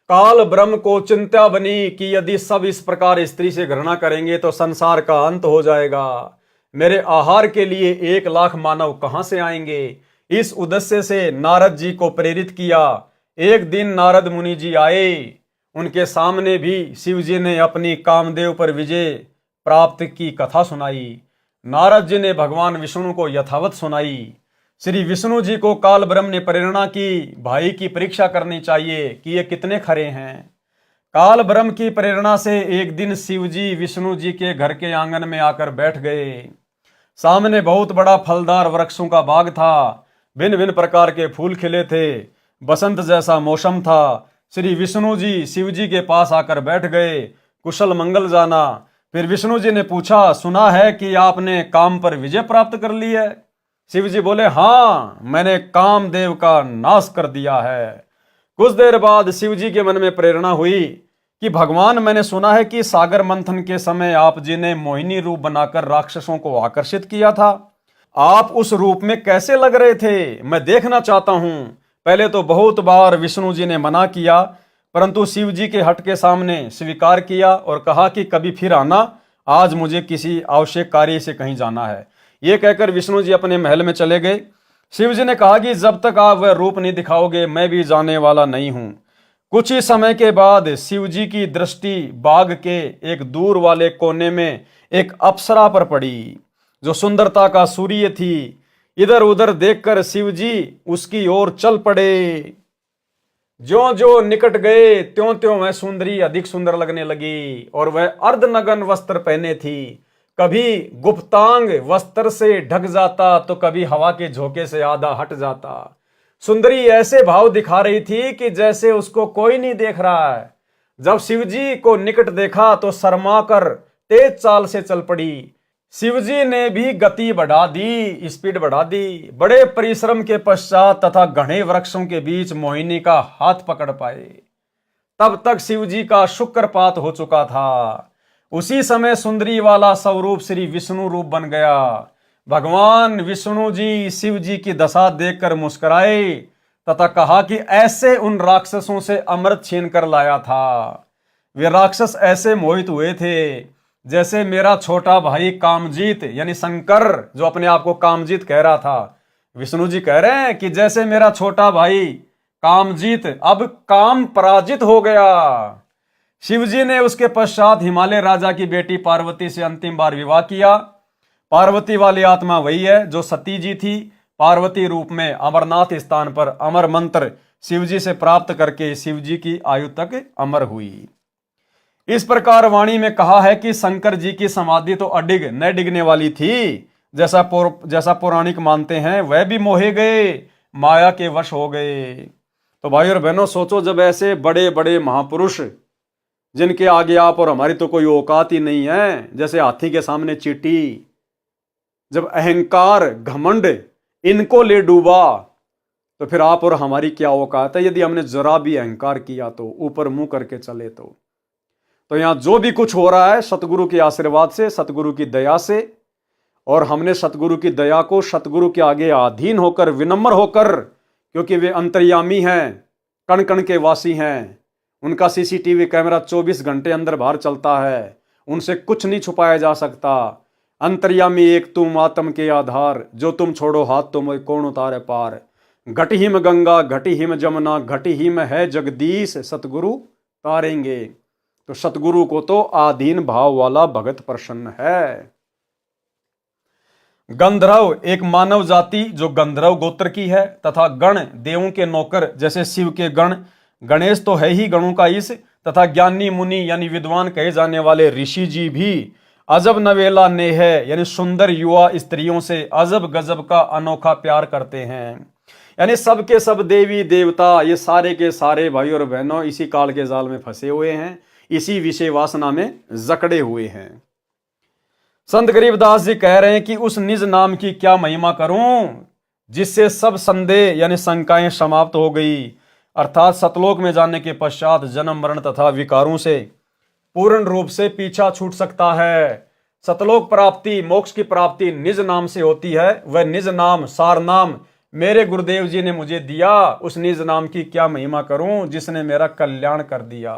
काल ब्रह्म को चिंता बनी कि यदि सब इस प्रकार स्त्री से घृणा करेंगे तो संसार का अंत हो जाएगा। मेरे आहार के लिए 1,00,000 मानव कहां से आएंगे? इस उद्देश्य से नारद जी को प्रेरित किया। एक दिन नारद मुनि जी आए, उनके सामने भी शिव जी ने अपनी कामदेव पर विजय प्राप्त की कथा सुनाई। नारद जी ने भगवान विष्णु को यथावत सुनाई। श्री विष्णु जी को काल ब्रह्म ने प्रेरणा की, भाई की परीक्षा करनी चाहिए कि ये कितने खरे हैं। काल ब्रह्म की प्रेरणा से एक दिन शिव जी विष्णु जी के घर के आंगन में आकर बैठ गए। सामने बहुत बड़ा फलदार वृक्षों का बाग था, भिन्न भिन्न प्रकार के फूल खिले थे, बसंत जैसा मौसम था। श्री विष्णु जी शिव जी के पास आकर बैठ गए, कुशल मंगल जाना। फिर विष्णु जी ने पूछा, सुना है कि आपने काम पर विजय प्राप्त कर ली है? शिव जी बोले, हाँ, मैंने कामदेव का नाश कर दिया है। कुछ देर बाद शिव जी के मन में प्रेरणा हुई कि भगवान, मैंने सुना है कि सागर मंथन के समय आप जी ने मोहिनी रूप बनाकर राक्षसों को आकर्षित किया था। आप उस रूप में कैसे लग रहे थे? मैं देखना चाहता हूं। पहले तो बहुत बार विष्णु जी ने मना किया, परंतु शिव जी के हट के सामने स्वीकार किया और कहा कि कभी फिर आना, आज मुझे किसी आवश्यक कार्य से कहीं जाना है। ये कहकर विष्णु जी अपने महल में चले गए। शिव जी ने कहा कि जब तक आप वह रूप नहीं दिखाओगे मैं भी जाने वाला नहीं हूं। कुछ ही समय के बाद शिव जी की दृष्टि बाग के एक दूर वाले कोने में एक अप्सरा पर पड़ी, जो सुंदरता का सूर्य थी। इधर उधर देखकर शिव जी उसकी ओर चल पड़े। ज्यों ज्यों निकट गए त्यों त्यों वह सुंदरी अधिक सुंदर लगने लगी, और वह अर्धनग्न वस्त्र पहने थी। कभी गुप्तांग वस्त्र से ढक जाता तो कभी हवा के झोंके से आधा हट जाता। सुंदरी ऐसे भाव दिखा रही थी कि जैसे उसको कोई नहीं देख रहा है। जब शिवजी को निकट देखा तो शर्मा कर तेज चाल से चल पड़ी। शिवजी ने भी गति बढ़ा दी, स्पीड बढ़ा दी। बड़े परिश्रम के पश्चात तथा घने वृक्षों के बीच मोहिनी का हाथ पकड़ पाए। तब तक शिवजी का शुक्रपात हो चुका था। उसी समय सुंदरी वाला स्वरूप श्री विष्णु रूप बन गया। भगवान विष्णु जी शिव जी की दशा देखकर मुस्कुराए तथा कहा कि ऐसे उन राक्षसों से अमृत छीन कर लाया था। वे राक्षस ऐसे मोहित हुए थे जैसे मेरा छोटा भाई कामजीत, यानी शंकर जो अपने आप को कामजीत कह रहा था। विष्णु जी कह रहे हैं कि जैसे मेरा छोटा भाई कामजीत अब काम पराजित हो गया। शिवजी ने उसके पश्चात हिमालय राजा की बेटी पार्वती से अंतिम बार विवाह किया। पार्वती वाली आत्मा वही है जो सती जी थी। पार्वती रूप में अमरनाथ स्थान पर अमर मंत्र शिवजी से प्राप्त करके शिवजी की आयु तक अमर हुई। इस प्रकार वाणी में कहा है कि शंकर जी की समाधि तो अडिग न डिगने वाली थी, जैसा पौराणिक मानते हैं। वह भी मोहे गए, माया के वश हो गए। तो भाई और बहनों, सोचो, जब ऐसे बड़े बड़े महापुरुष जिनके आगे आप और हमारी तो कोई औकात ही नहीं है, जैसे हाथी के सामने चींटी, जब अहंकार घमंड इनको ले डूबा तो फिर आप और हमारी क्या औकात है यदि हमने जरा भी अहंकार किया तो, ऊपर मुंह करके चले तो यहां जो भी कुछ हो रहा है सतगुरु के आशीर्वाद से, सतगुरु की दया से, और हमने सतगुरु की दया को सतगुरु के आगे अधीन होकर, विनम्र होकर, क्योंकि वे अंतर्यामी हैं, कण कण के वासी हैं, उनका सीसीटीवी कैमरा 24 घंटे अंदर बाहर चलता है, उनसे कुछ नहीं छुपाया जा सकता। अंतर्यामी एक तुम आत्म के आधार, जो तुम छोड़ो हाथ तुम कौन उतारे पार। घट हिम गंगा घट हिम जमुना, घट हिम है जगदीश, सतगुरु तारेंगे। तो सतगुरु को तो आधीन भाव वाला भगत प्रसन्न है। गंधर्व एक मानव जाति जो गंधर्व गोत्र की है, तथा गण देवों के नौकर जैसे शिव के गण, गणेश तो है ही गणों का ईश, तथा ज्ञानी मुनि यानी विद्वान कहे जाने वाले ऋषि जी भी अजब नवेला नेह यानी सुंदर युवा स्त्रियों से अजब गजब का अनोखा प्यार करते हैं। यानी सब के सब देवी देवता ये सारे के सारे भाई और बहनों इसी काल के जाल में फंसे हुए हैं, इसी विषय वासना में जकड़े हुए हैं। संत गरीबदास जी कह रहे हैं कि उस निज नाम की क्या महिमा करूं जिससे सब संदेह यानी शंकाएं समाप्त हो गई, अर्थात सतलोक में जाने के पश्चात जन्म मरण तथा विकारों से पूर्ण रूप से पीछा छूट सकता है। सतलोक प्राप्ति, मोक्ष की प्राप्ति निज नाम से होती है। वह निज नाम, सार नाम मेरे गुरुदेव जी ने मुझे दिया, उस निज नाम की क्या महिमा करूं जिसने मेरा कल्याण कर दिया।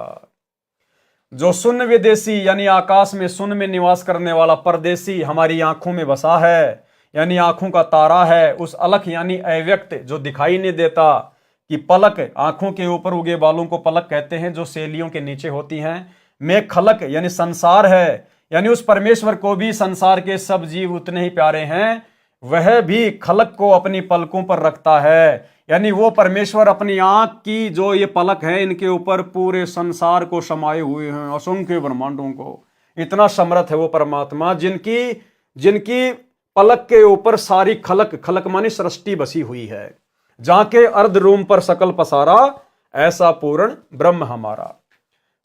जो शून्य विदेशी यानी आकाश में शून्य में निवास करने वाला परदेसी हमारी आंखों में बसा है, यानी आंखों का तारा है, उस अलख यानी अव्यक्त जो दिखाई नहीं देता, कि पलक, आंखों के ऊपर उगे बालों को पलक कहते हैं जो सेलियों के नीचे होती हैं, में खलक यानी संसार है, यानी उस परमेश्वर को भी संसार के सब जीव उतने ही प्यारे हैं, वह भी खलक को अपनी पलकों पर रखता है। यानी वो परमेश्वर अपनी आंख की जो ये पलक है इनके ऊपर पूरे संसार को समाये हुए हैं, असंख्य ब्रह्मांडों को। इतना समर्थ है वो परमात्मा जिनकी पलक के ऊपर सारी खलक मानी सृष्टि बसी हुई है। जाके अर्ध रूम पर सकल पसारा, ऐसा पूर्ण ब्रह्म हमारा।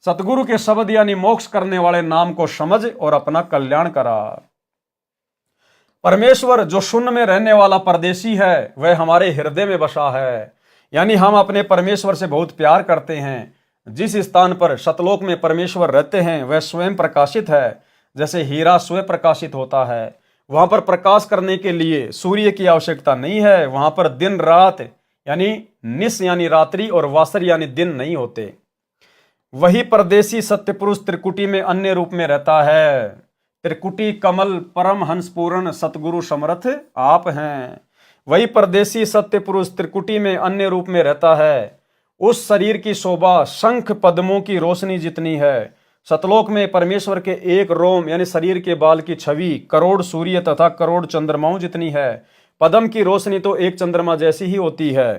सतगुरु के शब्द यानी मोक्ष करने वाले नाम को समझ और अपना कल्याण करा। परमेश्वर जो शून्य में रहने वाला परदेसी है वह हमारे हृदय में बसा है, यानी हम अपने परमेश्वर से बहुत प्यार करते हैं। जिस स्थान पर सतलोक में परमेश्वर रहते हैं वह स्वयं प्रकाशित है, जैसे हीरा स्वयं प्रकाशित होता है। वहां पर प्रकाश करने के लिए सूर्य की आवश्यकता नहीं है। वहां पर दिन रात यानी निस यानी रात्रि और वासर यानी दिन नहीं होते। वही परदेसी सत्य पुरुष त्रिकुटी में अन्य रूप में रहता है। त्रिकुटी कमल परम हंस पूर्ण सतगुरु समर्थ आप हैं। वही परदेसी सत्य पुरुष त्रिकुटी में अन्य रूप में रहता है। उस शरीर की शोभा शंख पद्मों की रोशनी जितनी है। सतलोक में परमेश्वर के एक रोम यानी शरीर के बाल की छवि करोड़ सूर्य तथा करोड़ चंद्रमाओं जितनी है। पद्म की रोशनी तो एक चंद्रमा जैसी ही होती है।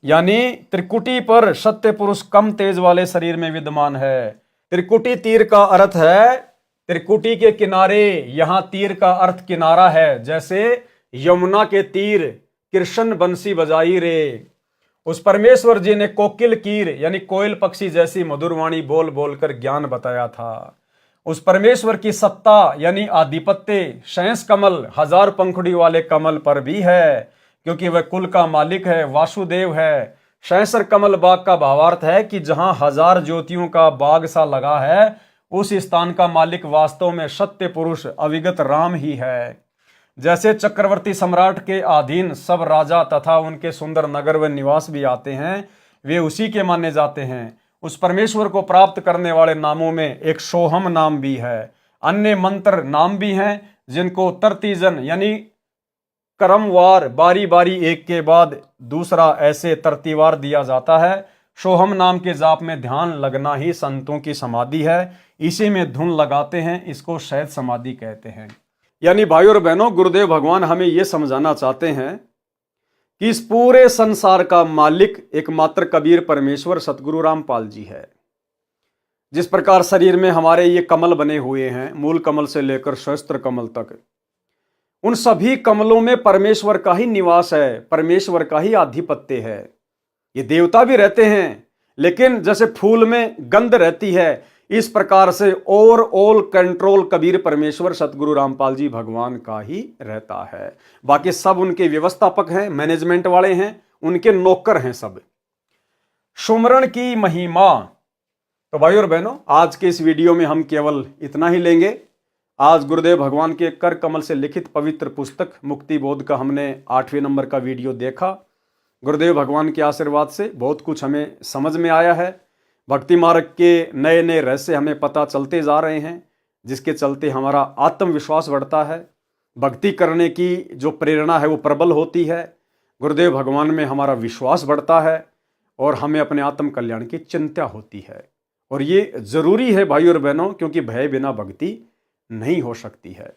यानी त्रिकुटी पर सत्य पुरुष कम तेज वाले शरीर में विद्यमान है। त्रिकुटी तीर का अर्थ है त्रिकुटी के किनारे, यहां तीर का अर्थ किनारा है। जैसे यमुना के तीर कृष्ण बंसी बजाई रे। उस परमेश्वर जी ने कोकिल कीर यानी कोयल पक्षी जैसी मधुरवाणी बोल बोलकर ज्ञान बताया था। उस परमेश्वर की सत्ता यानी आधिपत्य शैंस कमल हजार पंखुड़ी वाले कमल पर भी है, क्योंकि वह कुल का मालिक है, वासुदेव है। शैंसर कमल बाग का भावार्थ है कि जहां हजार ज्योतियों का बाग सा लगा है, उस स्थान का मालिक वास्तव में सत्य पुरुष अविगत राम ही है। जैसे चक्रवर्ती सम्राट के अधीन सब राजा तथा उनके सुंदर नगर व निवास भी आते हैं, वे उसी के माने जाते हैं। उस परमेश्वर को प्राप्त करने वाले नामों में एक सोहम नाम भी है। अन्य मंत्र नाम भी हैं जिनको तरतीजन यानी क्रमवार बारी बारी एक के बाद दूसरा ऐसे तरतीवार दिया जाता है। सोहम नाम के जाप में ध्यान लगना ही संतों की समाधि है। इसी में धुन लगाते हैं, इसको शैद समाधि कहते हैं। यानी भाइयों और बहनों, गुरुदेव भगवान हमें यह समझाना चाहते हैं कि इस पूरे संसार का मालिक एकमात्र कबीर परमेश्वर सतगुरु रामपाल जी है। जिस प्रकार शरीर में हमारे ये कमल बने हुए हैं, मूल कमल से लेकर सहस्त्र कमल तक, उन सभी कमलों में परमेश्वर का ही निवास है, परमेश्वर का ही आधिपत्य है। ये देवता भी रहते हैं, लेकिन जैसे फूल में गंध रहती है, इस प्रकार से ओवरऑल कंट्रोल कबीर परमेश्वर सतगुरु रामपाल जी भगवान का ही रहता है। बाकी सब उनके व्यवस्थापक हैं, मैनेजमेंट वाले हैं, उनके नौकर हैं सब। सुमरण की महिमा। तो भाइयों और बहनों, आज के इस वीडियो में हम केवल इतना ही लेंगे। आज गुरुदेव भगवान के कर कमल से लिखित पवित्र पुस्तक मुक्ति बोध का हमने 8वें नंबर का वीडियो देखा। गुरुदेव भगवान के आशीर्वाद से बहुत कुछ हमें समझ में आया है। भक्ति मार्ग के नए नए रहस्य हमें पता चलते जा रहे हैं, जिसके चलते हमारा आत्मविश्वास बढ़ता है। भक्ति करने की जो प्रेरणा है वो प्रबल होती है। गुरुदेव भगवान में हमारा विश्वास बढ़ता है और हमें अपने आत्म कल्याण की चिंता होती है। और ये जरूरी है भाइयों और बहनों, क्योंकि भय बिना भक्ति नहीं हो सकती है।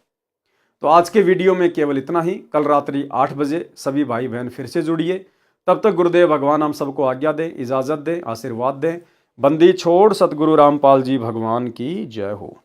तो आज के वीडियो में केवल इतना ही। कल रात्रि 8 बजे सभी भाई बहन फिर से जुड़िए। तब तक गुरुदेव भगवान हम सबको आज्ञा दें, इजाज़त दें, आशीर्वाद दें। बंदी छोड़ सतगुरु रामपाल जी भगवान की जय हो।